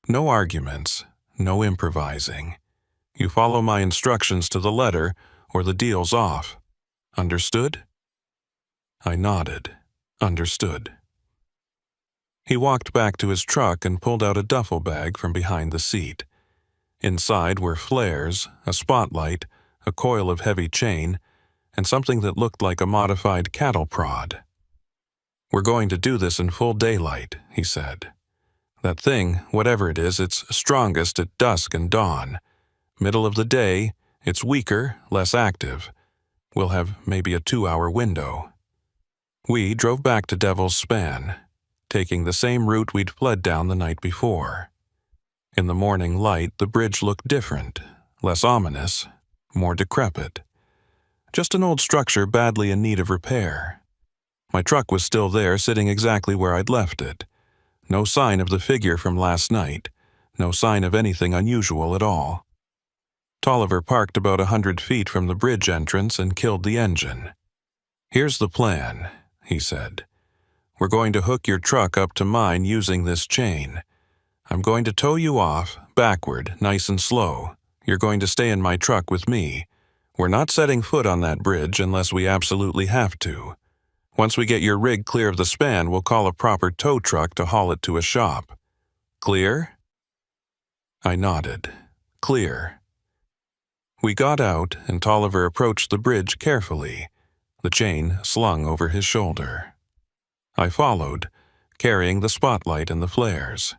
No arguments, no improvising. You follow my instructions to the letter, or the deal's off. Understood? I nodded. Understood. He walked back to his truck and pulled out a duffel bag from behind the seat. Inside were flares, a spotlight, a coil of heavy chain, and something that looked like a modified cattle prod. We're going to do this in full daylight, he said. That thing, whatever it is, it's strongest at dusk and dawn. Middle of the day, it's weaker, less active. We'll have maybe a 2-hour window. We drove back to Devil's Span, taking the same route we'd fled down the night before. In the morning light, the bridge looked different, less ominous, more decrepit. Just an old structure badly in need of repair. My truck was still there, sitting exactly where I'd left it. No sign of the figure from last night, no sign of anything unusual at all. Tolliver parked about 100 feet from the bridge entrance and killed the engine. "Here's the plan," he said. "We're going to hook your truck up to mine using this chain. I'm going to tow you off, backward, nice and slow. You're going to stay in my truck with me. We're not setting foot on that bridge unless we absolutely have to. Once we get your rig clear of the span, we'll call a proper tow truck to haul it to a shop. Clear?" I nodded. Clear. We got out, and Tolliver approached the bridge carefully, the chain slung over his shoulder. I followed, carrying the spotlight and the flares.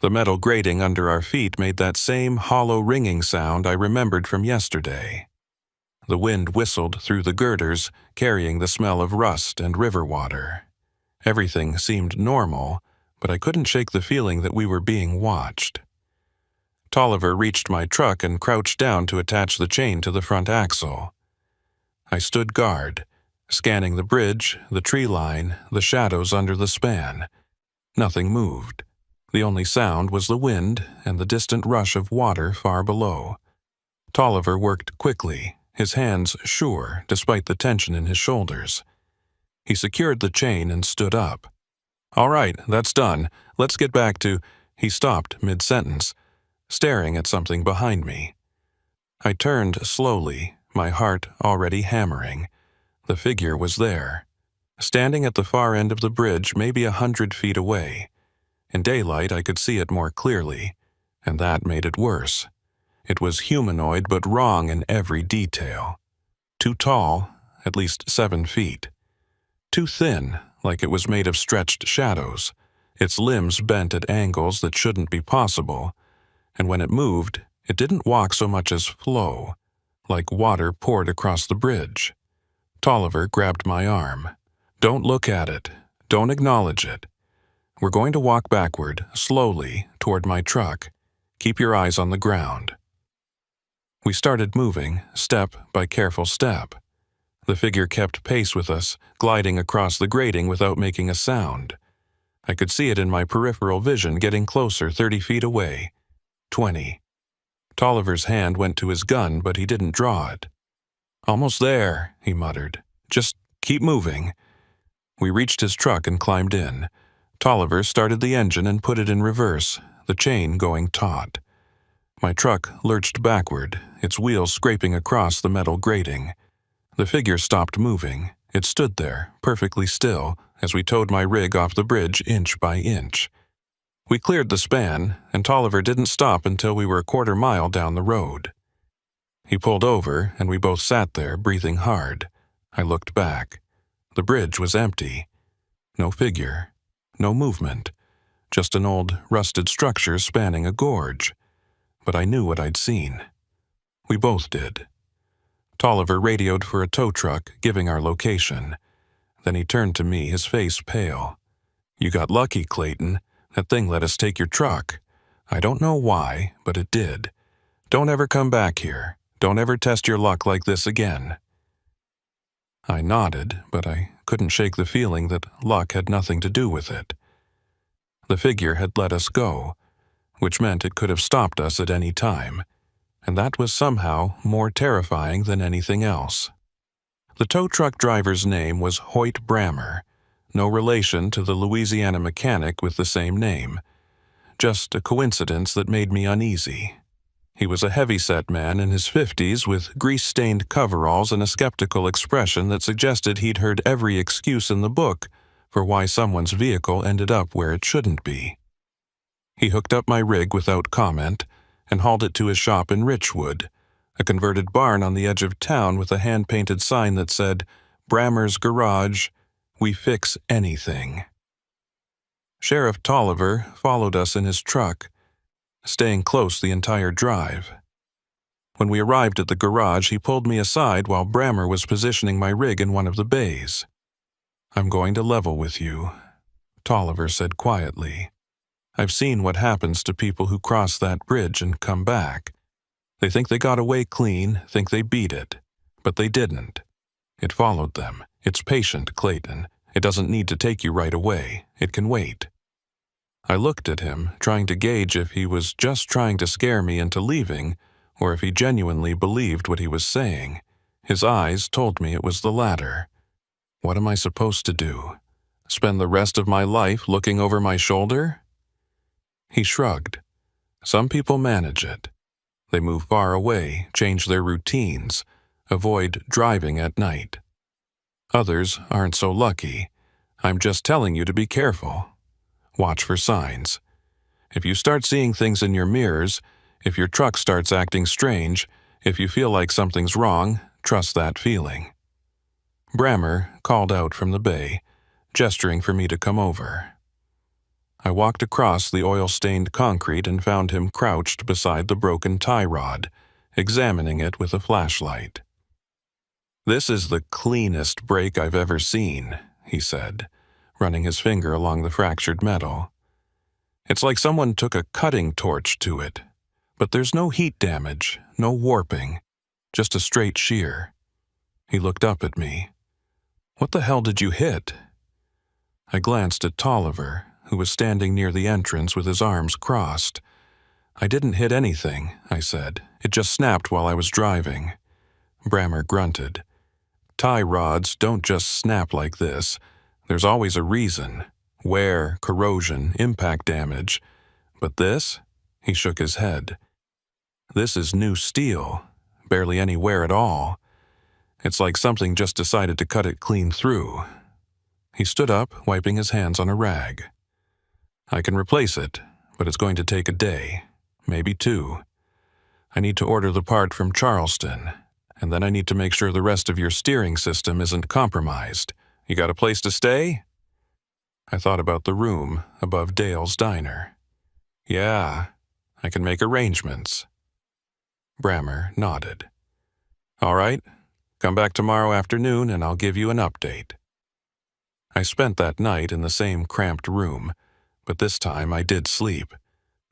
The metal grating under our feet made that same hollow ringing sound I remembered from yesterday. The wind whistled through the girders, carrying the smell of rust and river water. Everything seemed normal, but I couldn't shake the feeling that we were being watched. Tolliver reached my truck and crouched down to attach the chain to the front axle. I stood guard, scanning the bridge, the tree line, the shadows under the span. Nothing moved. The only sound was the wind and the distant rush of water far below. Tolliver worked quickly, his hands sure despite the tension in his shoulders. He secured the chain and stood up. "All right, that's done. Let's get back to—" He stopped mid-sentence, staring at something behind me. I turned slowly, my heart already hammering. The figure was there, standing at the far end of the bridge, maybe 100 feet away. In daylight, I could see it more clearly, and that made it worse. It was humanoid but wrong in every detail. Too tall, at least 7 feet. Too thin, like it was made of stretched shadows, its limbs bent at angles that shouldn't be possible, and when it moved, it didn't walk so much as flow, like water poured across the bridge. Tolliver grabbed my arm. "Don't look at it. Don't acknowledge it. We're going to walk backward, slowly, toward my truck. Keep your eyes on the ground." We started moving, step by careful step. The figure kept pace with us, gliding across the grating without making a sound. I could see it in my peripheral vision, getting closer, 30 feet away. 20. Tolliver's hand went to his gun, but he didn't draw it. "Almost there," he muttered. "Just keep moving." We reached his truck and climbed in. Tolliver started the engine and put it in reverse, the chain going taut. My truck lurched backward, its wheels scraping across the metal grating. The figure stopped moving. It stood there, perfectly still, as we towed my rig off the bridge inch by inch. We cleared the span, and Tolliver didn't stop until we were a quarter mile down the road. He pulled over, and we both sat there, breathing hard. I looked back. The bridge was empty. No figure. No movement. Just an old, rusted structure spanning a gorge. But I knew what I'd seen. We both did. Tolliver radioed for a tow truck, giving our location. Then he turned to me, his face pale. "You got lucky, Clayton. That thing let us take your truck. I don't know why, but it did. Don't ever come back here. Don't ever test your luck like this again." I nodded, but I couldn't shake the feeling that luck had nothing to do with it. The figure had let us go, which meant it could have stopped us at any time, and that was somehow more terrifying than anything else. The tow truck driver's name was Hoyt Brammer, no relation to the Louisiana mechanic with the same name, just a coincidence that made me uneasy. He was a heavy-set man in his 50s with grease-stained coveralls and a skeptical expression that suggested he'd heard every excuse in the book for why someone's vehicle ended up where it shouldn't be. He hooked up my rig without comment and hauled it to his shop in Richwood, a converted barn on the edge of town with a hand-painted sign that said, "Brammer's Garage, we fix anything." Sheriff Tolliver followed us in his truck, staying close the entire drive. When we arrived at the garage, he pulled me aside while Brammer was positioning my rig in one of the bays. "I'm going to level with you," Tolliver said quietly. "I've seen what happens to people who cross that bridge and come back. They think they got away clean, think they beat it. But they didn't. It followed them. It's patient, Clayton. It doesn't need to take you right away. It can wait." I looked at him, trying to gauge if he was just trying to scare me into leaving, or if he genuinely believed what he was saying. His eyes told me it was the latter. What am I supposed to do? Spend the rest of my life looking over my shoulder? He shrugged. "Some people manage it. They move far away, change their routines, avoid driving at night. Others aren't so lucky. I'm just telling you to be careful. Watch for signs. If you start seeing things in your mirrors, if your truck starts acting strange, if you feel like something's wrong, trust that feeling." Brammer called out from the bay, gesturing for me to come over. I walked across the oil-stained concrete and found him crouched beside the broken tie rod, examining it with a flashlight. "This is the cleanest break I've ever seen," he said, running his finger along the fractured metal. "It's like someone took a cutting torch to it, but there's no heat damage, no warping, just a straight shear." He looked up at me. "What the hell did you hit?" I glanced at Tolliver, who was standing near the entrance with his arms crossed. "I didn't hit anything," I said. "It just snapped while I was driving." Brammer grunted. "Tie rods don't just snap like this. There's always a reason. Wear, corrosion, impact damage. But this?" He shook his head. "This is new steel. Barely any wear at all. It's like something just decided to cut it clean through." He stood up, wiping his hands on a rag. "I can replace it, but it's going to take a day, maybe 2. I need to order the part from Charleston, and then I need to make sure the rest of your steering system isn't compromised. You got a place to stay?" I thought about the room above Dale's diner. "Yeah, I can make arrangements." Brammer nodded. "All right, come back tomorrow afternoon and I'll give you an update." I spent that night in the same cramped room, but this time I did sleep,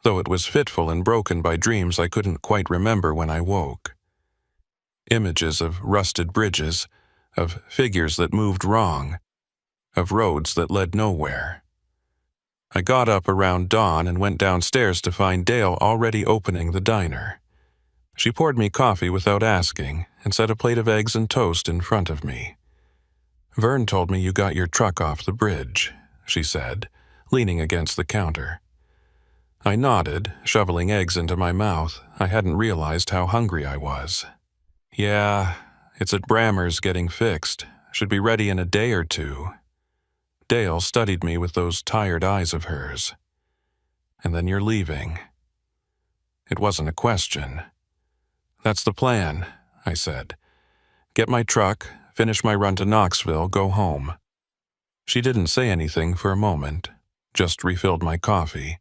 though it was fitful and broken by dreams I couldn't quite remember when I woke. Images of rusted bridges, of figures that moved wrong, of roads that led nowhere. I got up around dawn and went downstairs to find Dale already opening the diner. She poured me coffee without asking and set a plate of eggs and toast in front of me. "Vern told me you got your truck off the bridge," she said, leaning against the counter. I nodded, shoveling eggs into my mouth. I hadn't realized how hungry I was. "Yeah, it's at Brammer's getting fixed. Should be ready in a day or 2. Dale studied me with those tired eyes of hers. "And then you're leaving." It wasn't a question. "That's the plan," I said. "Get my truck, finish my run to Knoxville, go home." She didn't say anything for a moment, just refilled my coffee.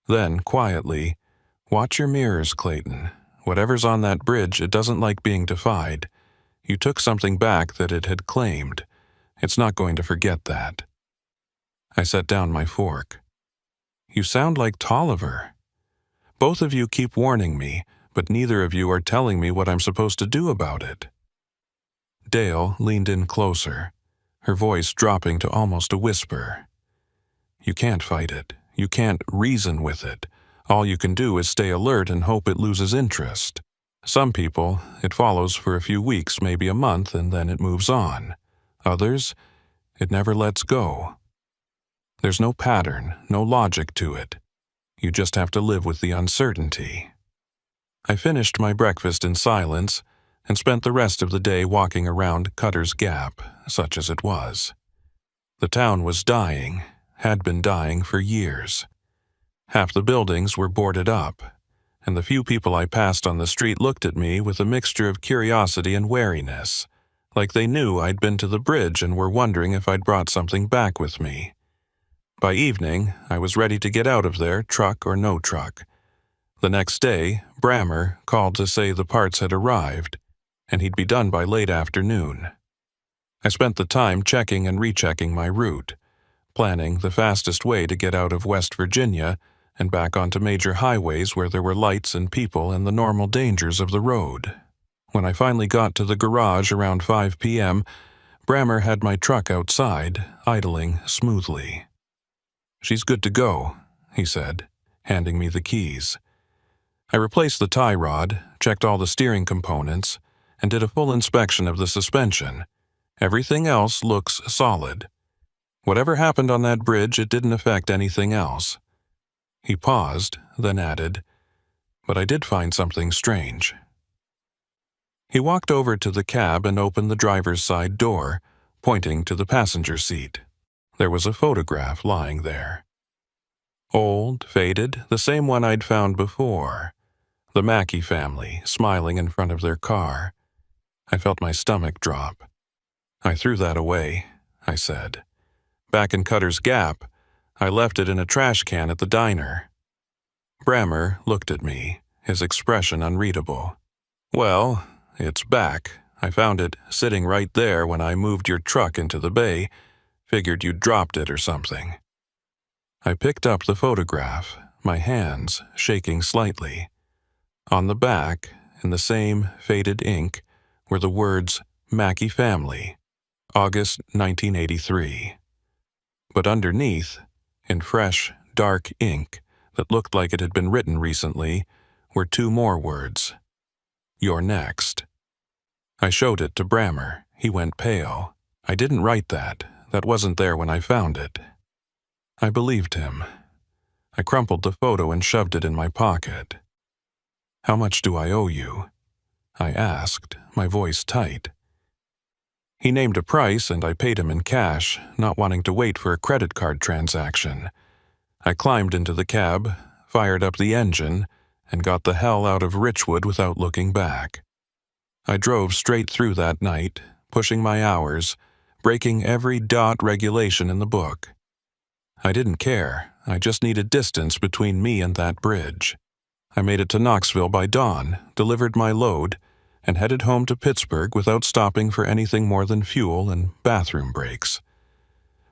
Then, quietly, "Watch your mirrors, Clayton. Whatever's on that bridge, it doesn't like being defied. You took something back that it had claimed. It's not going to forget that." I set down my fork. "You sound like Tolliver. Both of you keep warning me, but neither of you are telling me what I'm supposed to do about it." Dale leaned in closer, her voice dropping to almost a whisper. "You can't fight it. You can't reason with it. All you can do is stay alert and hope it loses interest. Some people, it follows for a few weeks, maybe a month, and then it moves on. Others, it never lets go. There's no pattern, no logic to it. You just have to live with the uncertainty." I finished my breakfast in silence and spent the rest of the day walking around Cutter's Gap, such as it was. The town was dying, had been dying for years. Half the buildings were boarded up, and the few people I passed on the street looked at me with a mixture of curiosity and wariness, like they knew I'd been to the bridge and were wondering if I'd brought something back with me. By evening, I was ready to get out of there, truck or no truck. The next day, Brammer called to say the parts had arrived, and he'd be done by late afternoon. I spent the time checking and rechecking my route, planning the fastest way to get out of West Virginia and back onto major highways where there were lights and people and the normal dangers of the road. When I finally got to the garage around 5 p.m., Brammer had my truck outside, idling smoothly. "She's good to go," he said, handing me the keys. I replaced the tie rod, checked all the steering components, and did a full inspection of the suspension. Everything else looks solid. Whatever happened on that bridge, it didn't affect anything else. He paused, then added, "But I did find something strange." He walked over to the cab and opened the driver's side door, pointing to the passenger seat. There was a photograph lying there. Old, faded, the same one I'd found before. The Mackey family, smiling in front of their car. I felt my stomach drop. "I threw that away," I said. "Back in Cutter's Gap, I left it in a trash can at the diner." Brammer looked at me, his expression unreadable. "Well, it's back. I found it sitting right there when I moved your truck into the bay. Figured you'd dropped it or something." I picked up the photograph, my hands shaking slightly. On the back, in the same faded ink, were the words Mackey family, August 1983. But underneath, in fresh, dark ink that looked like it had been written recently, were two more words. "You're next." I showed it to Brammer. He went pale. "I didn't write that. That wasn't there when I found it." I believed him. I crumpled the photo and shoved it in my pocket. "How much do I owe you?" I asked, my voice tight. He named a price and I paid him in cash, not wanting to wait for a credit card transaction. I climbed into the cab, fired up the engine, and got the hell out of Richwood without looking back. I drove straight through that night, pushing my hours, breaking every dot regulation in the book. I didn't care. I just needed distance between me and that bridge. I made it to Knoxville by dawn, delivered my load, and headed home to Pittsburgh without stopping for anything more than fuel and bathroom breaks.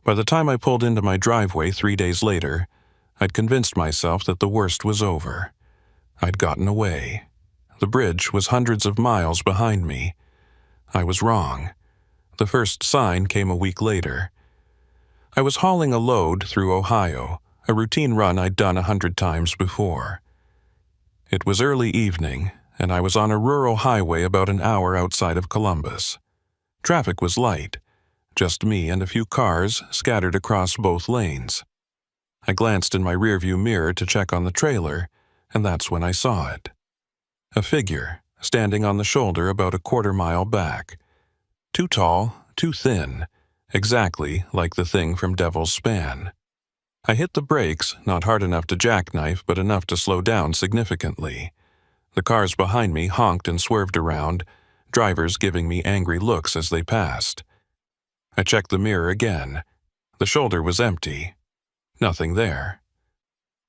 By the time I pulled into my driveway 3 days later, I'd convinced myself that the worst was over. I'd gotten away. The bridge was hundreds of miles behind me. I was wrong. The first sign came a week later. I was hauling a load through Ohio, a routine run I'd done 100 times before. It was early evening, and I was on a rural highway about an hour outside of Columbus. Traffic was light, just me and a few cars scattered across both lanes. I glanced in my rearview mirror to check on the trailer, and that's when I saw it. A figure, standing on the shoulder about a quarter-mile back. Too tall, too thin, exactly like the thing from Devil's Span. I hit the brakes, not hard enough to jackknife, but enough to slow down significantly. The cars behind me honked and swerved around, drivers giving me angry looks as they passed. I checked the mirror again. The shoulder was empty. Nothing there.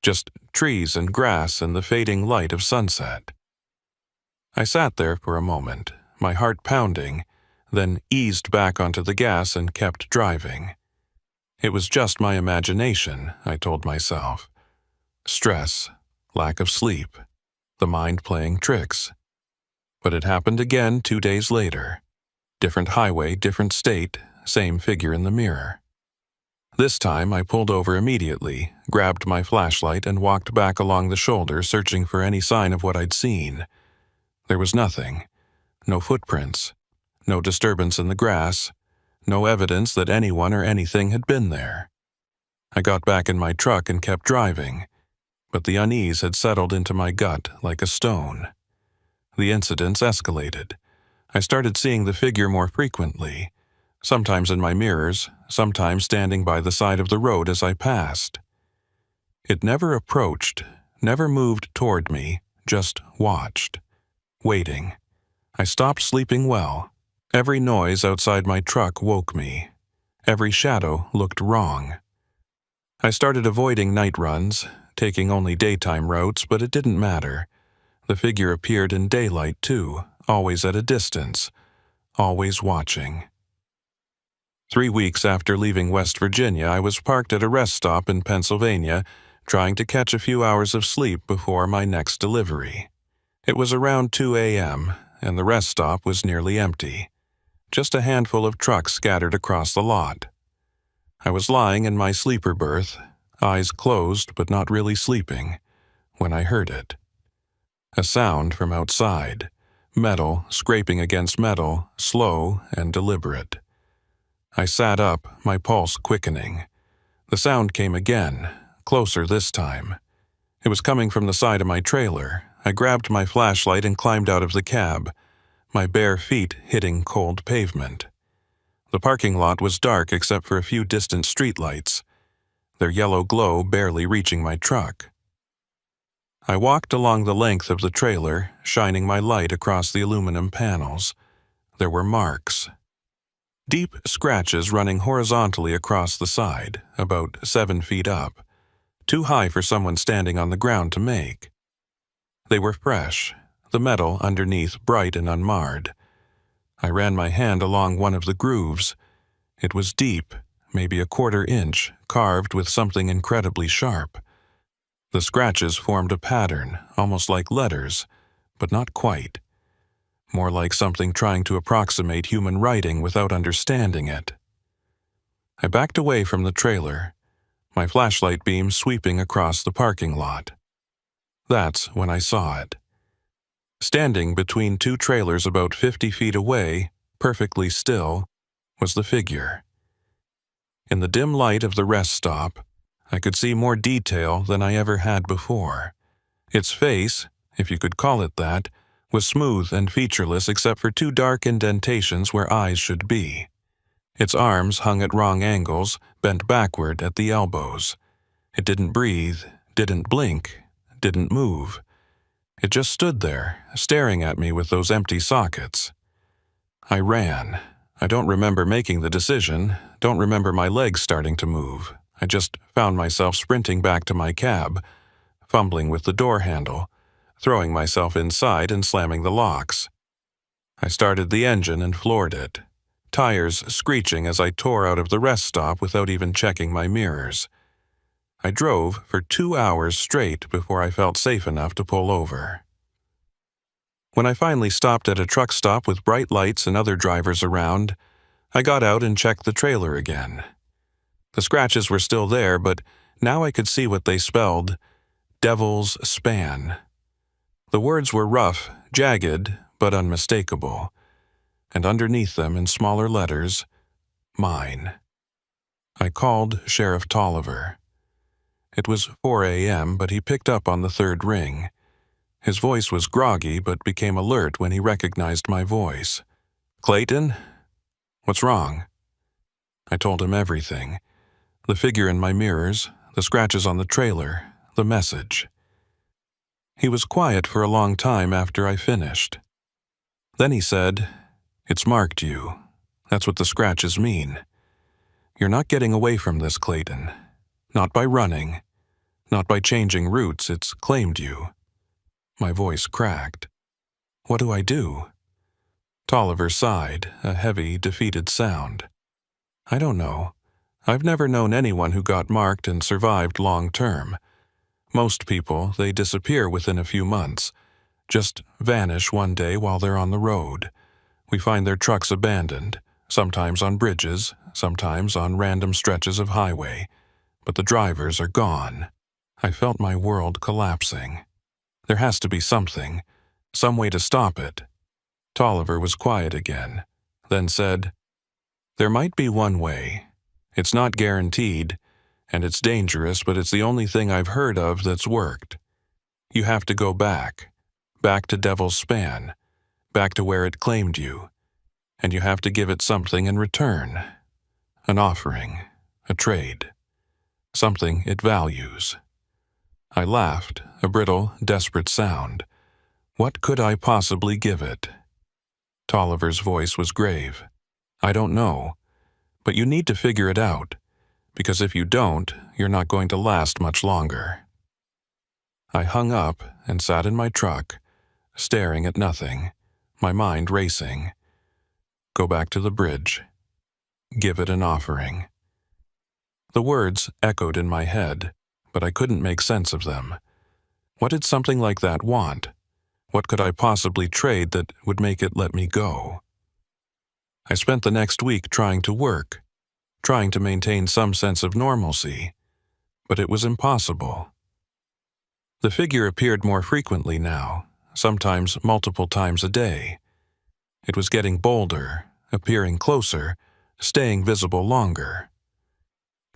Just trees and grass and the fading light of sunset. I sat there for a moment, my heart pounding, then eased back onto the gas and kept driving. It was just my imagination, I told myself. Stress, lack of sleep, the mind playing tricks. But it happened again 2 days later. Different highway, different state, same figure in the mirror. This time I pulled over immediately, grabbed my flashlight and walked back along the shoulder searching for any sign of what I'd seen. There was nothing. No footprints. No disturbance in the grass. No evidence that anyone or anything had been there. I got back in my truck and kept driving, but the unease had settled into my gut like a stone. The incidents escalated. I started seeing the figure more frequently, sometimes in my mirrors, sometimes standing by the side of the road as I passed. It never approached, never moved toward me, just watched, waiting. I stopped sleeping well. Every noise outside my truck woke me. Every shadow looked wrong. I started avoiding night runs, taking only daytime routes, but it didn't matter. The figure appeared in daylight too, always at a distance, always watching. 3 weeks after leaving West Virginia, I was parked at a rest stop in Pennsylvania, trying to catch a few hours of sleep before my next delivery. It was around 2 a.m., and the rest stop was nearly empty. Just a handful of trucks scattered across the lot. I was lying in my sleeper berth, eyes closed but not really sleeping, when I heard it. A sound from outside, metal scraping against metal, slow and deliberate. I sat up, my pulse quickening. The sound came again, closer this time. It was coming from the side of my trailer. I grabbed my flashlight and climbed out of the cab, my bare feet hitting cold pavement. The parking lot was dark except for a few distant streetlights, their yellow glow barely reaching my truck. I walked along the length of the trailer, shining my light across the aluminum panels. There were marks. Deep scratches running horizontally across the side, about 7 feet up, too high for someone standing on the ground to make. They were fresh, the metal underneath bright and unmarred. I ran my hand along one of the grooves. It was deep, maybe a 1/4 inch, carved with something incredibly sharp. The scratches formed a pattern, almost like letters, but not quite. More like something trying to approximate human writing without understanding it. I backed away from the trailer, my flashlight beam sweeping across the parking lot. That's when I saw it. Standing between 2 trailers about 50 feet away, perfectly still, was the figure. In the dim light of the rest stop, I could see more detail than I ever had before. Its face, if you could call it that, was smooth and featureless except for 2 dark indentations where eyes should be. Its arms hung at wrong angles, bent backward at the elbows. It didn't breathe, didn't blink, didn't move. It just stood there, staring at me with those empty sockets. I ran. I don't remember making the decision, don't remember my legs starting to move. I just found myself sprinting back to my cab, fumbling with the door handle, throwing myself inside and slamming the locks. I started the engine and floored it, tires screeching as I tore out of the rest stop without even checking my mirrors. I drove for 2 hours straight before I felt safe enough to pull over. When I finally stopped at a truck stop with bright lights and other drivers around, I got out and checked the trailer again. The scratches were still there, but now I could see what they spelled: Devil's Span. The words were rough, jagged, but unmistakable, and underneath them in smaller letters, mine. I called Sheriff Tolliver. It was 4 a.m., but he picked up on the 3rd ring. His voice was groggy, but became alert when he recognized my voice. "Clayton? What's wrong?" I told him everything. The figure in my mirrors, the scratches on the trailer, the message. He was quiet for a long time after I finished. Then he said, "It's marked you. That's what the scratches mean. You're not getting away from this, Clayton. Not by running. Not by changing routes, it's claimed you." My voice cracked. "What do I do?" Tolliver sighed, a heavy, defeated sound. "I don't know. I've never known anyone who got marked and survived long term. Most people, they disappear within a few months, just vanish one day while they're on the road. We find their trucks abandoned, sometimes on bridges, sometimes on random stretches of highway, but the drivers are gone." I felt my world collapsing. There has to be something, some way to stop it. Tolliver was quiet again, then said, "There might be one way. It's not guaranteed, and it's dangerous, but it's the only thing I've heard of that's worked. You have to go back to Devil's Span, back to where it claimed you, and you have to give it something in return. An offering, a trade, something it values." I laughed, a brittle, desperate sound. What could I possibly give it? Tolliver's voice was grave. "I don't know, but you need to figure it out. because if you don't, you're not going to last much longer. I hung up and sat in my truck, staring at nothing, my mind racing. Go back to the bridge. Give it an offering. The words echoed in my head, but I couldn't make sense of them. What did something like that want? What could I possibly trade that would make it let me go? I spent the next week trying to work, trying to maintain some sense of normalcy, but it was impossible. The figure appeared more frequently now, sometimes multiple times a day. It was getting bolder, appearing closer, staying visible longer.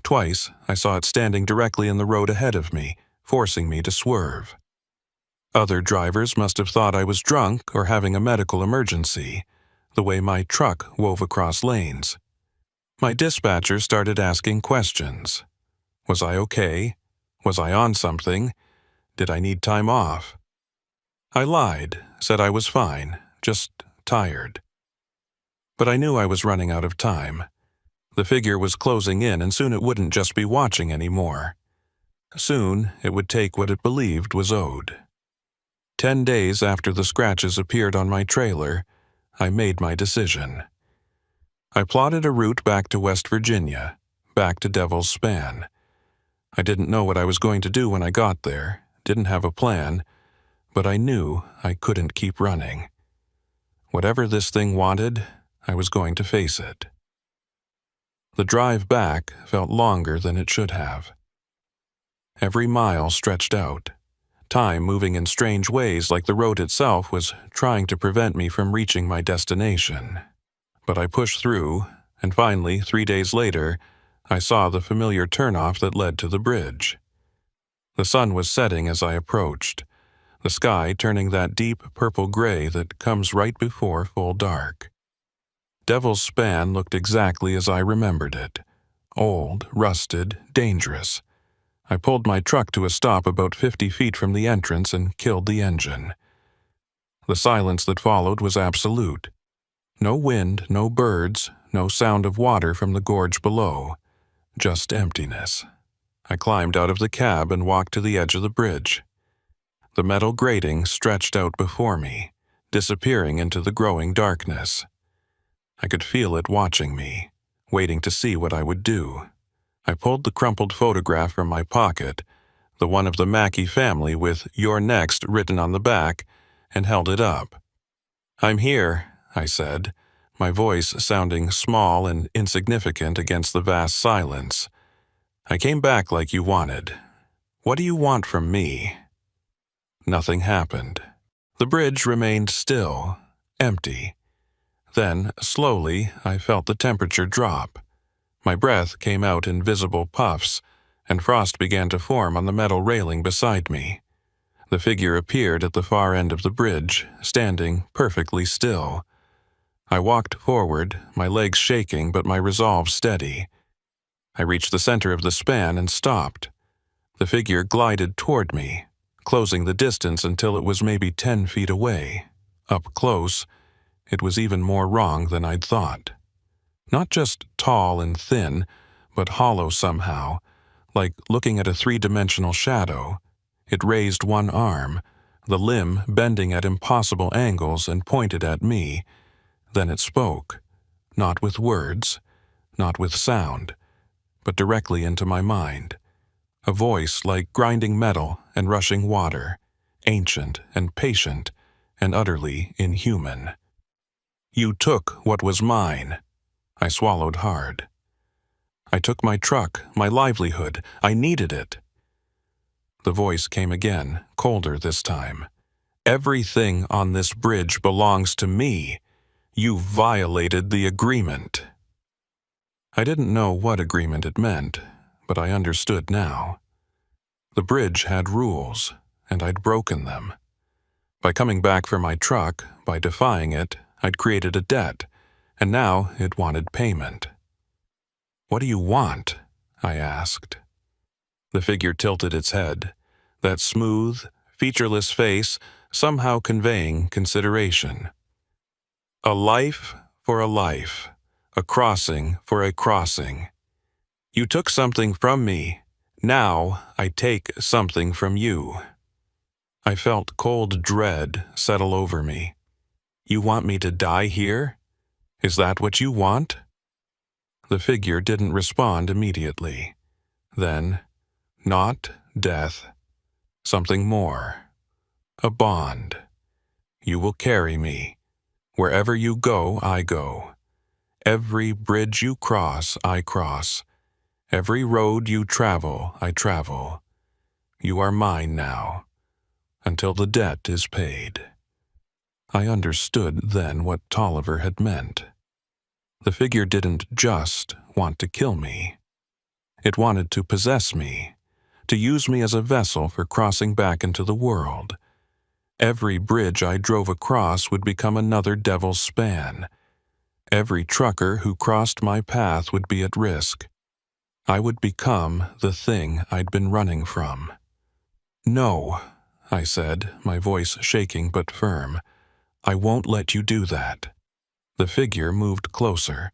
Twice, I saw it standing directly in the road ahead of me, forcing me to swerve. Other drivers must have thought I was drunk or having a medical emergency, the way my truck wove across lanes. My dispatcher started asking questions. Was I okay? Was I on something? Did I need time off? I lied, said I was fine, just tired. But I knew I was running out of time. The figure was closing in, and soon it wouldn't just be watching anymore. Soon it would take what it believed was owed. 10 days after the scratches appeared on my trailer, I made my decision. I plotted a route back to West Virginia, back to Devil's Span. I didn't know what I was going to do when I got there, didn't have a plan, but I knew I couldn't keep running. Whatever this thing wanted, I was going to face it. The drive back felt longer than it should have. Every mile stretched out, time moving in strange ways like the road itself was trying to prevent me from reaching my destination. But I pushed through, and finally, 3 days later, I saw the familiar turnoff that led to the bridge. The sun was setting as I approached, the sky turning that deep purple gray that comes right before full dark. Devil's Span looked exactly as I remembered it. Old, rusted, dangerous. I pulled my truck to a stop about 50 feet from the entrance and killed the engine. The silence that followed was absolute. No wind, no birds, no sound of water from the gorge below. Just emptiness. I climbed out of the cab and walked to the edge of the bridge. The metal grating stretched out before me, disappearing into the growing darkness. I could feel it watching me, waiting to see what I would do. I pulled the crumpled photograph from my pocket, the one of the Mackey family with "You're next" written on the back, and held it up. "I'm here," I said, my voice sounding small and insignificant against the vast silence. "I came back like you wanted. What do you want from me?" Nothing happened. The bridge remained still, empty. Then, slowly, I felt the temperature drop. My breath came out in visible puffs, and frost began to form on the metal railing beside me. The figure appeared at the far end of the bridge, standing perfectly still. I walked forward, my legs shaking but my resolve steady. I reached the center of the span and stopped. The figure glided toward me, closing the distance until it was maybe 10 feet away. Up close, it was even more wrong than I'd thought. Not just tall and thin, but hollow somehow, like looking at a three-dimensional shadow. It raised one arm, the limb bending at impossible angles, and pointed at me. Then it spoke, not with words, not with sound, but directly into my mind. A voice like grinding metal and rushing water, ancient and patient and utterly inhuman. "You took what was mine." I swallowed hard. "I took my truck, my livelihood. I needed it." The voice came again, colder this time. "Everything on this bridge belongs to me. You violated the agreement." I didn't know what agreement it meant, but I understood now. The bridge had rules, and I'd broken them. By coming back for my truck, by defying it, I'd created a debt, and now it wanted payment. "What do you want?" I asked. The figure tilted its head, that smooth, featureless face somehow conveying consideration. "A life for a life, a crossing for a crossing. You took something from me. Now I take something from you. I felt cold dread settle over me. You want me to die here? Is that what you want? The figure didn't respond immediately. Then, not death. Something more. A bond. You will carry me. Wherever you go, I go. Every bridge you cross, I cross. Every road you travel, I travel. You are mine now, until the debt is paid. I understood then what Tolliver had meant. The figure didn't just want to kill me. It wanted to possess me, to use me as a vessel for crossing back into the world. Every bridge I drove across would become another devil's span. Every trucker who crossed my path would be at risk. I would become the thing I'd been running from. No, I said, my voice shaking but firm. I won't let you do that. The figure moved closer,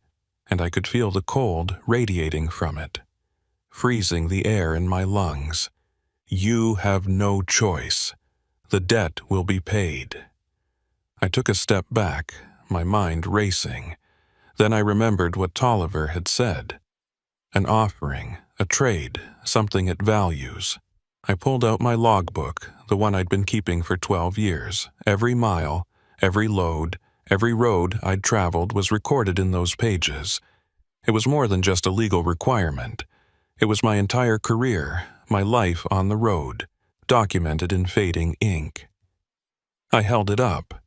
and I could feel the cold radiating from it, freezing the air in my lungs. You have no choice. The debt will be paid. I took a step back, my mind racing. Then I remembered what Tolliver had said. An offering, a trade, something it values. I pulled out my logbook, the one I'd been keeping for 12 years. Every mile, every load, every road I'd traveled was recorded in those pages. It was more than just a legal requirement. It was my entire career, my life on the road, documented in fading ink. I held it up.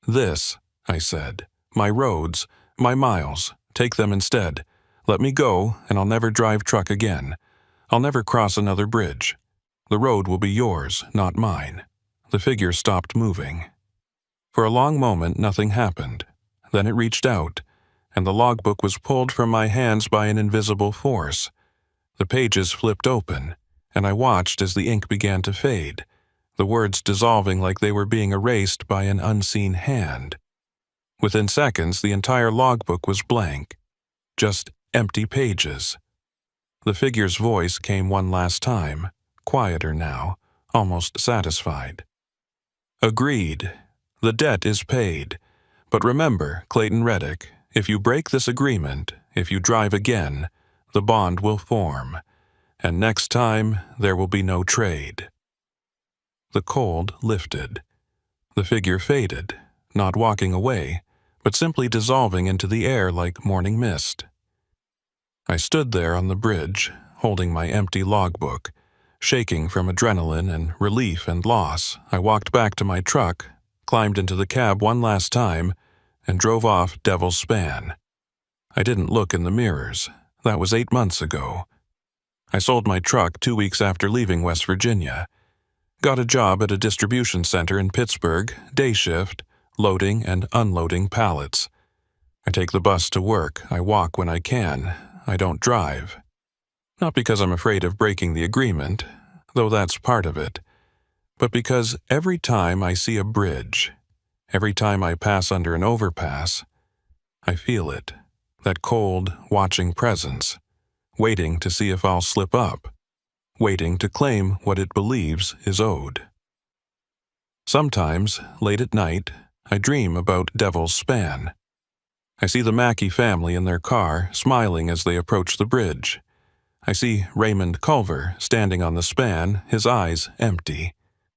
This, I said, my roads, my miles, take them instead. Let me go, and I'll never drive truck again. I'll never cross another bridge. The road will be yours, not mine. The figure stopped moving. For a long moment, nothing happened. Then it reached out, and the logbook was pulled from my hands by an invisible force. The pages flipped open, and I watched as the ink began to fade, the words dissolving like they were being erased by an unseen hand. Within seconds, the entire logbook was blank, just empty pages. The figure's voice came one last time, quieter now, almost satisfied. Agreed. The debt is paid. But remember, Clayton Reddick, if you break this agreement, if you drive again, the bond will form, and next time there will be no trade. The cold lifted. The figure faded, not walking away, but simply dissolving into the air like morning mist. I stood there on the bridge, holding my empty logbook. Shaking from adrenaline and relief and loss, I walked back to my truck, climbed into the cab one last time, and drove off Devil's Span. I didn't look in the mirrors. That was 8 months ago. I sold my truck 2 weeks after leaving West Virginia. Got a job at a distribution center in Pittsburgh, day shift, loading and unloading pallets. I take the bus to work. I walk when I can. I don't drive. Not because I'm afraid of breaking the agreement, though that's part of it, but because every time I see a bridge, every time I pass under an overpass, I feel it, that cold, watching presence, waiting to see if I'll slip up, waiting to claim what it believes is owed. Sometimes, late at night, I dream about Devil's Span. I see the Mackey family in their car, smiling as they approach the bridge. I see Raymond Culver standing on the span, his eyes empty.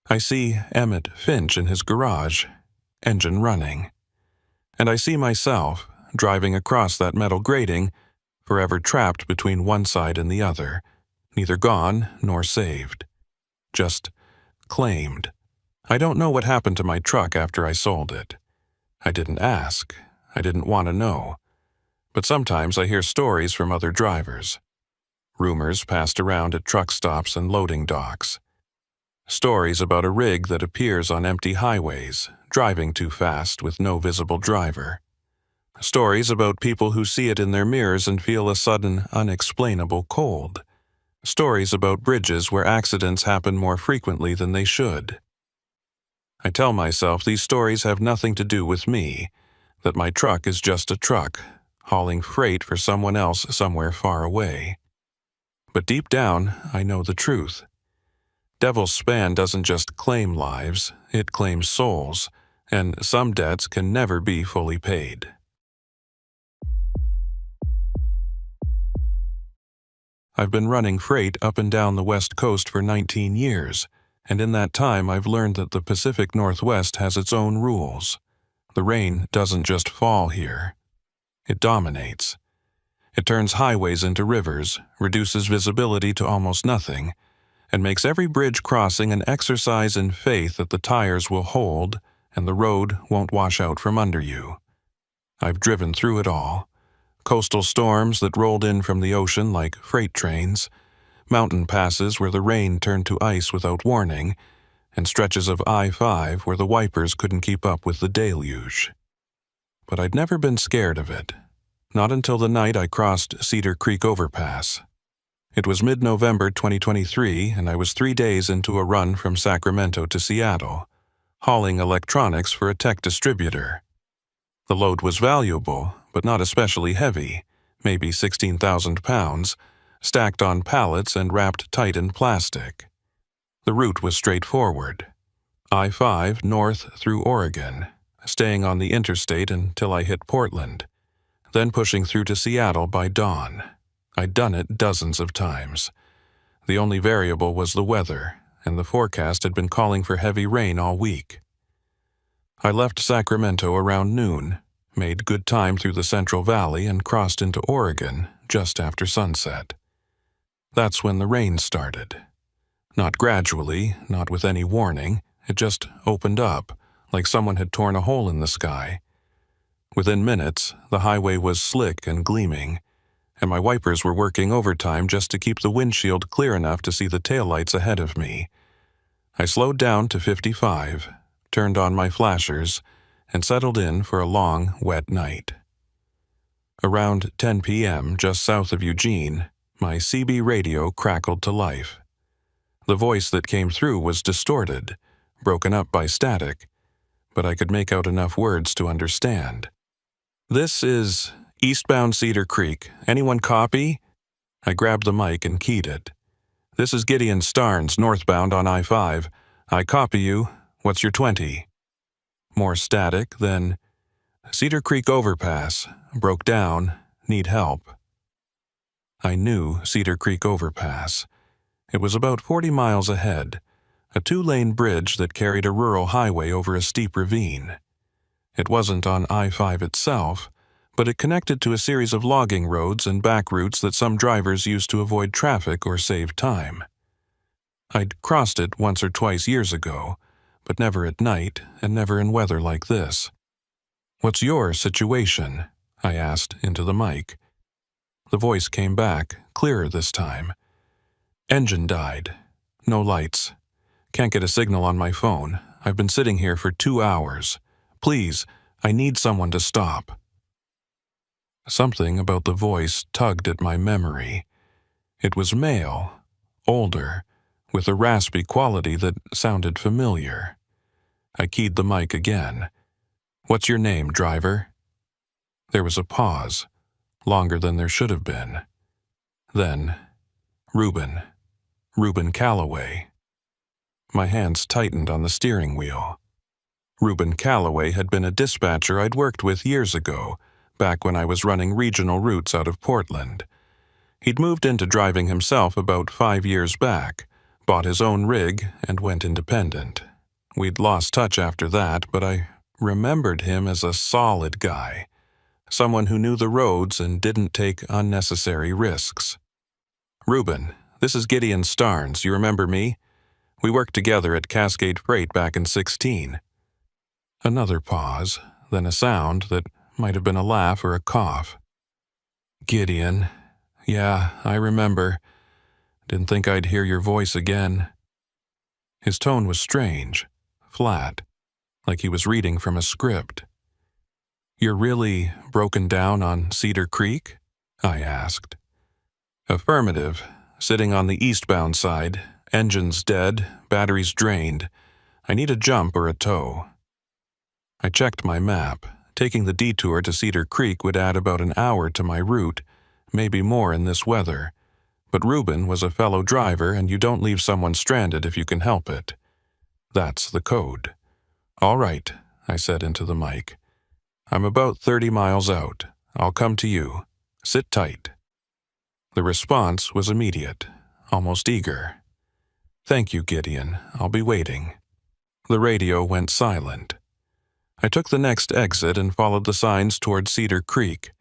I see Emmett Finch in his garage, engine running. And I see myself, driving across that metal grating, forever trapped between one side and the other, neither gone nor saved. Just claimed. I don't know what happened to my truck after I sold it. I didn't ask. I didn't want to know. But sometimes I hear stories from other drivers. Rumors passed around at truck stops and loading docks. Stories about a rig that appears on empty highways, driving too fast with no visible driver. Stories about people who see it in their mirrors and feel a sudden, unexplainable cold. Stories about bridges where accidents happen more frequently than they should. I tell myself these stories have nothing to do with me, that my truck is just a truck, hauling freight for someone else somewhere far away. But deep down, I know the truth. Devil's Span doesn't just claim lives, it claims souls, and some debts can never be fully paid. I've been running freight up and down the West Coast for 19 years, and in that time I've learned that the Pacific Northwest has its own rules. The rain doesn't just fall here. It dominates. It turns highways into rivers, reduces visibility to almost nothing, and makes every bridge crossing an exercise in faith that the tires will hold and the road won't wash out from under you. I've driven through it all. Coastal storms that rolled in from the ocean like freight trains, mountain passes where the rain turned to ice without warning, and stretches of I-5 where the wipers couldn't keep up with the deluge. But I'd never been scared of it. Not until the night I crossed Cedar Creek Overpass. It was mid-November 2023, and I was 3 days into a run from Sacramento to Seattle, hauling electronics for a tech distributor. The load was valuable, but not especially heavy, maybe 16,000 pounds, stacked on pallets and wrapped tight in plastic. The route was straightforward. I-5 north through Oregon, staying on the interstate until I hit Portland, then pushing through to Seattle by dawn. I'd done it dozens of times. The only variable was the weather, and the forecast had been calling for heavy rain all week. I left Sacramento around noon, made good time through the Central Valley, and crossed into Oregon just after sunset. That's when the rain started. Not gradually, not with any warning, it just opened up, like someone had torn a hole in the sky. Within minutes, the highway was slick and gleaming, and my wipers were working overtime just to keep the windshield clear enough to see the taillights ahead of me. I slowed down to 55, turned on my flashers, and settled in for a long, wet night. Around 10 p.m., just south of Eugene, my CB radio crackled to life. The voice that came through was distorted, broken up by static, but I could make out enough words to understand. "This is eastbound Cedar Creek. Anyone copy?" I grabbed the mic and keyed it. "This is Gideon Starnes, northbound on I-5. I copy you. What's your 20? More static, then "Cedar Creek Overpass. Broke down. Need help." I knew Cedar Creek Overpass. It was about 40 miles ahead, a 2-lane bridge that carried a rural highway over a steep ravine. It wasn't on I-5 itself, but it connected to a series of logging roads and back routes that some drivers used to avoid traffic or save time. I'd crossed it once or twice years ago, but never at night and never in weather like this. "What's your situation?" I asked into the mic. The voice came back, clearer this time. "Engine died. No lights. Can't get a signal on my phone. I've been sitting here for 2 hours. Please, I need someone to stop." Something about the voice tugged at my memory. It was male, older, with a raspy quality that sounded familiar. I keyed the mic again. "What's your name, driver?" There was a pause, longer than there should have been. Then, Reuben Calloway. My hands tightened on the steering wheel. Reuben Calloway had been a dispatcher I'd worked with years ago, back when I was running regional routes out of Portland. He'd moved into driving himself about 5 years back, bought his own rig, and went independent. We'd lost touch after that, but I remembered him as a solid guy, someone who knew the roads and didn't take unnecessary risks. "Reuben, this is Gideon Starnes. You remember me? We worked together at Cascade Freight back in 16. Another pause, then a sound that might have been a laugh or a cough. "Gideon. Yeah, I remember. Didn't think I'd hear your voice again." His tone was strange, flat, like he was reading from a script. "You're really broken down on Cedar Creek?" I asked. "Affirmative. Sitting on the eastbound side. Engine's dead, batteries drained. I need a jump or a tow." I checked my map. Taking the detour to Cedar Creek would add about an hour to my route, maybe more in this weather, But Reuben was a fellow driver, and you don't leave someone stranded if you can help it. That's the code. All right, I said into the mic. I'm about 30 miles out. I'll come to you. Sit tight. The response was immediate, almost eager. Thank you, Gideon. I'll be waiting. The radio went silent. I took the next exit and followed the signs toward Cedar Creek,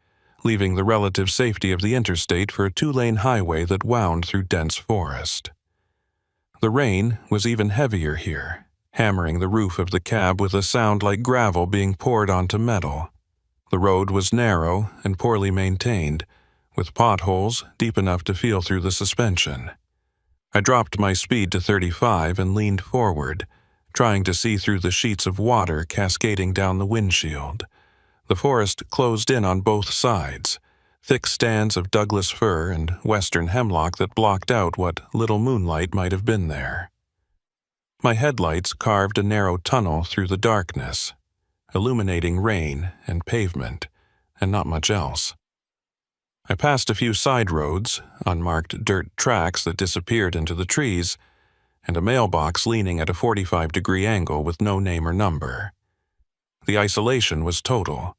leaving the relative safety of the interstate for a 2-lane highway that wound through dense forest. The rain was even heavier here, hammering the roof of the cab with a sound like gravel being poured onto metal. The road was narrow and poorly maintained, with potholes deep enough to feel through the suspension. I dropped my speed to 35 and leaned forward, trying to see through the sheets of water cascading down the windshield. The forest closed in on both sides, thick stands of Douglas fir and western hemlock that blocked out what little moonlight might have been there. My headlights carved a narrow tunnel through the darkness, illuminating rain and pavement, and not much else. I passed a few side roads, unmarked dirt tracks that disappeared into the trees, and a mailbox leaning at a 45-degree angle with no name or number. The isolation was total.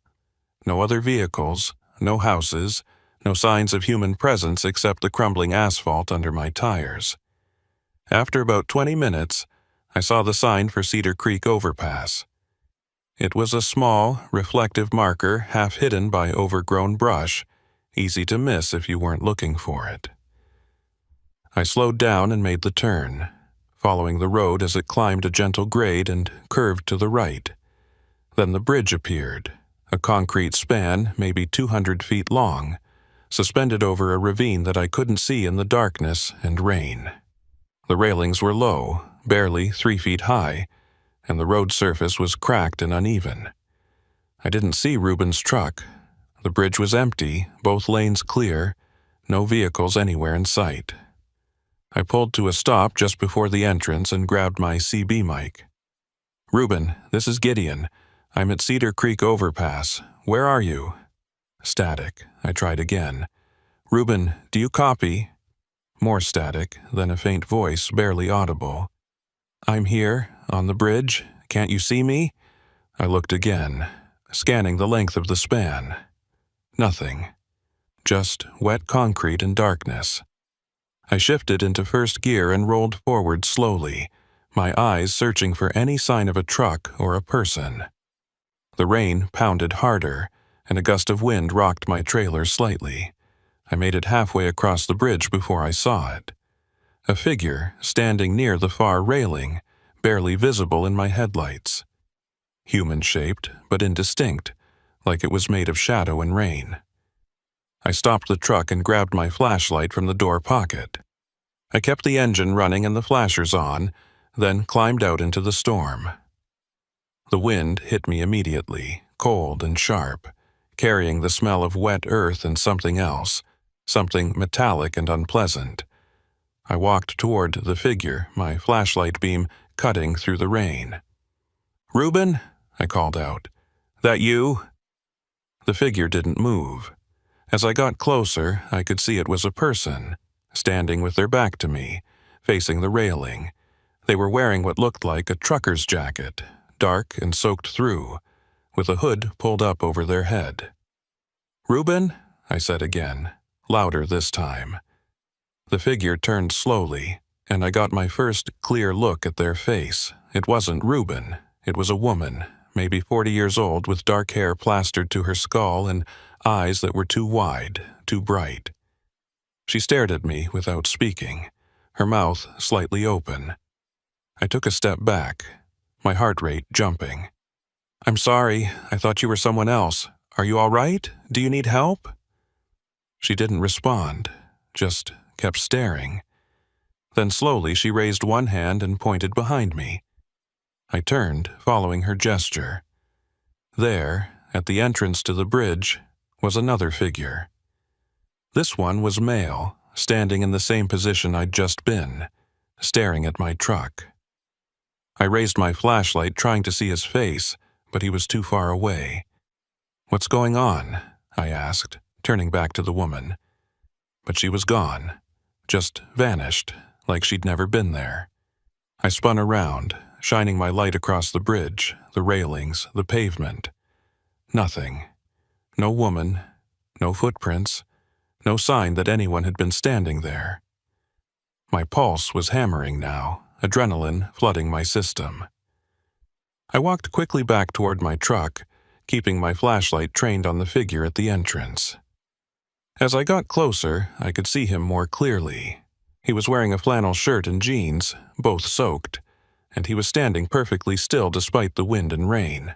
No other vehicles, no houses, no signs of human presence except the crumbling asphalt under my tires. After about 20 minutes, I saw the sign for Cedar Creek Overpass. It was a small, reflective marker half hidden by overgrown brush, easy to miss if you weren't looking for it. I slowed down and made the turn, following the road as it climbed a gentle grade and curved to the right. Then the bridge appeared, a concrete span maybe 200 feet long, suspended over a ravine that I couldn't see in the darkness and rain. The railings were low, barely 3 feet high, and the road surface was cracked and uneven. I didn't see Reuben's truck. The bridge was empty, both lanes clear, no vehicles anywhere in sight. I pulled to a stop just before the entrance and grabbed my CB mic. Reuben, this is Gideon. I'm at Cedar Creek Overpass. Where are you? Static. I tried again. Reuben, do you copy? More static, then a faint voice, barely audible. I'm here, on the bridge. Can't you see me? I looked again, scanning the length of the span. Nothing. Just wet concrete and darkness. I shifted into first gear and rolled forward slowly, my eyes searching for any sign of a truck or a person. The rain pounded harder, and a gust of wind rocked my trailer slightly. I made it halfway across the bridge before I saw it. A figure standing near the far railing, barely visible in my headlights. Human-shaped, but indistinct, like it was made of shadow and rain. I stopped the truck and grabbed my flashlight from the door pocket. I kept the engine running and the flashers on, then climbed out into the storm. The wind hit me immediately, cold and sharp, carrying the smell of wet earth and something else, something metallic and unpleasant. I walked toward the figure, my flashlight beam cutting through the rain. Reuben, I called out. That you? The figure didn't move. As I got closer, I could see it was a person, standing with their back to me, facing the railing. They were wearing what looked like a trucker's jacket, dark and soaked through, with a hood pulled up over their head. Reuben, I said again, louder this time. The figure turned slowly, and I got my first clear look at their face. It wasn't Reuben. It was a woman, maybe 40 years old, with dark hair plastered to her skull and eyes that were too wide, too bright. She stared at me without speaking, her mouth slightly open. I took a step back, my heart rate jumping. I'm sorry, I thought you were someone else. Are you all right? Do you need help? She didn't respond, just kept staring. Then slowly she raised one hand and pointed behind me. I turned, following her gesture. There, at the entrance to the bridge, was another figure. This one was male, standing in the same position I'd just been, staring at my truck. I raised my flashlight trying to see his face, but he was too far away. What's going on? I asked, turning back to the woman. But she was gone. just vanished, like she'd never been there. I spun around, shining my light across the bridge, the railings, the pavement. Nothing. No woman, no footprints, no sign that anyone had been standing there. My pulse was hammering now, adrenaline flooding my system. I walked quickly back toward my truck, keeping my flashlight trained on the figure at the entrance. As I got closer, I could see him more clearly. He was wearing a flannel shirt and jeans, both soaked, and he was standing perfectly still despite the wind and rain.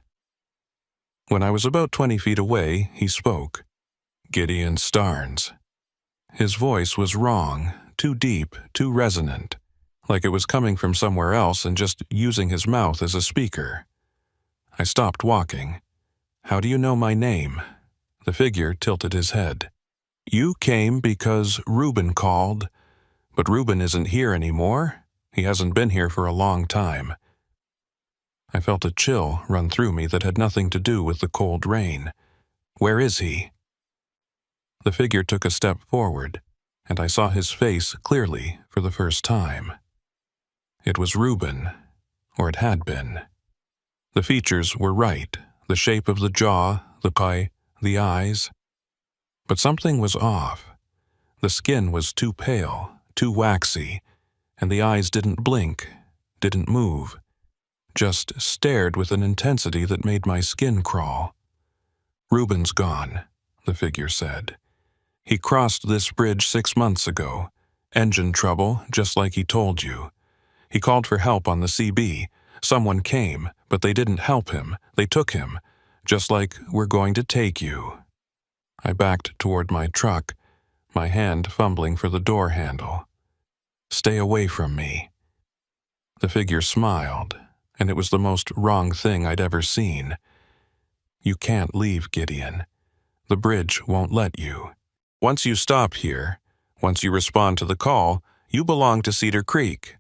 When I was about 20 feet away, he spoke. Gideon Starnes. His voice was wrong, too deep, too resonant, like it was coming from somewhere else and just using his mouth as a speaker. I stopped walking. How do you know my name? The figure tilted his head. You came because Reuben called, but Reuben isn't here anymore. He hasn't been here for a long time. I felt a chill run through me that had nothing to do with the cold rain. Where is he? The figure took a step forward, and I saw his face clearly for the first time. It was Reuben, or it had been. The features were right, the shape of the jaw, the pie, the eyes. But something was off. The skin was too pale, too waxy, and the eyes didn't blink, didn't move, just stared with an intensity that made my skin crawl. Reuben's gone, the figure said. He crossed this bridge 6 months ago. Engine trouble, just like he told you. He called for help on the CB. Someone came, but they didn't help him. They took him, just like we're going to take you. I backed toward my truck, my hand fumbling for the door handle. Stay away from me. The figure smiled, and it was the most wrong thing I'd ever seen. You can't leave, Gideon. The bridge won't let you. Once you stop here, once you respond to the call, you belong to Cedar Creek.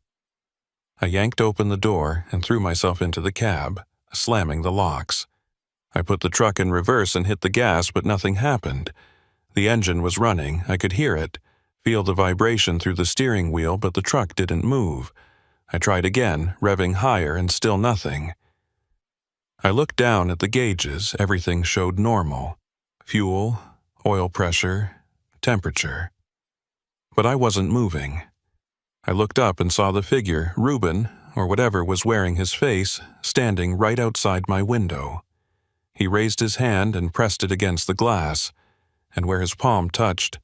I yanked open the door and threw myself into the cab, slamming the locks. I put the truck in reverse and hit the gas, but nothing happened. The engine was running, I could hear it, feel the vibration through the steering wheel, but the truck didn't move. I tried again, revving higher, and still nothing. I looked down at the gauges, everything showed normal. Fuel, oil pressure, temperature. But I wasn't moving. I looked up and saw the figure, Reuben, or whatever was wearing his face, standing right outside my window. He raised his hand and pressed it against the glass, and where his palm touched,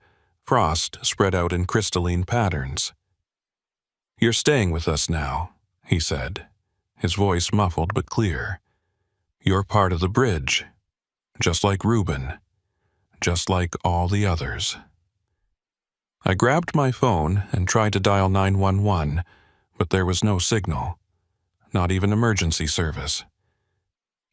frost spread out in crystalline patterns. You're staying with us now, he said, his voice muffled but clear. You're part of the bridge, just like Reuben, just like all the others. I grabbed my phone and tried to dial 911, but there was no signal, not even emergency service.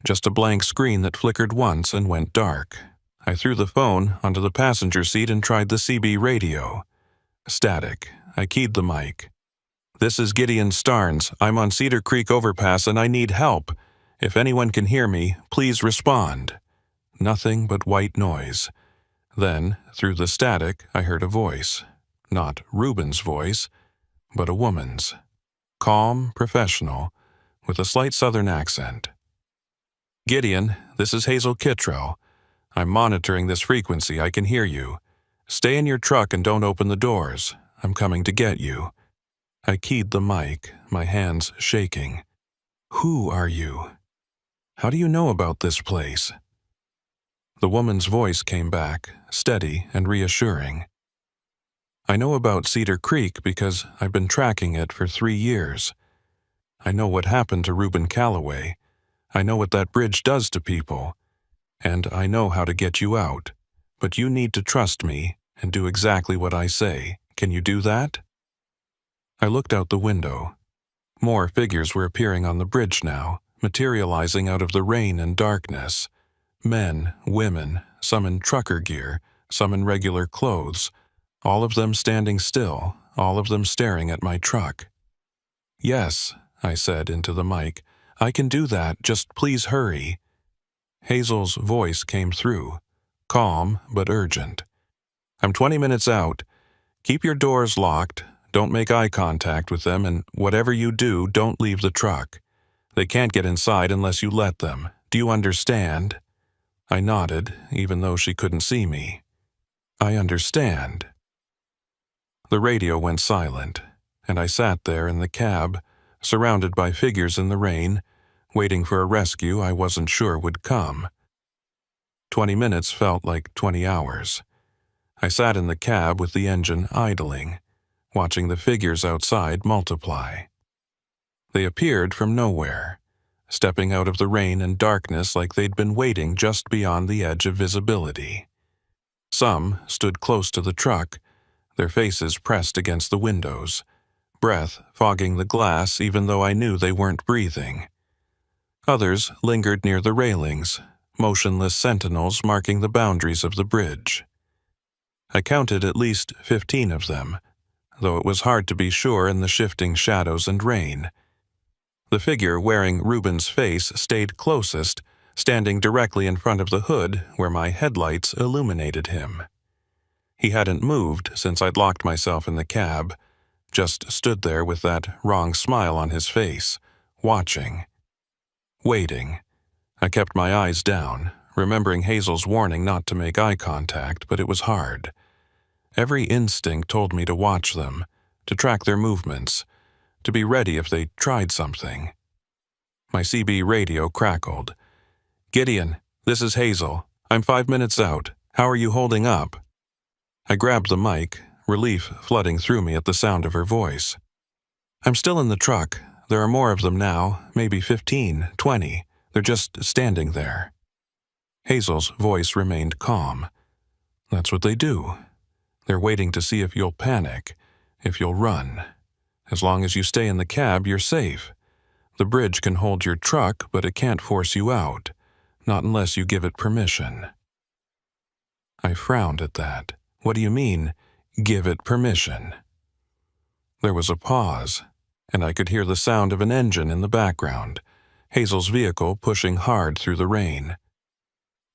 Just a blank screen that flickered once and went dark. I threw the phone onto the passenger seat and tried the CB radio. Static. I keyed the mic. This is Gideon Starnes. I'm on Cedar Creek Overpass and I need help. If anyone can hear me, please respond. Nothing but white noise. Then, through the static, I heard a voice. Not Reuben's voice, but a woman's. Calm, professional, with a slight southern accent. Gideon, this is Hazel Kittrell. I'm monitoring this frequency. I can hear you. Stay in your truck and don't open the doors. I'm coming to get you. I keyed the mic, my hands shaking. Who are you? How do you know about this place? The woman's voice came back, steady and reassuring. I know about Cedar Creek because I've been tracking it for 3 years. I know what happened to Reuben Calloway. I know what that bridge does to people. And I know how to get you out. But you need to trust me and do exactly what I say. Can you do that? I looked out the window. More figures were appearing on the bridge now, materializing out of the rain and darkness. Men, women, some in trucker gear, some in regular clothes, all of them standing still, all of them staring at my truck. Yes, I said into the mic, I can do that, just please hurry. Hazel's voice came through, calm but urgent. I'm 20 minutes out. Keep your doors locked, don't make eye contact with them, and whatever you do, don't leave the truck. They can't get inside unless you let them. Do you understand?" I nodded, even though she couldn't see me. "I understand." The radio went silent, and I sat there in the cab, surrounded by figures in the rain, waiting for a rescue I wasn't sure would come. 20 minutes felt like 20 hours. I sat in the cab with the engine idling, watching the figures outside multiply. They appeared from nowhere, stepping out of the rain and darkness like they'd been waiting just beyond the edge of visibility. Some stood close to the truck, their faces pressed against the windows, breath fogging the glass even though I knew they weren't breathing. Others lingered near the railings, motionless sentinels marking the boundaries of the bridge. I counted at least 15 of them, though it was hard to be sure in the shifting shadows and rain. The figure wearing Ruben's face stayed closest, standing directly in front of the hood where my headlights illuminated him. He hadn't moved since I'd locked myself in the cab, just stood there with that wrong smile on his face, watching. Waiting. I kept my eyes down, remembering Hazel's warning not to make eye contact, but it was hard. Every instinct told me to watch them, to track their movements, to be ready if they tried something. My CB radio crackled. "Gideon, this is Hazel. I'm 5 minutes out. How are you holding up?" I grabbed the mic, relief flooding through me at the sound of her voice. "I'm still in the truck. There are more of them now, maybe 15, 20. They're just standing there." Hazel's voice remained calm. "That's what they do. They're waiting to see if you'll panic, if you'll run. As long as you stay in the cab, you're safe. The bridge can hold your truck, but it can't force you out, not unless you give it permission." I frowned at that. "What do you mean, give it permission?" There was a pause, and I could hear the sound of an engine in the background, Hazel's vehicle pushing hard through the rain.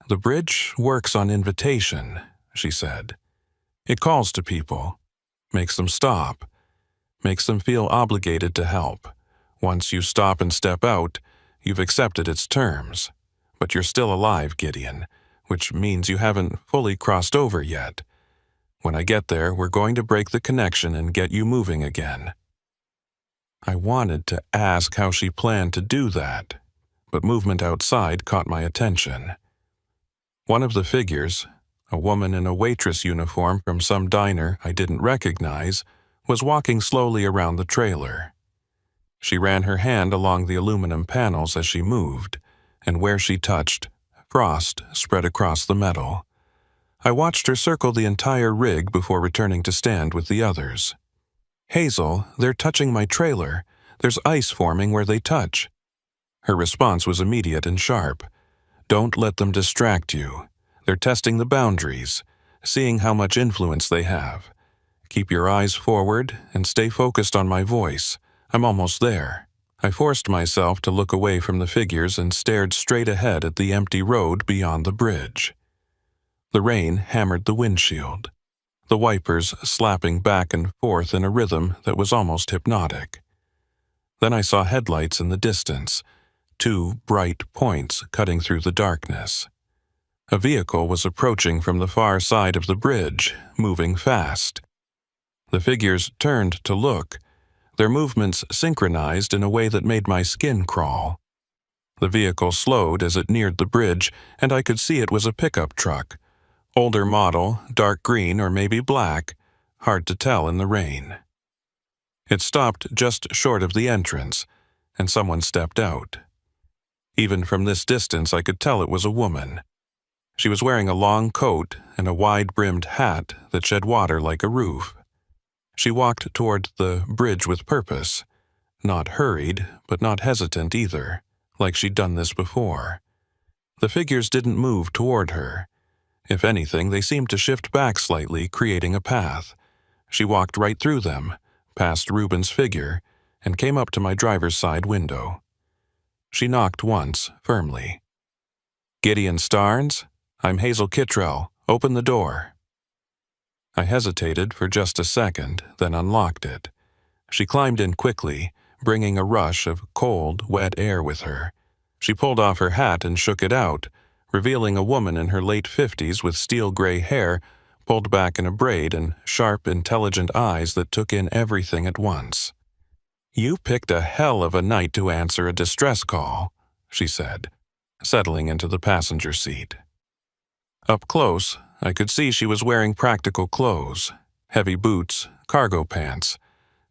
"The bridge works on invitation," she said. "It calls to people, makes them stop, makes them feel obligated to help. Once you stop and step out, you've accepted its terms. But you're still alive, Gideon, which means you haven't fully crossed over yet. When I get there, we're going to break the connection and get you moving again." I wanted to ask how she planned to do that, but movement outside caught my attention. One of the figures, a woman in a waitress uniform from some diner I didn't recognize, was walking slowly around the trailer. She ran her hand along the aluminum panels as she moved, and where she touched, frost spread across the metal. I watched her circle the entire rig before returning to stand with the others. "Hazel, they're touching my trailer. There's ice forming where they touch." Her response was immediate and sharp. "Don't let them distract you. They're testing the boundaries, seeing how much influence they have. Keep your eyes forward and stay focused on my voice. I'm almost there." I forced myself to look away from the figures and stared straight ahead at the empty road beyond the bridge. The rain hammered the windshield, the wipers slapping back and forth in a rhythm that was almost hypnotic. Then I saw headlights in the distance, 2 bright points cutting through the darkness. A vehicle was approaching from the far side of the bridge, moving fast. The figures turned to look, their movements synchronized in a way that made my skin crawl. The vehicle slowed as it neared the bridge, and I could see it was a pickup truck. Older model, dark green or maybe black, hard to tell in the rain. It stopped just short of the entrance, and someone stepped out. Even from this distance I could tell it was a woman. She was wearing a long coat and a wide-brimmed hat that shed water like a roof. She walked toward the bridge with purpose, not hurried, but not hesitant either, like she'd done this before. The figures didn't move toward her. If anything, they seemed to shift back slightly, creating a path. She walked right through them, past Ruben's figure, and came up to my driver's side window. She knocked once, firmly. "Gideon Starnes? I'm Hazel Kittrell. Open the door." I hesitated for just a second, then unlocked it. She climbed in quickly, bringing a rush of cold, wet air with her. She pulled off her hat and shook it out, revealing a woman in her late 50s with steel-gray hair pulled back in a braid and sharp, intelligent eyes that took in everything at once. "You picked a hell of a night to answer a distress call," she said, settling into the passenger seat. Up close, I could see she was wearing practical clothes, heavy boots, cargo pants,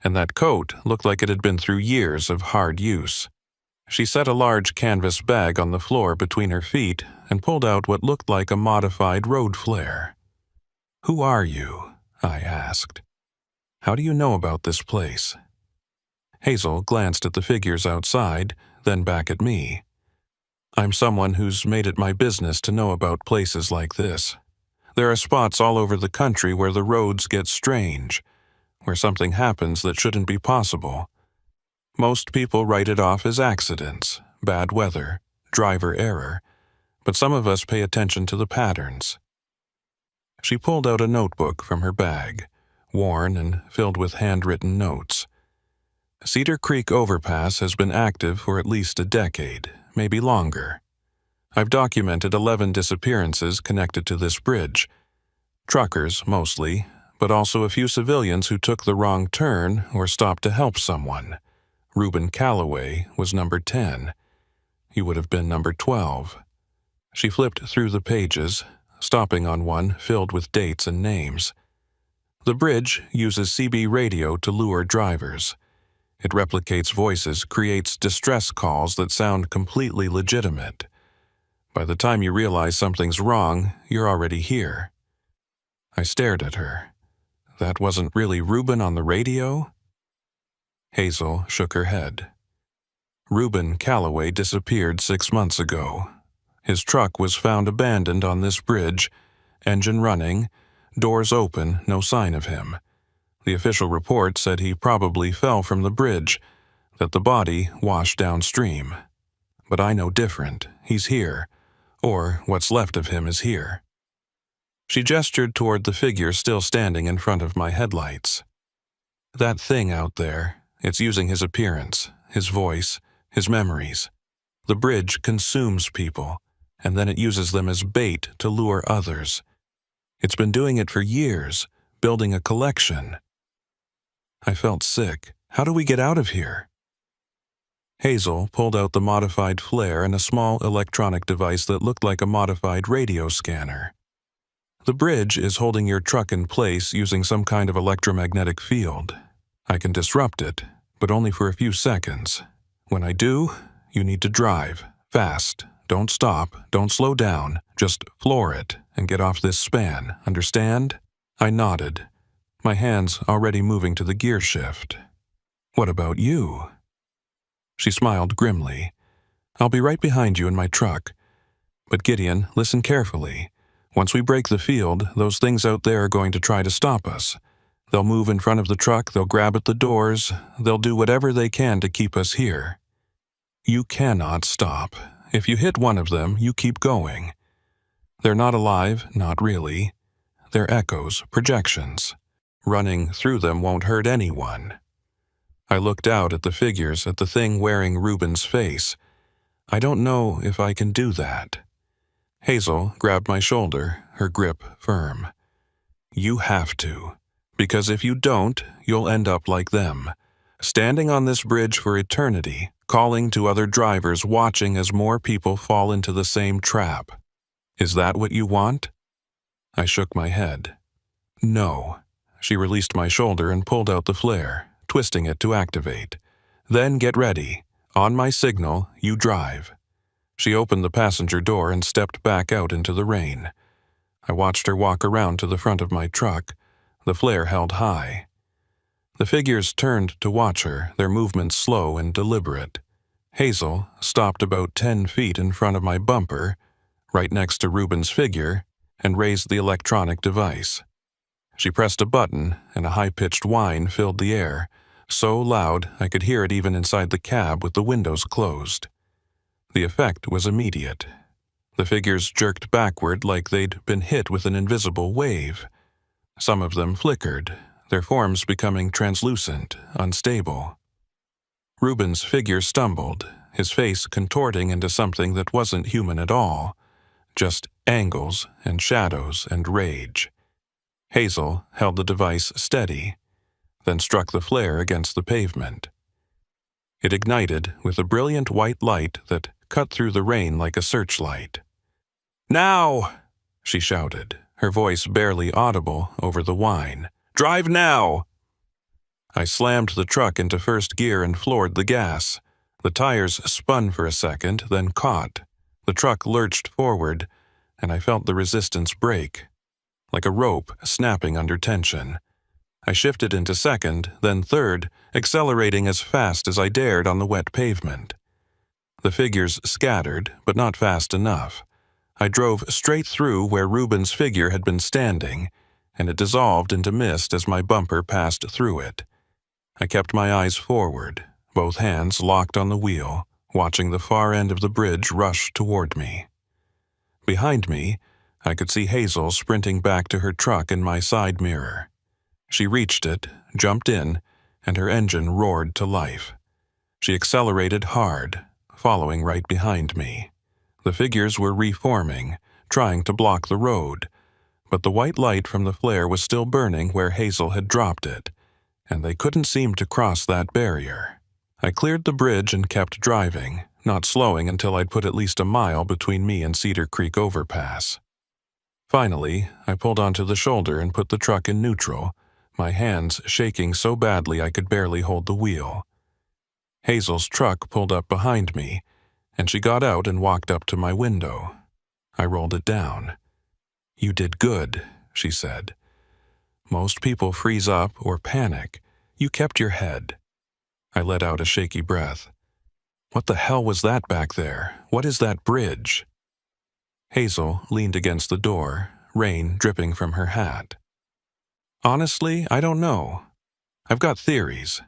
and that coat looked like it had been through years of hard use. She set a large canvas bag on the floor between her feet and pulled out what looked like a modified road flare. "Who are you?" I asked. "How do you know about this place?" Hazel glanced at the figures outside, then back at me. "I'm someone who's made it my business to know about places like this. There are spots all over the country where the roads get strange, where something happens that shouldn't be possible. Most people write it off as accidents, bad weather, driver error, but some of us pay attention to the patterns." She pulled out a notebook from her bag, worn and filled with handwritten notes. "Cedar Creek Overpass has been active for at least a decade, maybe longer. I've documented 11 disappearances connected to this bridge. Truckers, mostly, but also a few civilians who took the wrong turn or stopped to help someone. Reuben Calloway was number 10. You would have been number 12. She flipped through the pages, stopping on one filled with dates and names. "The bridge uses CB radio to lure drivers. It replicates voices, creates distress calls that sound completely legitimate. By the time you realize something's wrong, you're already here." I stared at her. "That wasn't really Reuben on the radio?" Hazel shook her head. "Reuben Calloway disappeared 6 months ago. His truck was found abandoned on this bridge, engine running, doors open, no sign of him. The official report said he probably fell from the bridge, that the body washed downstream. But I know different. He's here, or what's left of him is here." She gestured toward the figure still standing in front of my headlights. "That thing out there, it's using his appearance, his voice, his memories. The bridge consumes people, and then it uses them as bait to lure others. It's been doing it for years, building a collection." I felt sick. "How do we get out of here?" Hazel pulled out the modified flare and a small electronic device that looked like a modified radio scanner. "The bridge is holding your truck in place using some kind of electromagnetic field. I can disrupt it, but only for a few seconds. When I do, you need to drive, fast. Don't stop, don't slow down, just floor it and get off this span, understand?" I nodded, my hands already moving to the gear shift. "What about you?" She smiled grimly. "I'll be right behind you in my truck. But Gideon, listen carefully. Once we break the field, those things out there are going to try to stop us. They'll move in front of the truck, they'll grab at the doors, they'll do whatever they can to keep us here. You cannot stop. If you hit one of them, you keep going. They're not alive, not really. They're echoes, projections. Running through them won't hurt anyone." I looked out at the figures, at the thing wearing Reuben's face. "I don't know if I can do that." Hazel grabbed my shoulder, her grip firm. "You have to, because if you don't, you'll end up like them, standing on this bridge for eternity, calling to other drivers, watching as more people fall into the same trap. Is that what you want?" I shook my head. "No." She released my shoulder and pulled out the flare, twisting it to activate. "Then get ready. On my signal, you drive." She opened the passenger door and stepped back out into the rain. I watched her walk around to the front of my truck, the flare held high. The figures turned to watch her, their movements slow and deliberate. Hazel stopped about 10 feet in front of my bumper, right next to Reuben's figure, and raised the electronic device. She pressed a button, and a high-pitched whine filled the air, so loud I could hear it even inside the cab with the windows closed. The effect was immediate. The figures jerked backward like they'd been hit with an invisible wave. Some of them flickered, their forms becoming translucent, unstable. Reuben's figure stumbled, his face contorting into something that wasn't human at all, just angles and shadows and rage. Hazel held the device steady, then struck the flare against the pavement. It ignited with a brilliant white light that cut through the rain like a searchlight. "Now!" she shouted, her voice barely audible over the whine. "Drive now!" I slammed the truck into first gear and floored the gas. The tires spun for a second, then caught. The truck lurched forward, and I felt the resistance break, like a rope snapping under tension. I shifted into second, then third, accelerating as fast as I dared on the wet pavement. The figures scattered, but not fast enough. I drove straight through where Reuben's figure had been standing, and it dissolved into mist as my bumper passed through it. I kept my eyes forward, both hands locked on the wheel, watching the far end of the bridge rush toward me. Behind me, I could see Hazel sprinting back to her truck in my side mirror. She reached it, jumped in, and her engine roared to life. She accelerated hard, following right behind me. The figures were reforming, trying to block the road, but the white light from the flare was still burning where Hazel had dropped it, and they couldn't seem to cross that barrier. I cleared the bridge and kept driving, not slowing until I'd put at least a mile between me and Cedar Creek overpass. Finally, I pulled onto the shoulder and put the truck in neutral, my hands shaking so badly I could barely hold the wheel. Hazel's truck pulled up behind me, and she got out and walked up to my window. I rolled it down. "You did good," she said. "Most people freeze up or panic. You kept your head." I let out a shaky breath. "What the hell was that back there? What is that bridge?" Hazel leaned against the door, rain dripping from her hat. "Honestly, I don't know. I've got theories.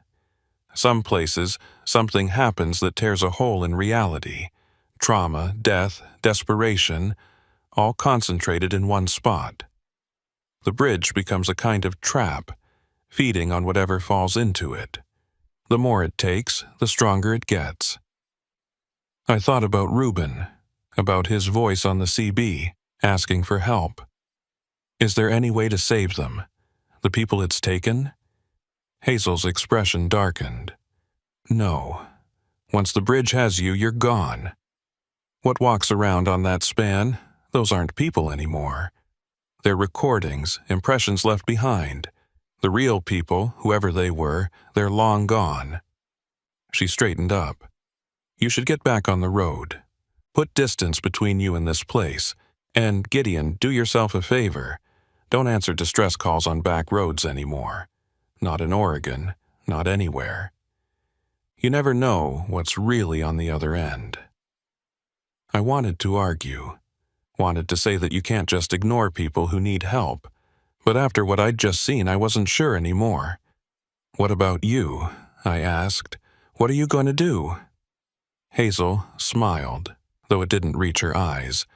Some places, something happens that tears a hole in reality. Trauma, death, desperation, all concentrated in one spot. The bridge becomes a kind of trap, feeding on whatever falls into it. The more it takes, the stronger it gets." I thought about Reuben, about his voice on the CB, asking for help. Is there any way to save them? The people it's taken? Hazel's expression darkened. "No. Once the bridge has you, you're gone. What walks around on that span? Those aren't people anymore. They're recordings, impressions left behind. The real people, whoever they were, they're long gone." She straightened up. "You should get back on the road. Put distance between you and this place. And, Gideon, do yourself a favor. Don't answer distress calls on back roads anymore. Not in Oregon, not anywhere. You never know what's really on the other end." I wanted to argue, wanted to say that you can't just ignore people who need help, but after what I'd just seen, I wasn't sure anymore. "What about you?" I asked. "What are you going to do?" Hazel smiled, though it didn't reach her eyes.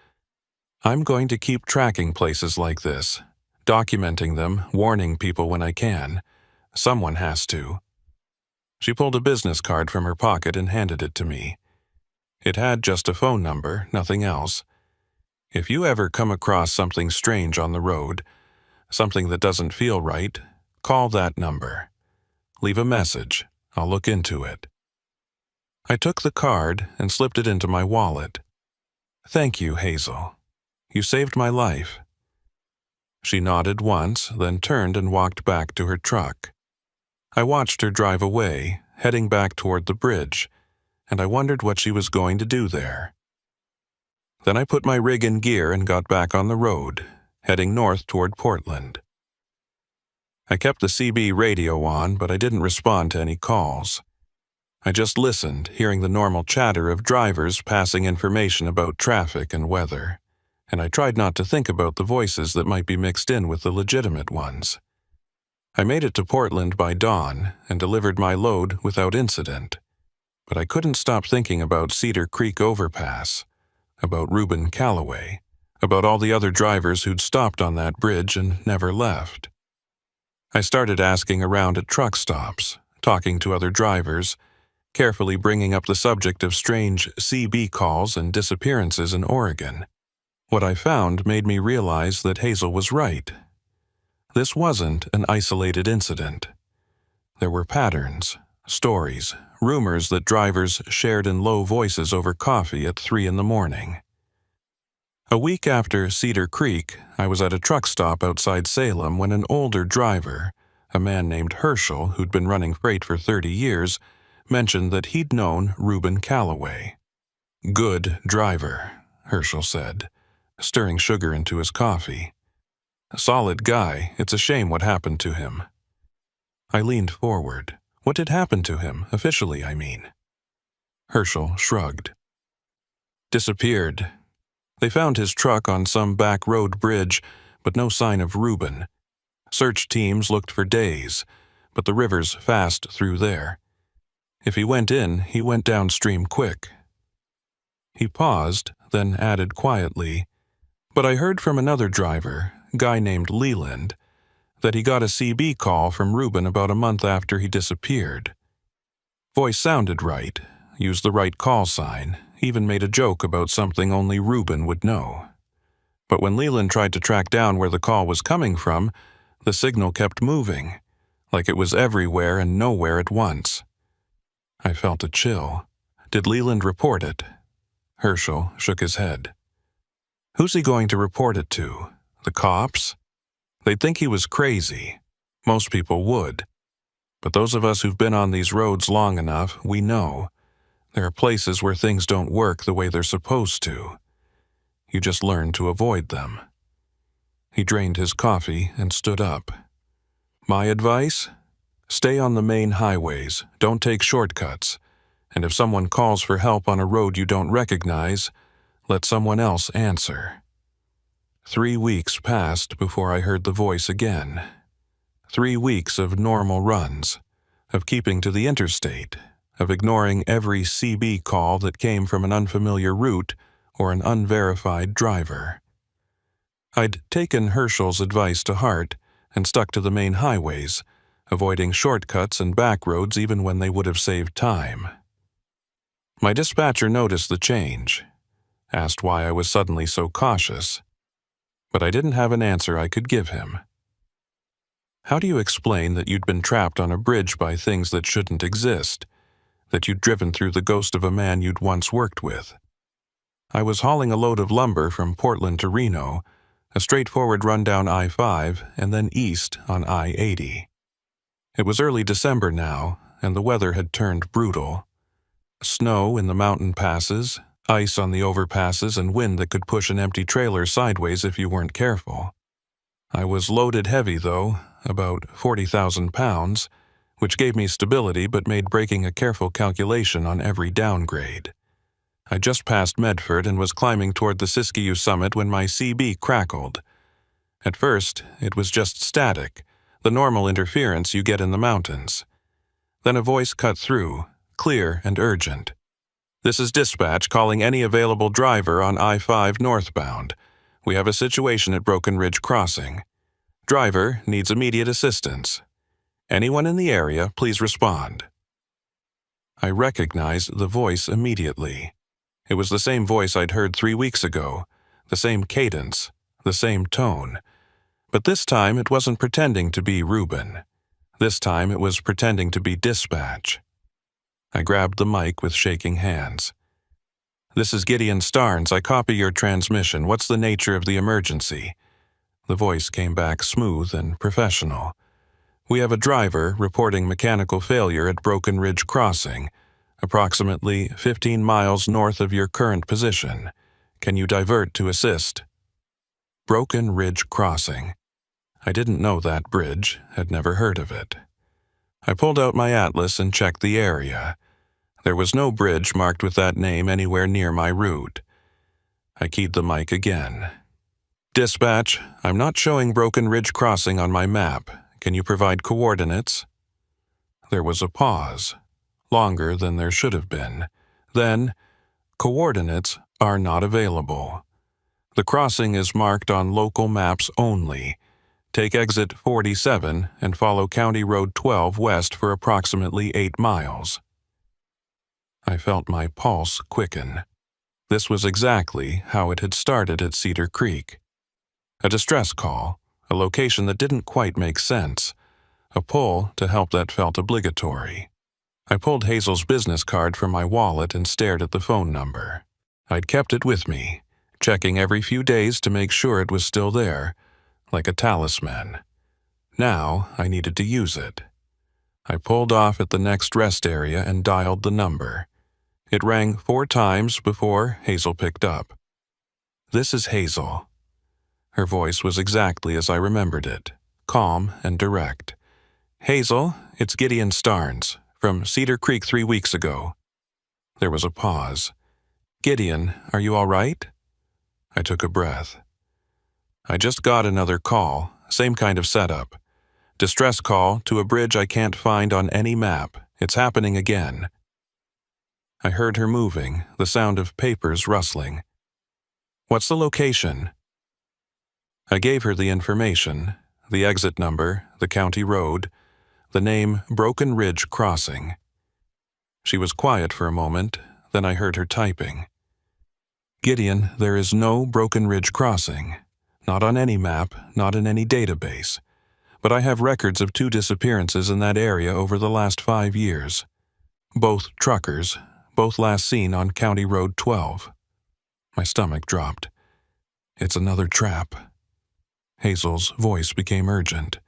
"I'm going to keep tracking places like this, documenting them, warning people when I can. Someone has to." She pulled a business card from her pocket and handed it to me. It had just a phone number, nothing else. "If you ever come across something strange on the road, something that doesn't feel right, call that number. Leave a message. I'll look into it." I took the card and slipped it into my wallet. "Thank you, Hazel. You saved my life." She nodded once, then turned and walked back to her truck. I watched her drive away, heading back toward the bridge, and I wondered what she was going to do there. Then I put my rig in gear and got back on the road, heading north toward Portland. I kept the CB radio on, but I didn't respond to any calls. I just listened, hearing the normal chatter of drivers passing information about traffic and weather, and I tried not to think about the voices that might be mixed in with the legitimate ones. I made it to Portland by dawn and delivered my load without incident, but I couldn't stop thinking about Cedar Creek Overpass, about Reuben Calloway, about all the other drivers who'd stopped on that bridge and never left. I started asking around at truck stops, talking to other drivers, carefully bringing up the subject of strange CB calls and disappearances in Oregon. What I found made me realize that Hazel was right. This wasn't an isolated incident. There were patterns, stories, rumors that drivers shared in low voices over coffee at 3 in the morning. A week after Cedar Creek, I was at a truck stop outside Salem when an older driver, a man named Herschel who'd been running freight for 30 years, mentioned that he'd known Reuben Calloway. "Good driver," Herschel said, stirring sugar into his coffee. "A solid guy. It's a shame what happened to him." I leaned forward. What had happened to him, officially, I mean? Herschel shrugged. "Disappeared. They found his truck on some back road bridge, but no sign of Reuben. Search teams looked for days, but the river's fast through there. If he went in, he went downstream quick." He paused, then added quietly, "But I heard from another driver, a guy named Leland, that he got a CB call from Reuben about a month after he disappeared. Voice sounded right, used the right call sign, even made a joke about something only Reuben would know. But when Leland tried to track down where the call was coming from, the signal kept moving, like it was everywhere and nowhere at once." I felt a chill. Did Leland report it? Herschel shook his head. "Who's he going to report it to? The cops? They'd think he was crazy. Most people would. But those of us who've been on these roads long enough, we know. There are places where things don't work the way they're supposed to. You just learn to avoid them." He drained his coffee and stood up. "My advice? Stay on the main highways, don't take shortcuts, and if someone calls for help on a road you don't recognize, let someone else answer." 3 weeks passed before I heard the voice again. 3 weeks of normal runs, of keeping to the interstate, of ignoring every CB call that came from an unfamiliar route or an unverified driver. I'd taken Herschel's advice to heart and stuck to the main highways, avoiding shortcuts and back roads even when they would have saved time. My dispatcher noticed the change, asked why I was suddenly so cautious, but I didn't have an answer I could give him. "How do you explain that you'd been trapped on a bridge by things that shouldn't exist, that you'd driven through the ghost of a man you'd once worked with?" I was hauling a load of lumber from Portland to Reno, a straightforward run down I-5 and then east on I-80. It was early December now, and the weather had turned brutal. Snow in the mountain passes, ice on the overpasses, and wind that could push an empty trailer sideways if you weren't careful. I was loaded heavy, though, about 40,000 pounds, which gave me stability but made breaking a careful calculation on every downgrade. I just passed Medford and was climbing toward the Siskiyou summit when my CB crackled. At first, it was just static, the normal interference you get in the mountains. Then a voice cut through, clear and urgent. "This is dispatch calling any available driver on I-5 northbound. We have a situation at Broken Ridge Crossing. Driver needs immediate assistance. Anyone in the area, please respond." I recognized the voice immediately. It was the same voice I'd heard 3 weeks ago, the same cadence, the same tone. But this time it wasn't pretending to be Reuben. This time it was pretending to be dispatch. I grabbed the mic with shaking hands. "This is Gideon Starnes. I copy your transmission. What's the nature of the emergency?" The voice came back smooth and professional. "We have a driver reporting mechanical failure at Broken Ridge Crossing, approximately 15 miles north of your current position. Can you divert to assist?" Broken Ridge Crossing. I didn't know that bridge, had never heard of it. I pulled out my atlas and checked the area. There was no bridge marked with that name anywhere near my route. I keyed the mic again. "Dispatch, I'm not showing Broken Ridge Crossing on my map. Can you provide coordinates?" There was a pause, longer than there should have been. Then, "Coordinates are not available. The crossing is marked on local maps only. Take exit 47 and follow County Road 12 west for approximately 8 miles. I felt my pulse quicken. This was exactly how it had started at Cedar Creek. A distress call, a location that didn't quite make sense, a pull to help that felt obligatory. I pulled Hazel's business card from my wallet and stared at the phone number. I'd kept it with me, checking every few days to make sure it was still there, like a talisman. Now I needed to use it. I pulled off at the next rest area and dialed the number. It rang 4 times before Hazel picked up. "This is Hazel." Her voice was exactly as I remembered it, calm and direct. "Hazel, it's Gideon Starnes, from Cedar Creek 3 weeks ago." There was a pause. "Gideon, are you all right?" I took a breath. "I just got another call, same kind of setup. Distress call to a bridge I can't find on any map. It's happening again." I heard her moving, the sound of papers rustling. "What's the location?" I gave her the information, the exit number, the county road, the name Broken Ridge Crossing. She was quiet for a moment, then I heard her typing. "Gideon, there is no Broken Ridge Crossing. Not on any map, not in any database. But I have records of 2 disappearances in that area over the last 5 years. Both truckers, both last seen on County Road 12. My stomach dropped. "It's another trap." Hazel's voice became urgent.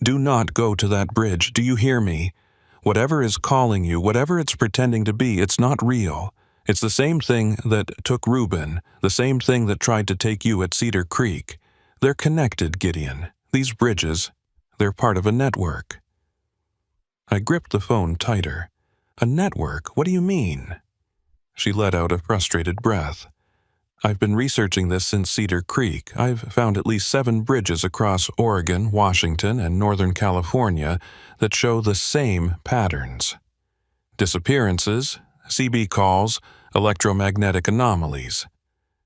"Do not go to that bridge, do you hear me? Whatever is calling you, whatever it's pretending to be, it's not real. It's the same thing that took Reuben, the same thing that tried to take you at Cedar Creek. They're connected, Gideon. These bridges, they're part of a network." I gripped the phone tighter. "A network? What do you mean?" She let out a frustrated breath. "I've been researching this since Cedar Creek. I've found at least 7 bridges across Oregon, Washington, and Northern California that show the same patterns. Disappearances, CB calls, electromagnetic anomalies.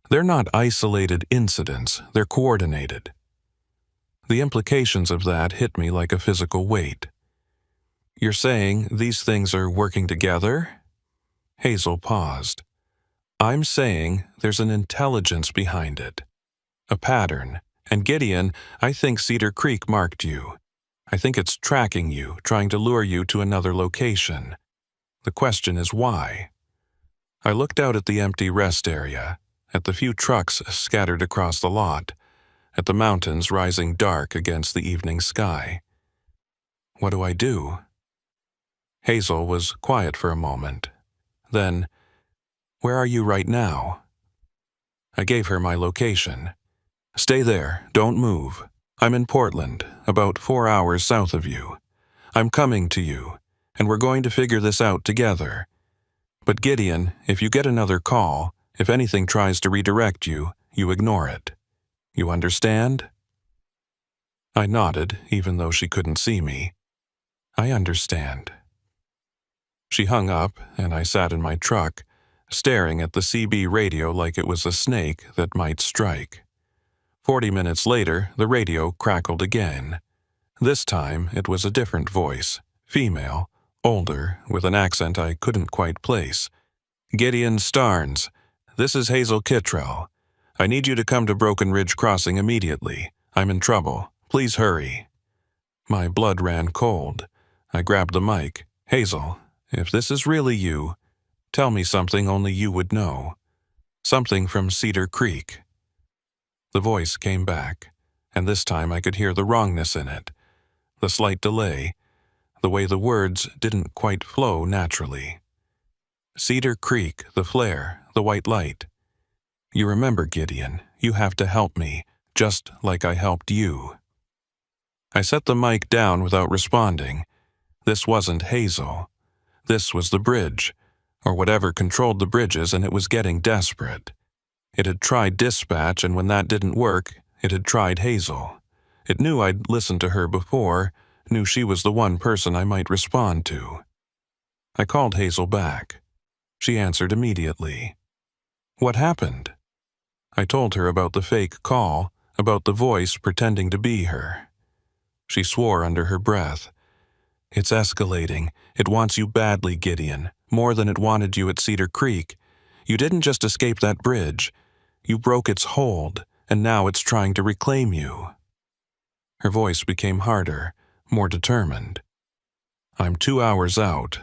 They're not isolated incidents, they're coordinated." The implications of that hit me like a physical weight. "You're saying these things are working together?" Hazel paused. "I'm saying there's an intelligence behind it. A pattern. And Gideon, I think Cedar Creek marked you. I think it's tracking you, trying to lure you to another location. The question is why?" I looked out at the empty rest area, at the few trucks scattered across the lot, at the mountains rising dark against the evening sky. "What do I do?" Hazel was quiet for a moment. Then, "Where are you right now?" I gave her my location. "Stay there, don't move. I'm in Portland, about 4 hours south of you. I'm coming to you, and we're going to figure this out together. But Gideon, if you get another call, if anything tries to redirect you, you ignore it. You understand?" I nodded, even though she couldn't see me. "I understand." She hung up, and I sat in my truck, staring at the CB radio like it was a snake that might strike. 40 minutes later, the radio crackled again. This time, it was a different voice, female, older, with an accent I couldn't quite place. "Gideon Starnes, this is Hazel Kittrell. I need you to come to Broken Ridge Crossing immediately. I'm in trouble. Please hurry." My blood ran cold. I grabbed the mic. "Hazel, if this is really you, tell me something only you would know. Something from Cedar Creek." The voice came back, and this time I could hear the wrongness in it, the slight delay, the way the words didn't quite flow naturally. "Cedar Creek, the flare, the white light. You remember, Gideon, you have to help me, just like I helped you." I set the mic down without responding. This wasn't Hazel. This was the bridge, or whatever controlled the bridges, and it was getting desperate. It had tried dispatch, and when that didn't work, it had tried Hazel. It knew I'd listened to her before, knew she was the one person I might respond to. I called Hazel back. She answered immediately. "What happened?" I told her about the fake call, about the voice pretending to be her. She swore under her breath. "It's escalating. It wants you badly, Gideon, more than it wanted you at Cedar Creek. You didn't just escape that bridge. You broke its hold, and now it's trying to reclaim you." Her voice became harder, more determined. "I'm 2 hours out.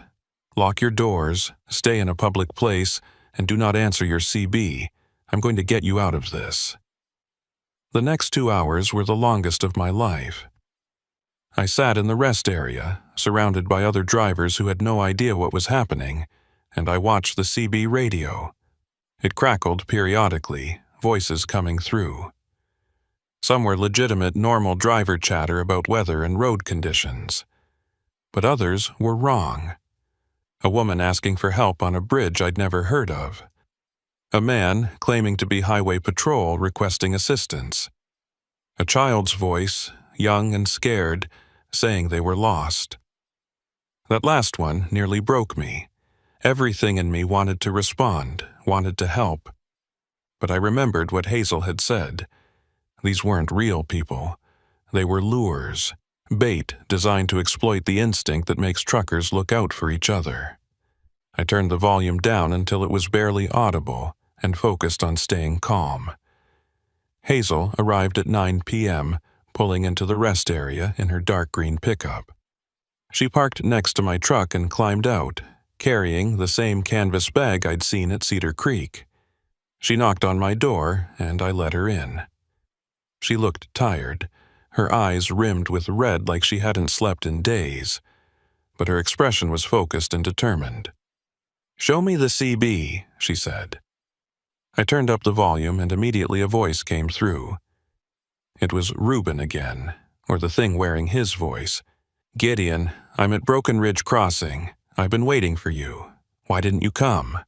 Lock your doors, stay in a public place, and do not answer your CB. I'm going to get you out of this." The next 2 hours were the longest of my life. I sat in the rest area, surrounded by other drivers who had no idea what was happening, and I watched the CB radio. It crackled periodically, voices coming through. Some were legitimate, normal driver chatter about weather and road conditions. But others were wrong. A woman asking for help on a bridge I'd never heard of. A man claiming to be highway patrol requesting assistance. A child's voice, young and scared, saying they were lost. That last one nearly broke me. Everything in me wanted to respond, wanted to help. But I remembered what Hazel had said. These weren't real people. They were lures, bait designed to exploit the instinct that makes truckers look out for each other. I turned the volume down until it was barely audible and focused on staying calm. Hazel arrived at 9 p.m., pulling into the rest area in her dark green pickup. She parked next to my truck and climbed out, carrying the same canvas bag I'd seen at Cedar Creek. She knocked on my door, and I let her in. She looked tired, her eyes rimmed with red like she hadn't slept in days, but her expression was focused and determined. "Show me the CB," she said. I turned up the volume, and immediately a voice came through. It was Reuben again, or the thing wearing his voice. "Gideon, I'm at Broken Ridge Crossing. I've been waiting for you. Why didn't you come?"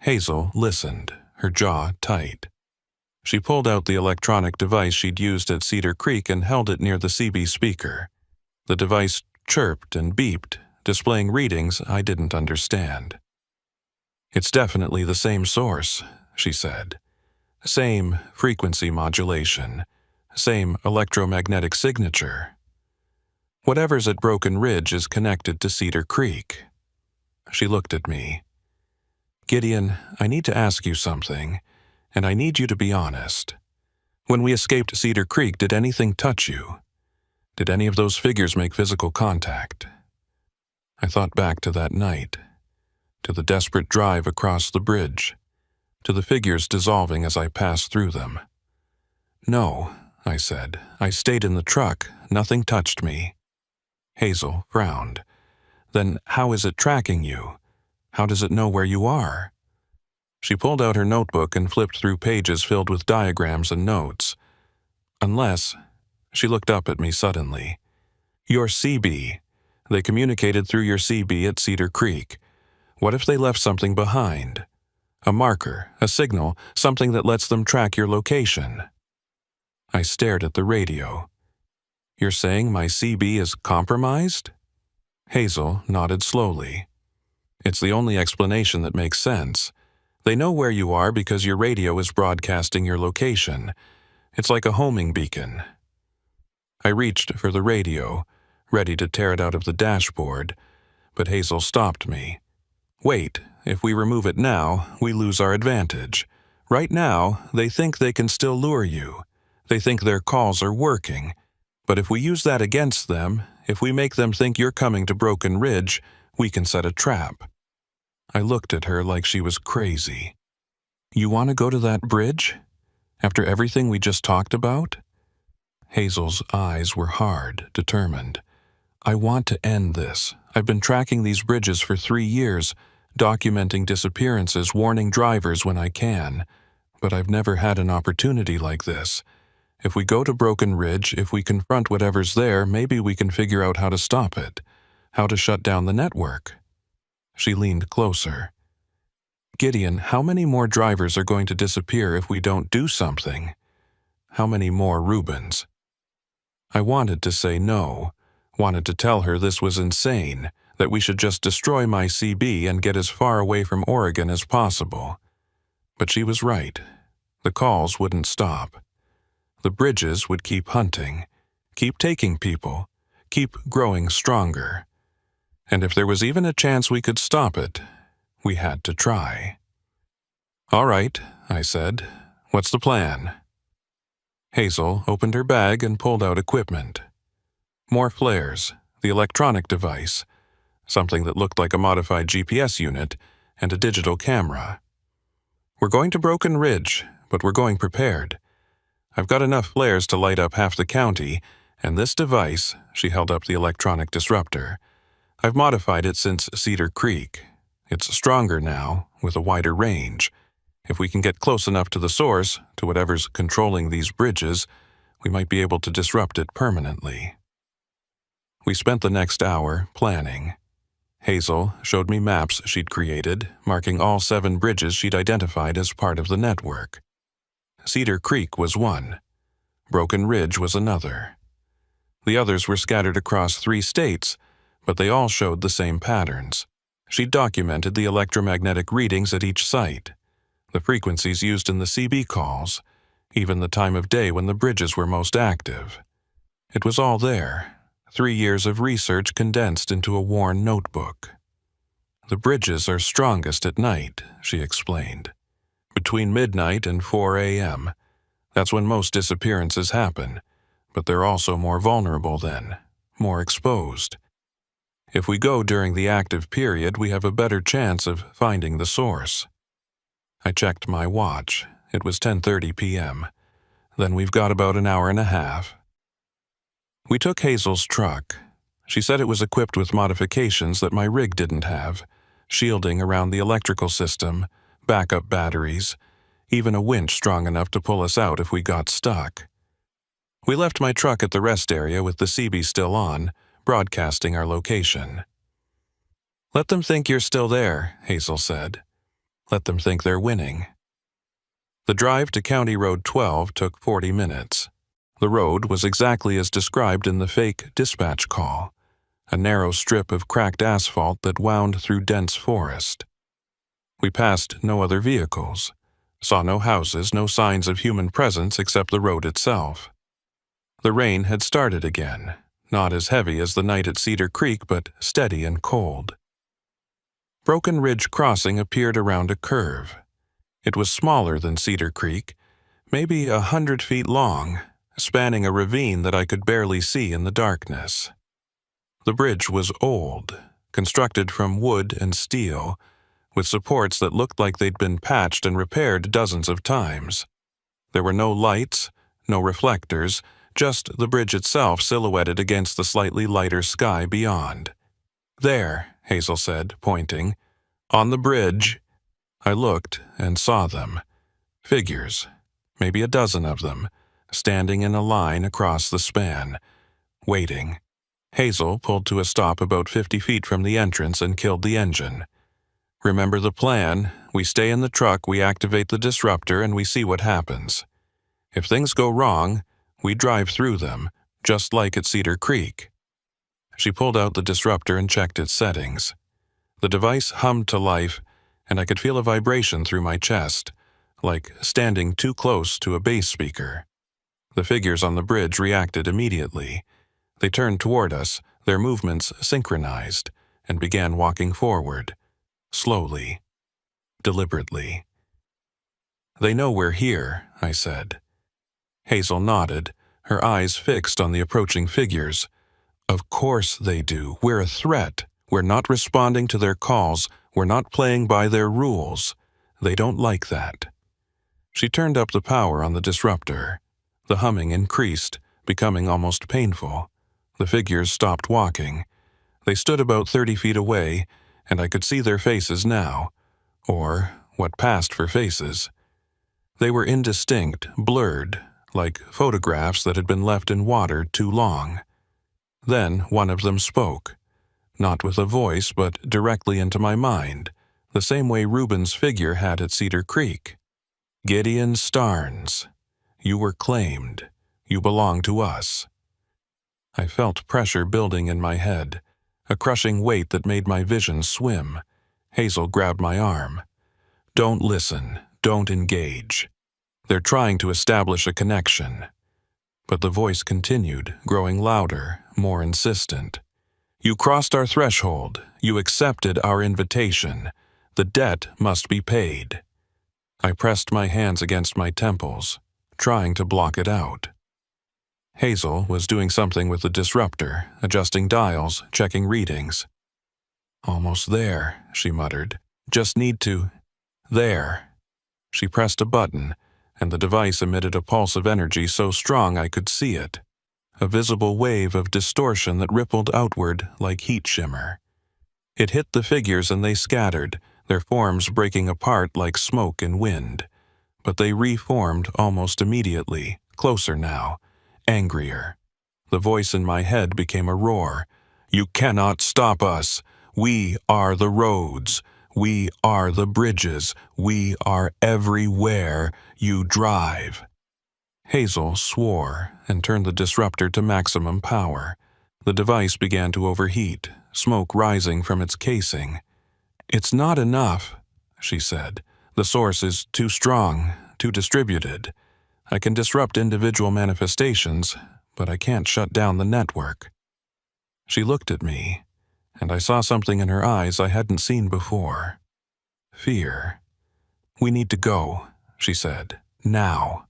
Hazel listened, her jaw tight. She pulled out the electronic device she'd used at Cedar Creek and held it near the CB speaker. The device chirped and beeped, displaying readings I didn't understand. "It's definitely the same source," she said. "Same frequency modulation, same electromagnetic signature. Whatever's at Broken Ridge is connected to Cedar Creek." She looked at me. "Gideon, I need to ask you something, and I need you to be honest. When we escaped Cedar Creek, did anything touch you? Did any of those figures make physical contact?" I thought back to that night, to the desperate drive across the bridge, to the figures dissolving as I passed through them. "No," I said. "I stayed in the truck. Nothing touched me." Hazel frowned. "Then how is it tracking you? How does it know where you are?" She pulled out her notebook and flipped through pages filled with diagrams and notes. "Unless," she looked up at me suddenly, "your CB. They communicated through your CB at Cedar Creek. What if they left something behind? A marker, a signal, something that lets them track your location?" I stared at the radio. "You're saying my CB is compromised?" Hazel nodded slowly. "It's the only explanation that makes sense. They know where you are because your radio is broadcasting your location. It's like a homing beacon." I reached for the radio, ready to tear it out of the dashboard, but Hazel stopped me. "Wait, if we remove it now, we lose our advantage. Right now, they think they can still lure you. They think their calls are working. But if we use that against them, if we make them think you're coming to Broken Ridge, we can set a trap." I looked at her like she was crazy. "You want to go to that bridge? After everything we just talked about?" Hazel's eyes were hard, determined. "I want to end this. I've been tracking these bridges for 3 years, documenting disappearances, warning drivers when I can. But I've never had an opportunity like this. If we go to Broken Ridge, if we confront whatever's there, maybe we can figure out how to stop it, how to shut down the network." She leaned closer. "Gideon, how many more drivers are going to disappear if we don't do something? How many more Reubens?" I wanted to say no, wanted to tell her this was insane, that we should just destroy my CB and get as far away from Oregon as possible. But she was right. The calls wouldn't stop. The bridges would keep hunting, keep taking people, keep growing stronger. And if there was even a chance we could stop it, we had to try. "All right," I said. "What's the plan?" Hazel opened her bag and pulled out equipment. More flares, the electronic device, something that looked like a modified GPS unit, and a digital camera. "We're going to Broken Ridge, but we're going prepared. I've got enough flares to light up half the county, and this device," she held up the electronic disruptor, "I've modified it since Cedar Creek. It's stronger now, with a wider range. If we can get close enough to the source, to whatever's controlling these bridges, we might be able to disrupt it permanently." We spent the next hour planning. Hazel showed me maps she'd created, marking all 7 bridges she'd identified as part of the network. Cedar Creek was one. Broken Ridge was another. The others were scattered across 3 states, but they all showed the same patterns. She'd documented the electromagnetic readings at each site, the frequencies used in the CB calls, even the time of day when the bridges were most active. It was all there. 3 years of research condensed into a worn notebook. "The bridges are strongest at night," she explained. "Between midnight and 4 a.m. That's when most disappearances happen, but they're also more vulnerable then, more exposed. If we go during the active period, we have a better chance of finding the source." I checked my watch. It was 10:30 p.m. "Then we've got about an hour and a half." We took Hazel's truck. She said it was equipped with modifications that my rig didn't have, shielding around the electrical system, backup batteries, even a winch strong enough to pull us out if we got stuck. We left my truck at the rest area with the CB still on, broadcasting our location. "Let them think you're still there," Hazel said. "Let them think they're winning." The drive to County Road 12 took 40 minutes. The road was exactly as described in the fake dispatch call, a narrow strip of cracked asphalt that wound through dense forest. We passed no other vehicles, saw no houses, no signs of human presence except the road itself. The rain had started again, not as heavy as the night at Cedar Creek, but steady and cold. Broken Ridge Crossing appeared around a curve. It was smaller than Cedar Creek, maybe 100 feet long, spanning a ravine that I could barely see in the darkness. The bridge was old, constructed from wood and steel, with supports that looked like they'd been patched and repaired dozens of times. There were no lights, no reflectors, just the bridge itself silhouetted against the slightly lighter sky beyond. "There," Hazel said, pointing. "On the bridge." I looked and saw them. Figures, maybe a dozen of them, standing in a line across the span, waiting. Hazel pulled to a stop about 50 feet from the entrance and killed the engine. "Remember the plan. We stay in the truck, we activate the disruptor, and we see what happens. If things go wrong, we drive through them, just like at Cedar Creek." She pulled out the disruptor and checked its settings. The device hummed to life, and I could feel a vibration through my chest, like standing too close to a bass speaker. The figures on the bridge reacted immediately. They turned toward us, their movements synchronized, and began walking forward, slowly, deliberately. "They know we're here," I said. Hazel nodded, her eyes fixed on the approaching figures. "Of course they do. We're a threat. We're not responding to their calls. We're not playing by their rules. They don't like that." She turned up the power on the disruptor. The humming increased, becoming almost painful. The figures stopped walking. They stood about 30 feet away, and I could see their faces now, or what passed for faces. They were indistinct, blurred, like photographs that had been left in water too long. Then one of them spoke, not with a voice, but directly into my mind, the same way Reuben's figure had at Cedar Creek. "Gideon Starnes, you were claimed. You belong to us." I felt pressure building in my head, a crushing weight that made my vision swim. Hazel grabbed my arm. "Don't listen. Don't engage. They're trying to establish a connection. But the voice continued, growing louder, more insistent. "You crossed our threshold. You accepted our invitation. The debt must be paid." I pressed my hands against my temples, trying to block it out. Hazel was doing something with the disruptor, adjusting dials, checking readings. "Almost there," she muttered. "Just need to—" "There." She pressed a button, and the device emitted a pulse of energy so strong I could see it, a visible wave of distortion that rippled outward like heat shimmer. It hit the figures and they scattered, their forms breaking apart like smoke in wind. But they reformed almost immediately, closer now, angrier. The voice in my head became a roar. "You cannot stop us! We are the roads! We are the bridges! We are everywhere you drive!" Hazel swore and turned the disruptor to maximum power. The device began to overheat, smoke rising from its casing. "It's not enough," she said. "The source is too strong, too distributed. I can disrupt individual manifestations, but I can't shut down the network." She looked at me, and I saw something in her eyes I hadn't seen before. Fear. "We need to go," she said. "Now."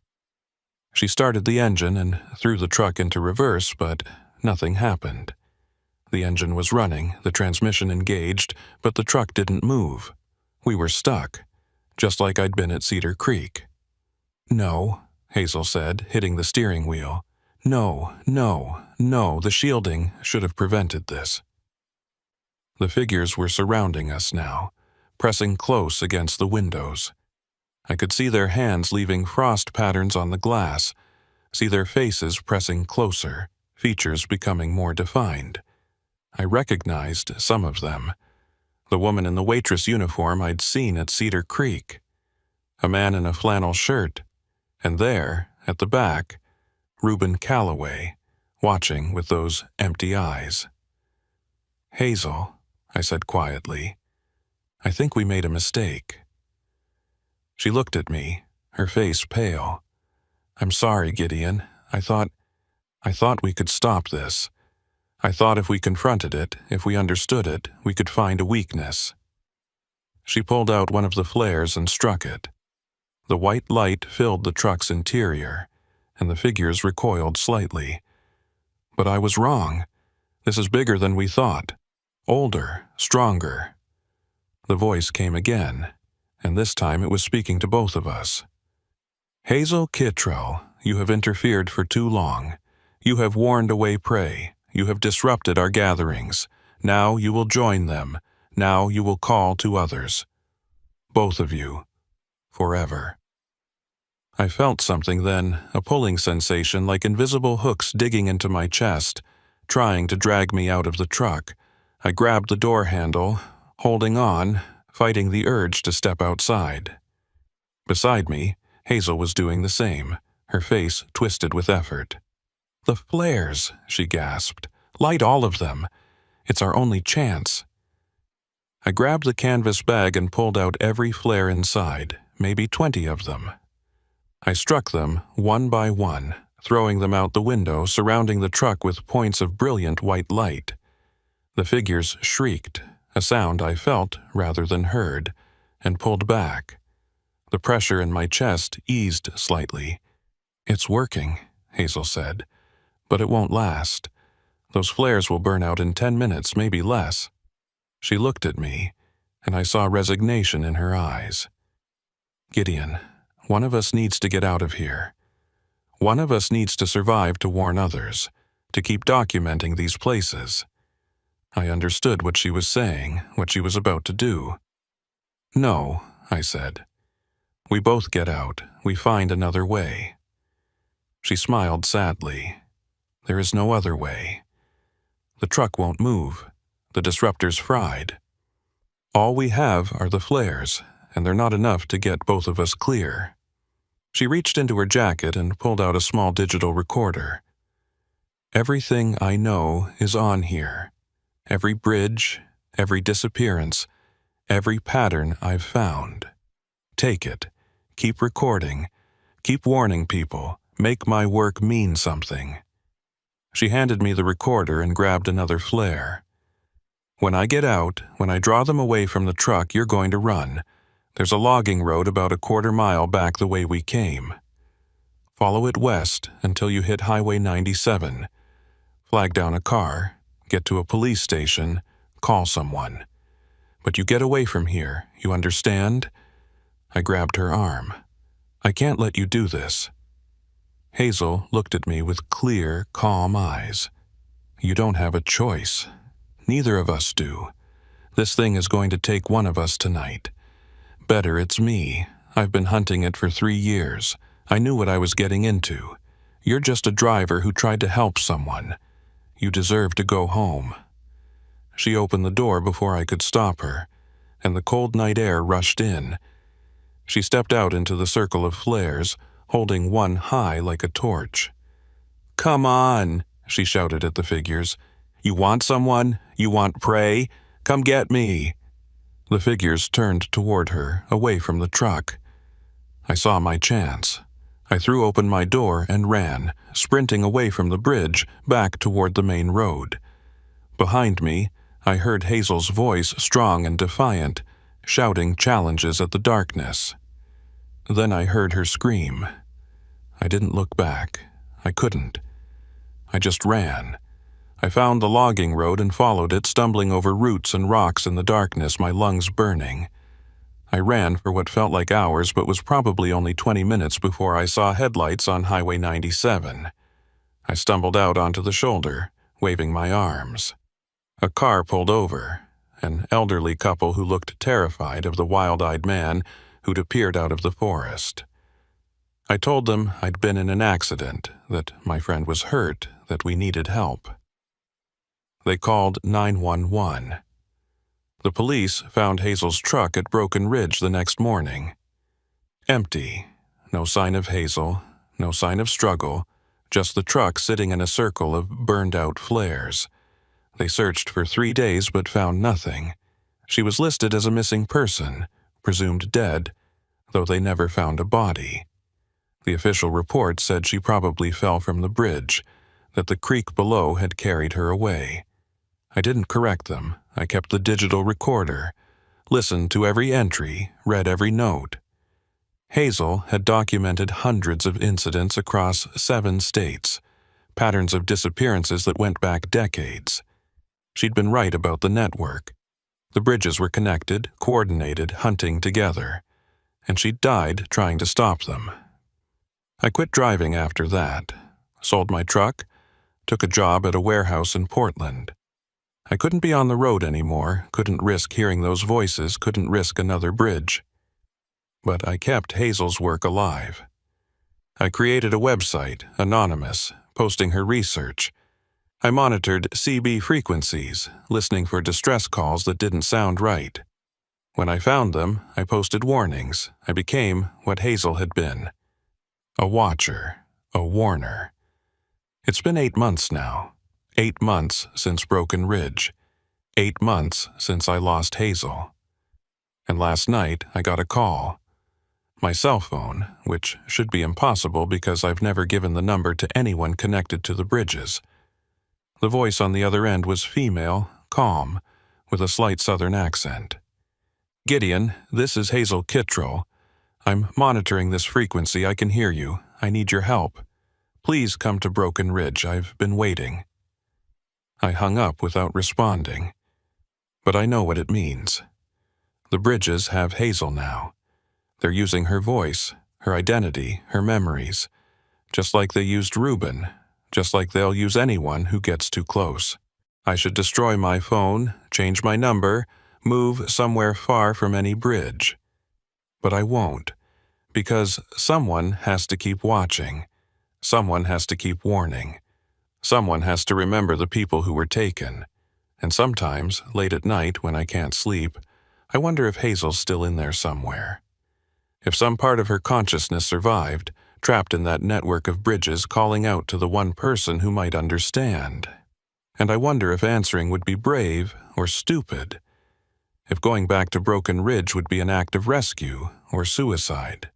She started the engine and threw the truck into reverse, but nothing happened. The engine was running, the transmission engaged, but the truck didn't move. We were stuck, just like I'd been at Cedar Creek. "No," Hazel said, hitting the steering wheel. "No, no, no, the shielding should have prevented this." The figures were surrounding us now, pressing close against the windows. I could see their hands leaving frost patterns on the glass, see their faces pressing closer, features becoming more defined. I recognized some of them. The woman in the waitress uniform I'd seen at Cedar Creek. A man in a flannel shirt. And there, at the back, Reuben Calloway, watching with those empty eyes. "Hazel," I said quietly, "I think we made a mistake." She looked at me, her face pale. "I'm sorry, Gideon. I thought we could stop this. I thought if we confronted it, if we understood it, we could find a weakness." She pulled out one of the flares and struck it. The white light filled the truck's interior, and the figures recoiled slightly. "But I was wrong. This is bigger than we thought. Older, stronger." The voice came again, and this time it was speaking to both of us. "Hazel Kittrell, you have interfered for too long. You have warned away prey. You have disrupted our gatherings. Now you will join them. Now you will call to others. Both of you. Forever." I felt something then, a pulling sensation like invisible hooks digging into my chest, trying to drag me out of the truck. I grabbed the door handle, holding on, fighting the urge to step outside. Beside me, Hazel was doing the same, her face twisted with effort. "The flares," she gasped. "Light all of them. It's our only chance." I grabbed the canvas bag and pulled out every flare inside, maybe 20 of them. I struck them one by one, throwing them out the window, surrounding the truck with points of brilliant white light. The figures shrieked, a sound I felt rather than heard, and pulled back. The pressure in my chest eased slightly. "It's working," Hazel said, "but it won't last. Those flares will burn out in 10 minutes, maybe less." She looked at me, and I saw resignation in her eyes. "Gideon, one of us needs to get out of here. One of us needs to survive to warn others, to keep documenting these places." I understood what she was saying, what she was about to do. "No," I said. "We both get out. We find another way." She smiled sadly. "There is no other way. The truck won't move. The disruptor's fried. All we have are the flares, and they're not enough to get both of us clear." She reached into her jacket and pulled out a small digital recorder. "Everything I know is on here. Every bridge, every disappearance, every pattern I've found. Take it. Keep recording. Keep warning people. Make my work mean something. She handed me the recorder and grabbed another flare. When I get out, when I draw them away from the truck, you're going to run. There's a logging road about a quarter-mile back the way we came. Follow it west until you hit Highway 97. Flag down a car, get to a police station, call someone. But you get away from here, you understand? I grabbed her arm. I can't let you do this. Hazel looked at me with clear, calm eyes. You don't have a choice. Neither of us do. This thing is going to take one of us tonight. Better it's me. I've been hunting it for 3 years. I knew what I was getting into. You're just a driver who tried to help someone. You deserve to go home. She opened the door before I could stop her, and the cold night air rushed in. She stepped out into the circle of flares, holding one high like a torch. "Come on," she shouted at the figures. "You want someone? You want prey? Come get me." The figures turned toward her, away from the truck. I saw my chance. I threw open my door and ran, sprinting away from the bridge, back toward the main road. Behind me, I heard Hazel's voice, strong and defiant, shouting challenges at the darkness. Then I heard her scream. I didn't look back. I couldn't. I just ran. I found the logging road and followed it, stumbling over roots and rocks in the darkness, my lungs burning. I ran for what felt like hours, but was probably only 20 minutes before I saw headlights on Highway 97. I stumbled out onto the shoulder, waving my arms. A car pulled over, an elderly couple who looked terrified of the wild-eyed man who'd appeared out of the forest. I told them I'd been in an accident, that my friend was hurt, that we needed help. They called 911. The police found Hazel's truck at Broken Ridge the next morning. Empty. No sign of Hazel, no sign of struggle, just the truck sitting in a circle of burned-out flares. They searched for 3 days but found nothing. She was listed as a missing person, presumed dead, though they never found a body. The official report said she probably fell from the bridge, that the creek below had carried her away. I didn't correct them. I kept the digital recorder, listened to every entry, read every note. Hazel had documented hundreds of incidents across 7 states, patterns of disappearances that went back decades. She'd been right about the network. The bridges were connected, coordinated, hunting together, and she'd died trying to stop them. I quit driving after that, sold my truck, took a job at a warehouse in Portland. I couldn't be on the road anymore, couldn't risk hearing those voices, couldn't risk another bridge. But I kept Hazel's work alive. I created a website, anonymous, posting her research. I monitored CB frequencies, listening for distress calls that didn't sound right. When I found them, I posted warnings. I became what Hazel had been. A watcher, a warner. It's been 8 months now. 8 months since Broken Ridge. 8 months since I lost Hazel. And last night I got a call. My cell phone, which should be impossible because I've never given the number to anyone connected to the bridges. The voice on the other end was female, calm, with a slight southern accent. "Gideon, this is Hazel Kittrell. I'm monitoring this frequency. I can hear you. I need your help. Please come to Broken Ridge. I've been waiting." I hung up without responding. But I know what it means. The bridges have Hazel now. They're using her voice, her identity, her memories, just like they used Reuben, just like they'll use anyone who gets too close. I should destroy my phone, change my number, move somewhere far from any bridge. But I won't, because someone has to keep watching. Someone has to keep warning. Someone has to remember the people who were taken. And sometimes, late at night when I can't sleep, I wonder if Hazel's still in there somewhere. If some part of her consciousness survived, trapped in that network of bridges calling out to the one person who might understand. And I wonder if answering would be brave or stupid. If going back to Broken Ridge would be an act of rescue or suicide.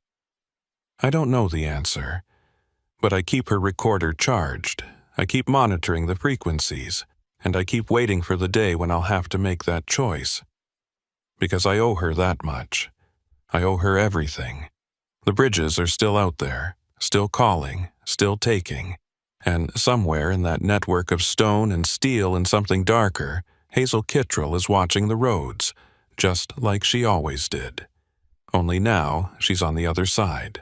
I don't know the answer. But I keep her recorder charged. I keep monitoring the frequencies, and I keep waiting for the day when I'll have to make that choice. Because I owe her that much. I owe her everything. The bridges are still out there, still calling, still taking, and somewhere in that network of stone and steel and something darker, Hazel Kittrell is watching the roads, just like she always did. Only now she's on the other side.